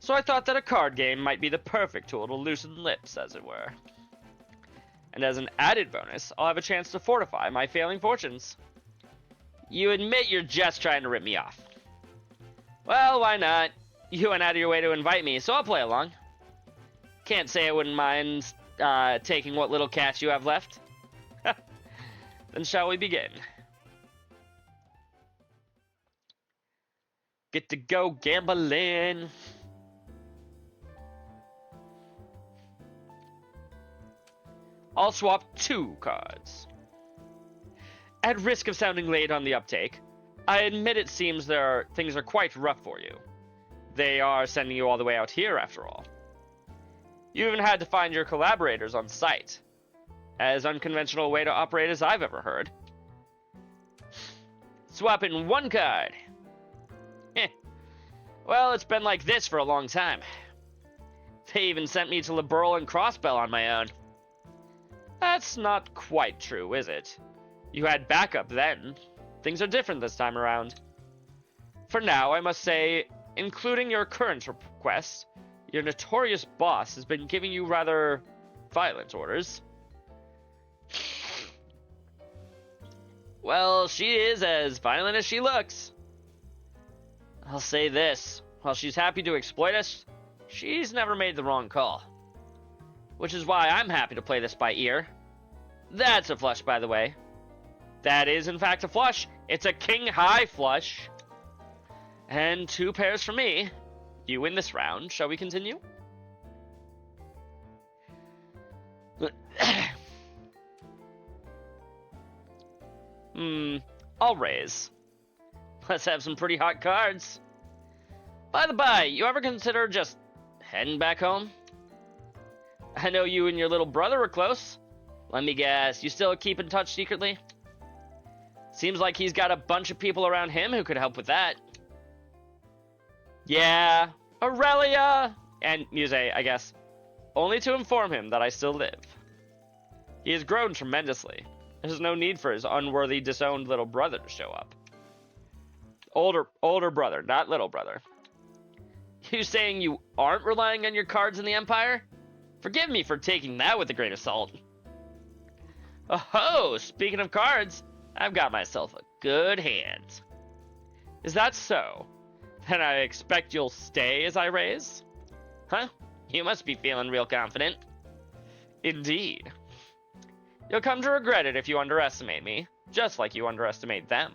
So I thought that a card game might be the perfect tool to loosen lips, as it were. And as an added bonus, I'll have a chance to fortify my failing fortunes. You admit you're just trying to rip me off. Well, why not? You went out of your way to invite me, so I'll play along. Can't say I wouldn't mind taking what little cash you have left. Then shall we begin? Get to go gambling. I'll swap 2 cards. At risk of sounding late on the uptake, I admit it seems things are quite rough for you. They are sending you all the way out here, after all. You even had to find your collaborators on site. As unconventional a way to operate as I've ever heard. Swap in 1 card. Well, it's been like this for a long time. They even sent me to Liberl and Crossbell on my own. That's not quite true, is it? You had backup then. Things are different this time around. For now, I must say, including your current request, your notorious boss has been giving you rather violent orders. Well, she is as violent as she looks. I'll say this, while she's happy to exploit us, she's never made the wrong call. Which is why I'm happy to play this by ear. That's a flush, by the way. That is, in fact, a flush. It's a king-high flush. And 2 pairs for me. You win this round. Shall we continue? I'll raise. Let's have some pretty hot cards. By the by, you ever consider just heading back home? I know you and your little brother were close. Let me guess, you still keep in touch secretly? Seems like he's got a bunch of people around him who could help with that. Yeah, Aurelia and Muse, I guess. Only to inform him that I still live. He has grown tremendously. There's no need for his unworthy, disowned little brother to show up. Older brother, not little brother. You saying you aren't relying on your cards in the Empire? Forgive me for taking that with a grain of salt. Oh, speaking of cards, I've got myself a good hand. Is that so? Then I expect you'll stay as I raise? Huh? You must be feeling real confident. Indeed. You'll come to regret it if you underestimate me, just like you underestimate them.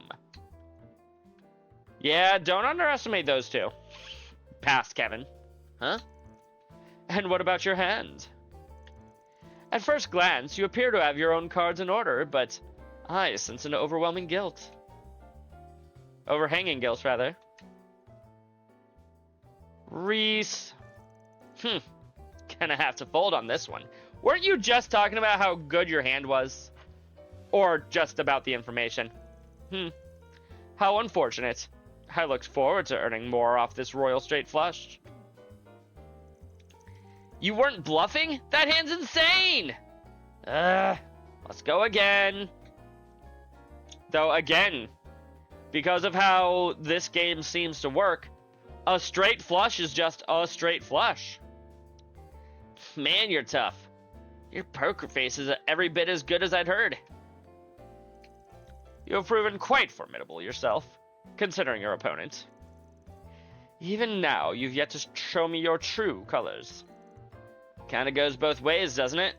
Yeah, don't underestimate those two. Pass, Kevin. Huh? And what about your hand? At first glance, you appear to have your own cards in order, but I sense an overwhelming guilt. Overhanging guilt, rather. Reese. Gonna have to fold on this one. Weren't you just talking about how good your hand was? Or just about the information? How unfortunate. I looked forward to earning more off this royal straight flush. You weren't bluffing? That hand's insane! Let's go again. Though again, because of how this game seems to work, a straight flush is just a straight flush. Man, you're tough. Your poker face is every bit as good as I'd heard. You have proven quite formidable yourself, considering your opponent. Even now, you've yet to show me your true colors. Kinda goes both ways, doesn't it?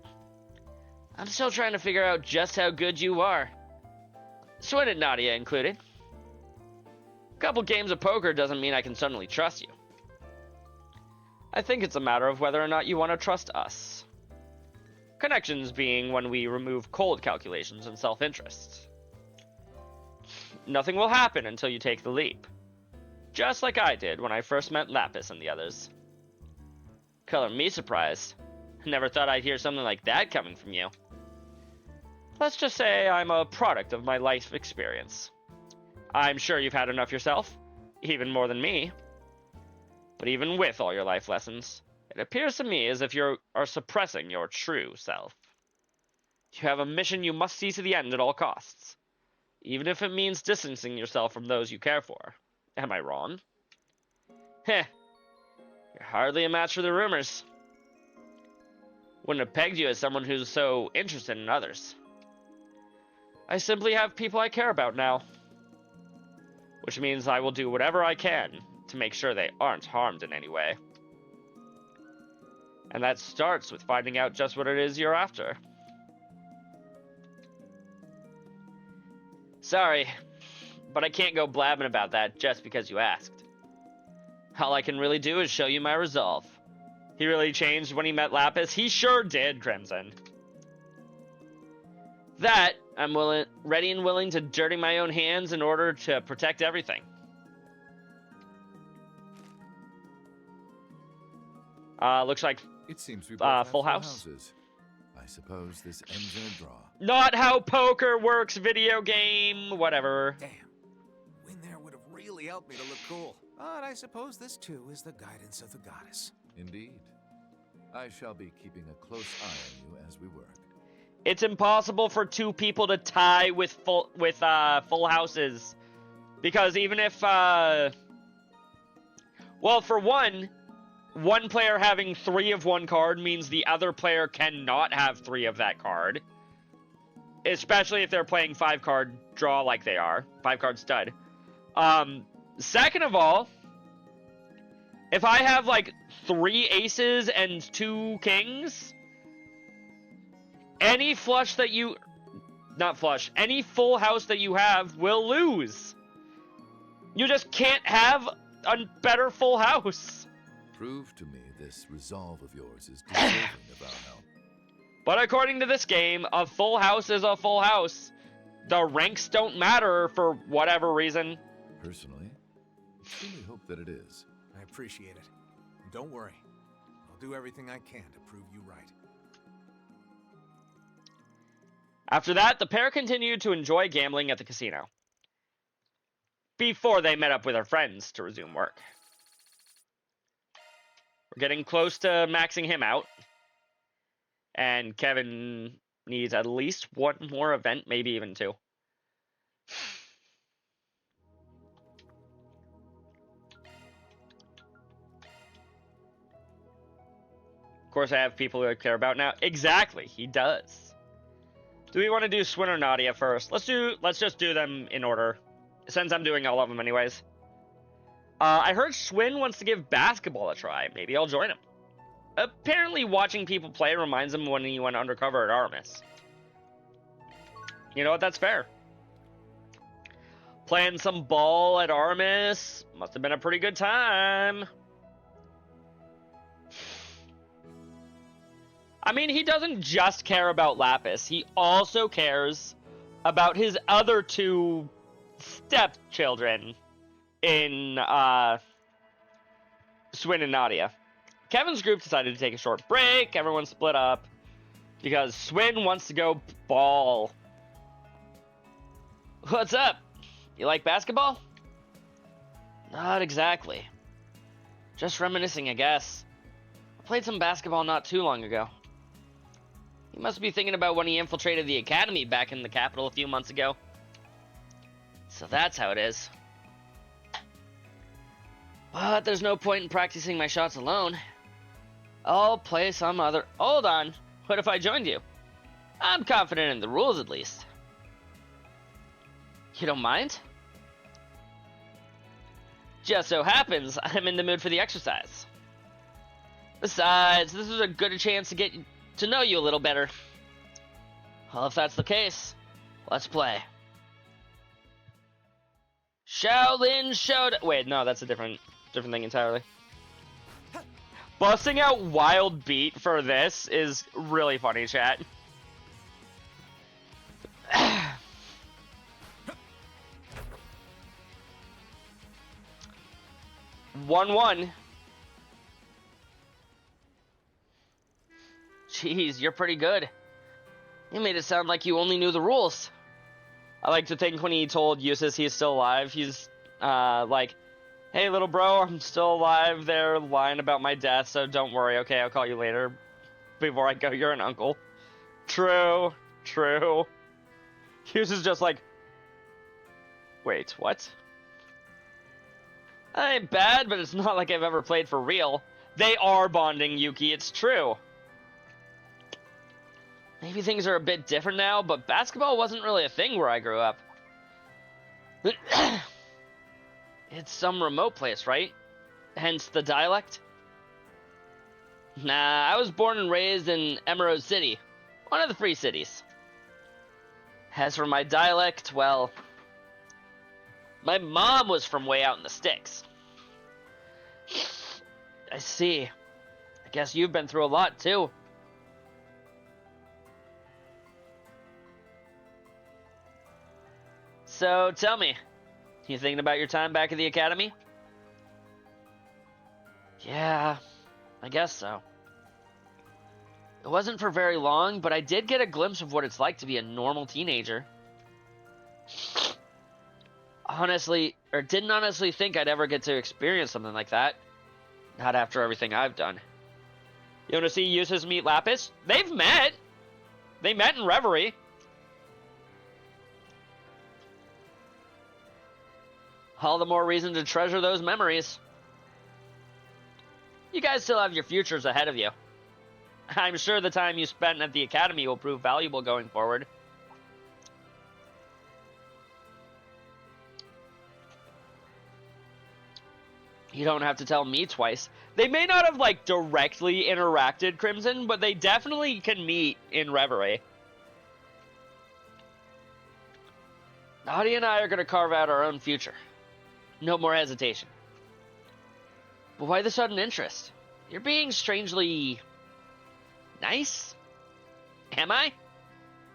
I'm still trying to figure out just how good you are. Swin and Nadia included. A couple games of poker doesn't mean I can suddenly trust you. I think it's a matter of whether or not you want to trust us. Connections being when we remove cold calculations and self-interest. Nothing will happen until you take the leap. Just like I did when I first met Lapis and the others. Color me surprised. Never thought I'd hear something like that coming from you. Let's just say I'm a product of my life experience. I'm sure you've had enough yourself, even more than me. But even with all your life lessons, it appears to me as if you are suppressing your true self. You have a mission you must see to the end at all costs, even if it means distancing yourself from those you care for. Am I wrong? Heh. You're hardly a match for the rumors. Wouldn't have pegged you as someone who's so interested in others. I simply have people I care about now. Which means I will do whatever I can to make sure they aren't harmed in any way. And that starts with finding out just what it is you're after. Sorry, but I can't go blabbing about that just because you asked. All I can really do is show you my resolve. He really changed when he met Lapis? He sure did, Crimson. That, I'm ready and willing to dirty my own hands in order to protect everything. Looks like it seems we both have Full House. Houses. I suppose this ends in a draw. Not how poker works, video game, whatever. Damn. Win there would have really helped me to look cool. But I suppose this too is the guidance of the goddess. Indeed. I shall be keeping a close eye on you as we work. It's impossible for two people to tie with full houses, because even if well, for one player having 3 of one card means the other player cannot have 3 of that card, especially if they're playing 5-card draw like they are, 5-card stud. Second of all, if I have like 3 aces and 2 kings, any flush that you... Not flush. Any full house that you have will lose. You just can't have a better full house. Prove to me this resolve of yours is deserving of our help. But according to this game, a full house is a full house. The ranks don't matter for whatever reason. Personally, I truly hope that it is. I appreciate it. And don't worry. I'll do everything I can to prove you right. After that, the pair continued to enjoy gambling at the casino, before they met up with their friends to resume work. We're getting close to maxing him out, and Kevin needs at least 1 more event, maybe even 2. Of course, I have people who I care about now. Exactly, he does. Do we want to do Swin or Nadia first? Let's just do them in order, since I'm doing all of them anyways. I heard Schwinn wants to give basketball a try. Maybe I'll join him. Apparently, watching people play reminds him when he went undercover at Artemis. You know what? That's fair. Playing some ball at Artemis must have been a pretty good time. I mean, he doesn't just care about Lapis. He also cares about his other two stepchildren in Schwinn and Nadia. Kevin's group decided to take a short break. Everyone split up because Schwinn wants to go ball. What's up? You like basketball? Not exactly. Just reminiscing, I guess. I played some basketball not too long ago. You must be thinking about when he infiltrated the academy back in the capital a few months ago. So that's how it is. But there's no point in practicing my shots alone. I'll play some other... Hold on. What if I joined you? I'm confident in the rules, at least. You don't mind? Just so happens, I'm in the mood for the exercise. Besides, this is a good chance to get to know you a little better. Well, if that's the case, let's play. Shaolin Showdown. Wait, no, that's a different thing entirely. Busting out Wild Beat for this is really funny, chat. 1-1. Jeez, you're pretty good. You made it sound like you only knew the rules. I like to think when he told Eustace he's still alive, he's like, hey, little bro, I'm still alive. They're lying about my death, so don't worry, okay? I'll call you later. Before I go, you're an uncle. True, true. Eustace just like, wait, what? I ain't bad, but it's not like I've ever played for real. They are bonding, Yuki, it's true. Maybe things are a bit different now, but basketball wasn't really a thing where I grew up. It's some remote place, right? Hence the dialect? Nah, I was born and raised in Emerald City, one of the free cities. As for my dialect, well, my mom was from way out in the sticks. I see. I guess you've been through a lot, too. So, tell me, you thinking about your time back at the academy? Yeah, I guess so. It wasn't for very long, but I did get a glimpse of what it's like to be a normal teenager. Didn't honestly think I'd ever get to experience something like that. Not after everything I've done. You want to see Eustace meet Lapis? They've met! They met in Reverie. All the more reason to treasure those memories. You guys still have your futures ahead of you. I'm sure the time you spent at the academy will prove valuable going forward. You don't have to tell me twice. They may not have, like, directly interacted, Crimson, but they definitely can meet in Reverie. Nadia and I are going to carve out our own future. No more hesitation. But why the sudden interest? You're being strangely... nice? Am I?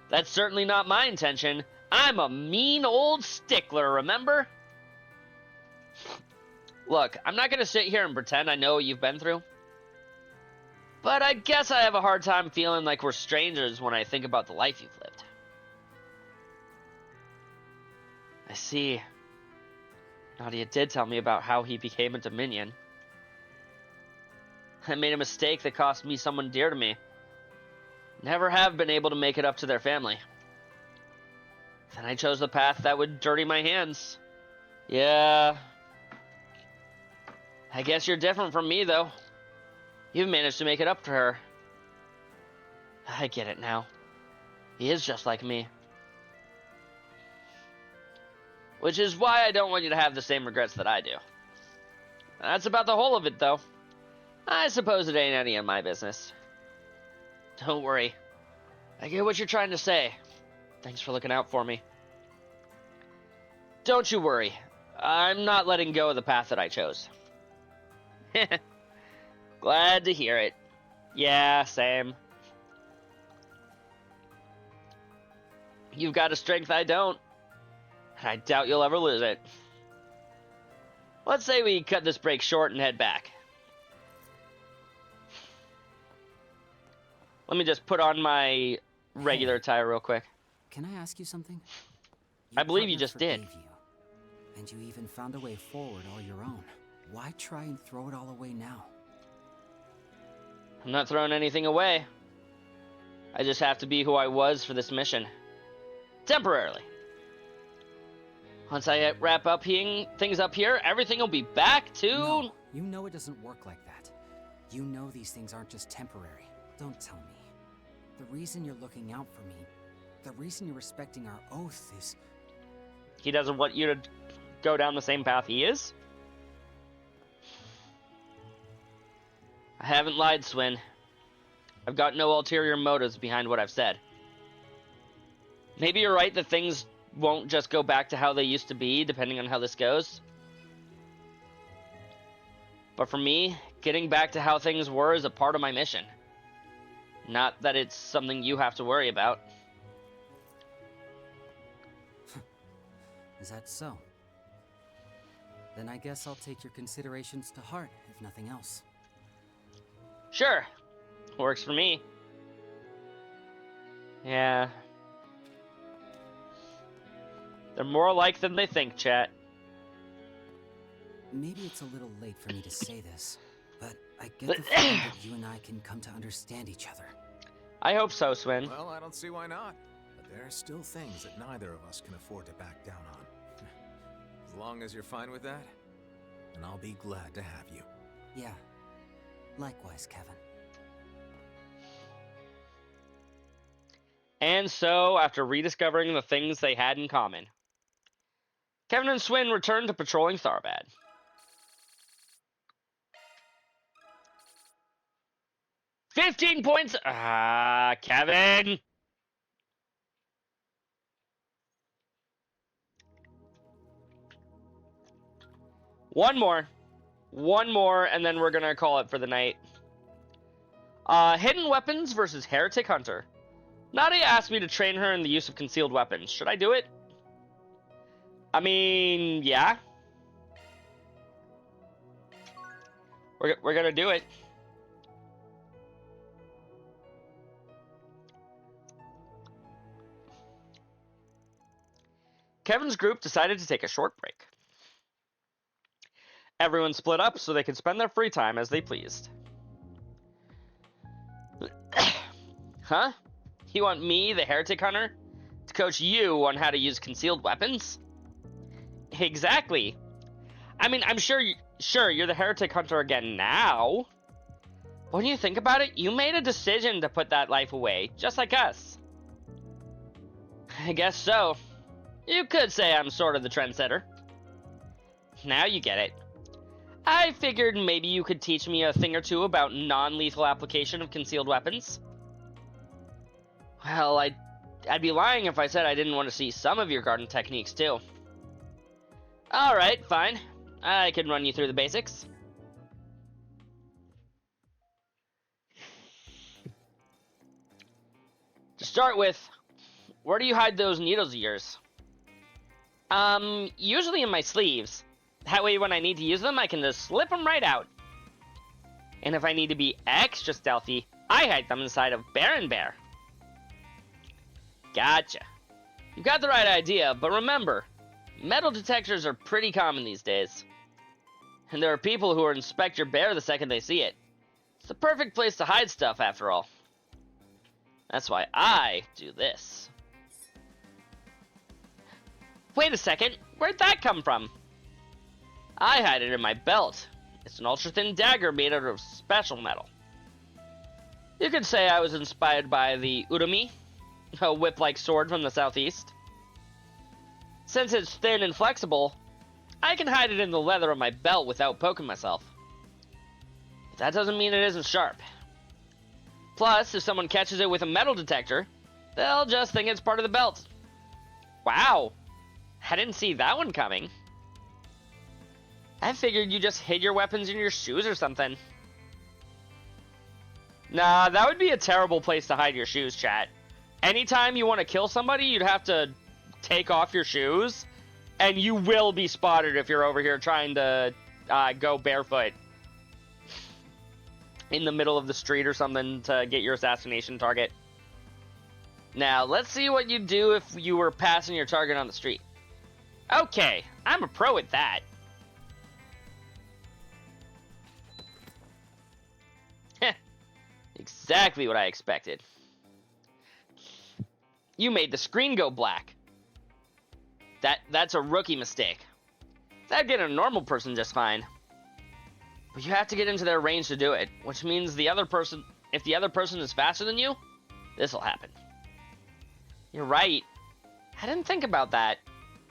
That's certainly not my intention. I'm a mean old stickler, remember? Look, I'm not going to sit here and pretend I know what you've been through. But I guess I have a hard time feeling like we're strangers when I think about the life you've lived. I see. Nadia did tell me about how he became a Dominion. I made a mistake that cost me someone dear to me. Never have been able to make it up to their family. Then I chose the path that would dirty my hands. Yeah. I guess you're different from me, though. You've managed to make it up to her. I get it now. He is just like me. Which is why I don't want you to have the same regrets that I do. That's about the whole of it, though. I suppose it ain't any of my business. Don't worry. I get what you're trying to say. Thanks for looking out for me. Don't you worry. I'm not letting go of the path that I chose. Glad to hear it. Yeah, same. You've got a strength I don't. And I doubt you'll ever lose it. Let's say we cut this break short and head back. Let me just put on my regular attire real quick. Can I ask you something? I believe you just did. You, and you even found a way forward all your own. Why try and throw it all away now? I'm not throwing anything away. I just have to be who I was for this mission. Temporarily. Once I wrap up things up here, everything will be back to... No, you know it doesn't work like that. You know these things aren't just temporary. Don't tell me. The reason you're looking out for me, the reason you're respecting our oath is... He doesn't want you to go down the same path he is? I haven't lied, Swin. I've got no ulterior motives behind what I've said. Maybe you're right that things won't just go back to how they used to be, depending on how this goes. But for me, getting back to how things were is a part of my mission. Not that it's something you have to worry about. Is that so? Then I guess I'll take your considerations to heart, if nothing else. Sure. Works for me. Yeah. They're more alike than they think, chat. Maybe it's a little late for me to say this, but I get the feeling that you and I can come to understand each other. I hope so, Swin. Well, I don't see why not. But there are still things that neither of us can afford to back down on. As long as you're fine with that, then I'll be glad to have you. Yeah. Likewise, Kevin. And so, after rediscovering the things they had in common, Kevin and Swin returned to patrolling Tharbad. $15 points! Ah, Kevin! One more, and then we're gonna call it for the night. Hidden Weapons versus Heretic Hunter. Nadia asked me to train her in the use of concealed weapons. Should I do it? I mean, yeah. We're gonna do it. Kevin's group decided to take a short break. Everyone split up so they could spend their free time as they pleased. Huh? You want me, the Heretic Hunter, to coach you on how to use concealed weapons? Exactly. I mean, I'm sure you're the Heretic Hunter again now. But when you think about it, you made a decision to put that life away, just like us. I guess so. You could say I'm sort of the trendsetter. Now you get it. I figured maybe you could teach me a thing or two about non-lethal application of concealed weapons. Well, I'd be lying if I said I didn't want to see some of your garden techniques, too. Alright, fine. I can run you through the basics. To start with, where do you hide those needles of yours? Usually in my sleeves. That way when I need to use them, I can just slip them right out. And if I need to be extra stealthy, I hide them inside of Baron Bear. Gotcha. You've got the right idea, but remember, metal detectors are pretty common these days. And there are people who will inspect your bear the second they see it. It's the perfect place to hide stuff, after all. That's why I do this. Wait a second, where'd that come from? I hide it in my belt. It's an ultra-thin dagger made out of special metal. You could say I was inspired by the Urumi, a whip-like sword from the southeast. Since it's thin and flexible, I can hide it in the leather of my belt without poking myself. But that doesn't mean it isn't sharp. Plus, if someone catches it with a metal detector, they'll just think it's part of the belt. Wow, I didn't see that one coming. I figured you just hid your weapons in your shoes or something. Nah, that would be a terrible place to hide your shoes, chat. Anytime you want to kill somebody, you'd have to take off your shoes, and you will be spotted if you're over here trying to go barefoot in the middle of the street or something to get your assassination target. Now, let's see what you'd do if you were passing your target on the street. Okay, I'm a pro at that. Heh, exactly what I expected. You made the screen go black. That's a rookie mistake. That'd get a normal person just fine. But you have to get into their range to do it, which means if the other person is faster than you, this'll happen. You're right. I didn't think about that.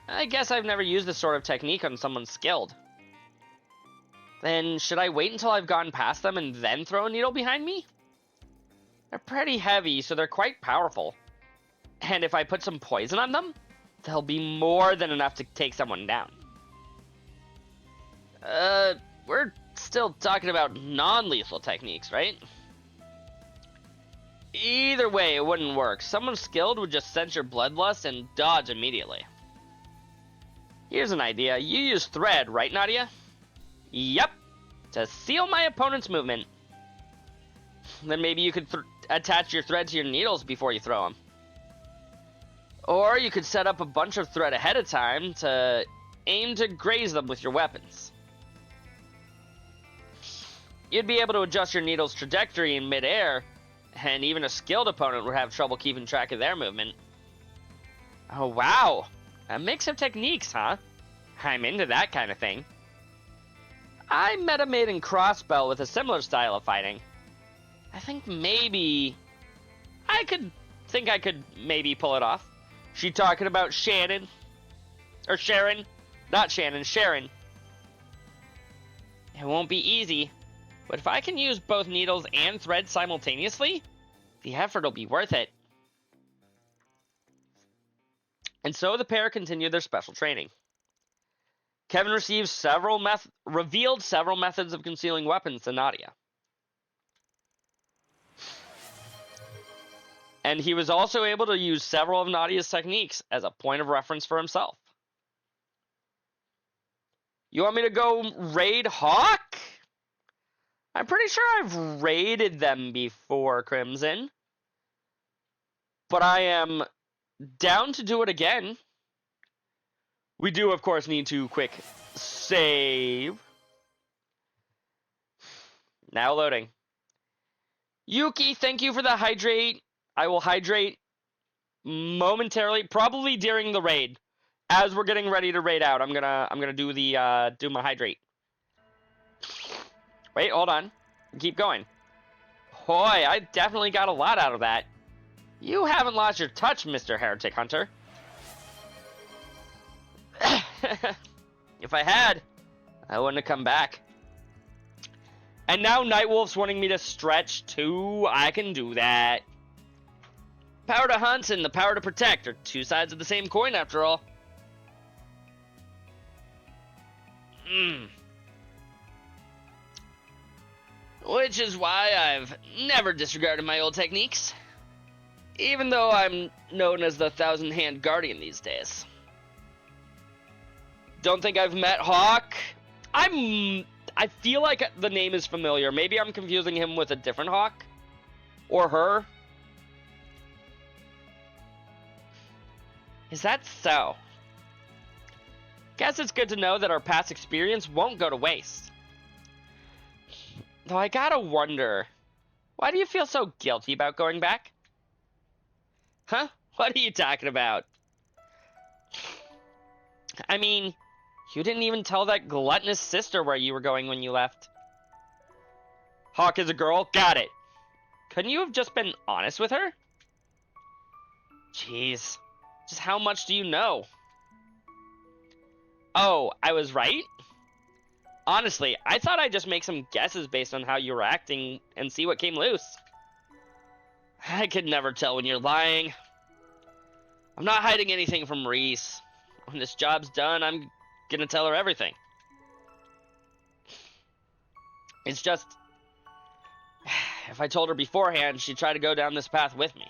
I guess I've never used this sort of technique on someone skilled. Then should I wait until I've gone past them and then throw a needle behind me? They're pretty heavy, so they're quite powerful. And if I put some poison on them, they'll be more than enough to take someone down. We're still talking about non-lethal techniques, right? Either way, it wouldn't work. Someone skilled would just sense your bloodlust and dodge immediately. Here's an idea. You use thread, right, Nadia? Yep. To seal my opponent's movement. Then maybe you could attach your thread to your needles before you throw them. Or you could set up a bunch of thread ahead of time to aim to graze them with your weapons. You'd be able to adjust your needle's trajectory in midair, and even a skilled opponent would have trouble keeping track of their movement. Oh wow, a mix of techniques, huh? I'm into that kind of thing. I met a maiden crossbow with a similar style of fighting. I think I could maybe pull it off. She talking about Shannon? Or Sharon? Not Shannon, Sharon. It won't be easy, but if I can use both needles and thread simultaneously, the effort will be worth it. And so the pair continued their special training. Kevin revealed several methods of concealing weapons to Nadia. And he was also able to use several of Nadia's techniques as a point of reference for himself. You want me to go raid Hawk? I'm pretty sure I've raided them before, Crimson. But I am down to do it again. We do, of course, need to quick save. Now loading. Yuki, thank you for the hydrate. I will hydrate momentarily, probably during the raid. As we're getting ready to raid out, I'm gonna do my hydrate. Wait, hold on. Keep going. Boy, I definitely got a lot out of that. You haven't lost your touch, Mr. Heretic Hunter. If I had, I wouldn't have come back. And now Nightwolf's wanting me to stretch too. I can do that. Power to hunt and the power to protect are two sides of the same coin, after all. Which is why I've never disregarded my old techniques. Even though I'm known as the Thousand Hand Guardian these days. Don't think I've met Hawk. I feel like the name is familiar. Maybe I'm confusing him with a different Hawk. Or her. Is that so? Guess it's good to know that our past experience won't go to waste. Though I gotta wonder, why do you feel so guilty about going back? Huh? What are you talking about? I mean, you didn't even tell that gluttonous sister where you were going when you left. Hawk is a girl? Got it. Couldn't you have just been honest with her? Jeez. Just how much do you know? Oh, I was right? Honestly, I thought I'd just make some guesses based on how you were acting and see what came loose. I could never tell when you're lying. I'm not hiding anything from Reese. When this job's done, I'm gonna tell her everything. It's just, if I told her beforehand, she'd try to go down this path with me.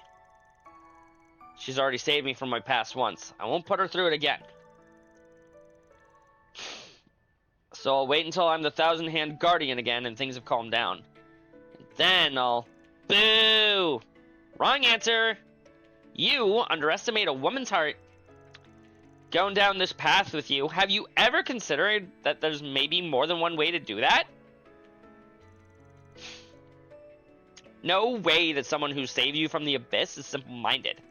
She's already saved me from my past once. I won't put her through it again. So I'll wait until I'm the Thousand-Hand Guardian again and things have calmed down. And then I'll... Boo! Wrong answer! You underestimate a woman's heart. Going down this path with you, have you ever considered that there's maybe more than one way to do that? No way that someone who saved you from the abyss is simple-minded.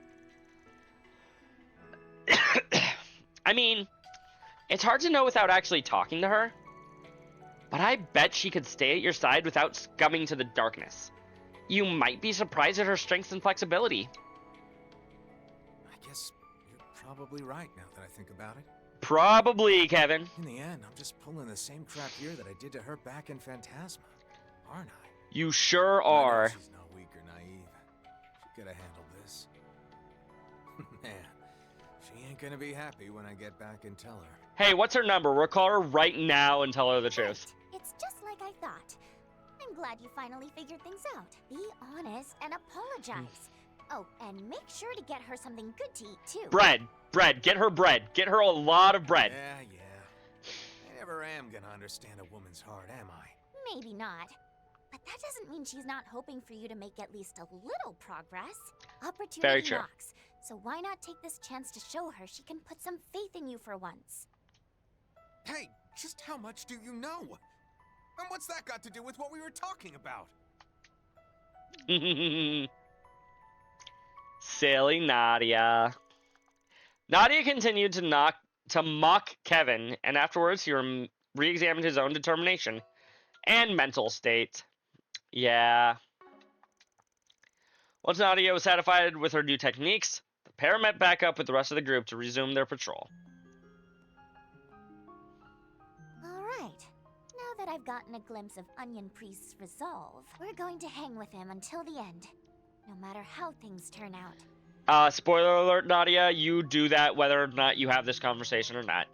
I mean, it's hard to know without actually talking to her. But I bet she could stay at your side without succumbing to the darkness. You might be surprised at her strength and flexibility. I guess you're probably right now that I think about it. Probably, Kevin. In the end, I'm just pulling the same crap here that I did to her back in Phantasma, aren't I? You sure are. She's not weak or naive. She could have handled this. Man, she ain't gonna be happy when I get back and tell her. Hey, what's her number? We'll call her right now and tell her the truth. It's just like I thought. I'm glad you finally figured things out. Be honest and apologize. Oh, and make sure to get her something good to eat, too. Bread. Bread. Get her bread. Get her a lot of bread. Yeah. I never am gonna understand a woman's heart, am I? Maybe not. But that doesn't mean she's not hoping for you to make at least a little progress. Opportunity Very true. knocks. So why not take this chance to show her she can put some faith in you for once? Hey, just how much do you know? And what's that got to do with what we were talking about? Silly Nadia. Nadia continued to mock Kevin, and afterwards he re-examined his own determination and mental state. Yeah. Once Nadia was satisfied with her new techniques, the pair met back up with the rest of the group to resume their patrol. Alright. Now that I've gotten a glimpse of Onion Priest's resolve, we're going to hang with him until the end. No matter how things turn out. Spoiler alert, Nadia, you do that whether or not you have this conversation or not.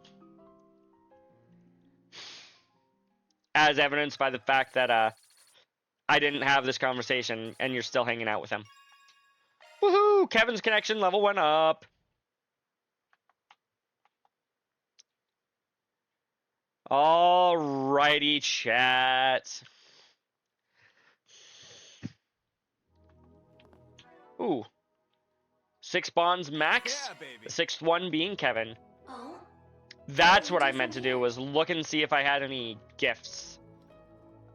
As evidenced by the fact that, I didn't have this conversation and you're still hanging out with him. Woohoo! Kevin's connection level went up. Alrighty, chat. Ooh. 6 bonds max. Yeah, baby. The 6th one being Kevin. Oh? That's what I meant to do, was look and see if I had any gifts.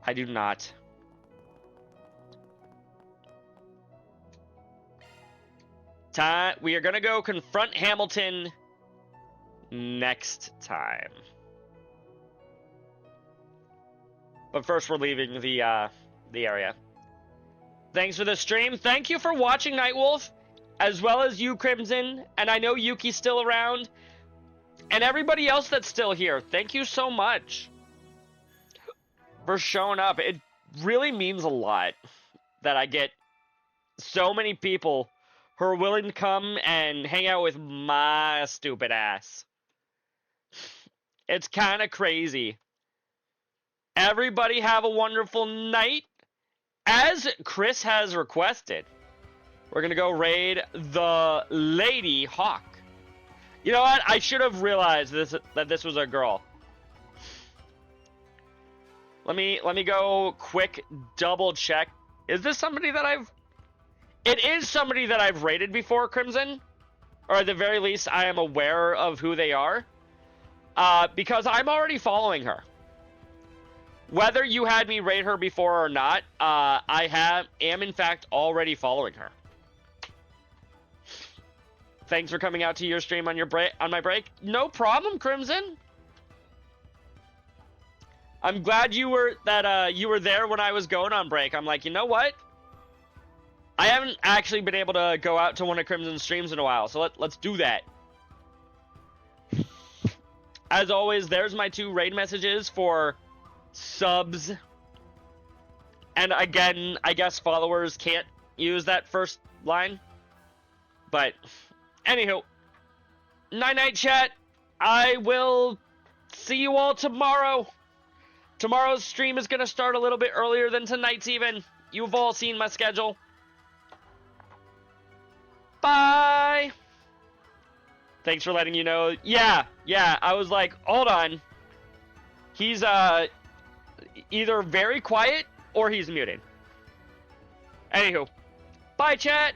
I do not. We are gonna go confront Hamilton next time. But first we're leaving the area. Thanks for the stream. Thank you for watching, Nightwolf, as well as you, Crimson, and I know Yuki's still around, and everybody else that's still here. Thank you so much for showing up. It really means a lot that I get so many people who are willing to come and hang out with my stupid ass. It's kind of crazy. Everybody have a wonderful night. As Chris has requested, we're going to go raid the Lady Hawk. You know what? I should have realized that this was a girl. Let me go quick double check. Is this somebody that I've... It is somebody that I've raided before, Crimson. Or at the very least, I am aware of who they are. Because I'm already following her. Whether you had me raid her before or not, I am in fact already following her. Thanks for coming out to your stream on my break. No problem, Crimson. I'm glad you were there when I was going on break. I'm like, you know what? I haven't actually been able to go out to one of Crimson's streams in a while, so let's do that. As always, there's my 2 raid messages for subs. And again, I guess followers can't use that first line. But, anywho, night-night chat. I will see you all tomorrow. Tomorrow's stream is going to start a little bit earlier than tonight's even. You've all seen my schedule. Bye! Thanks for letting you know. Yeah, I was like, hold on. He's, either very quiet or he's muted. Anywho, bye chat!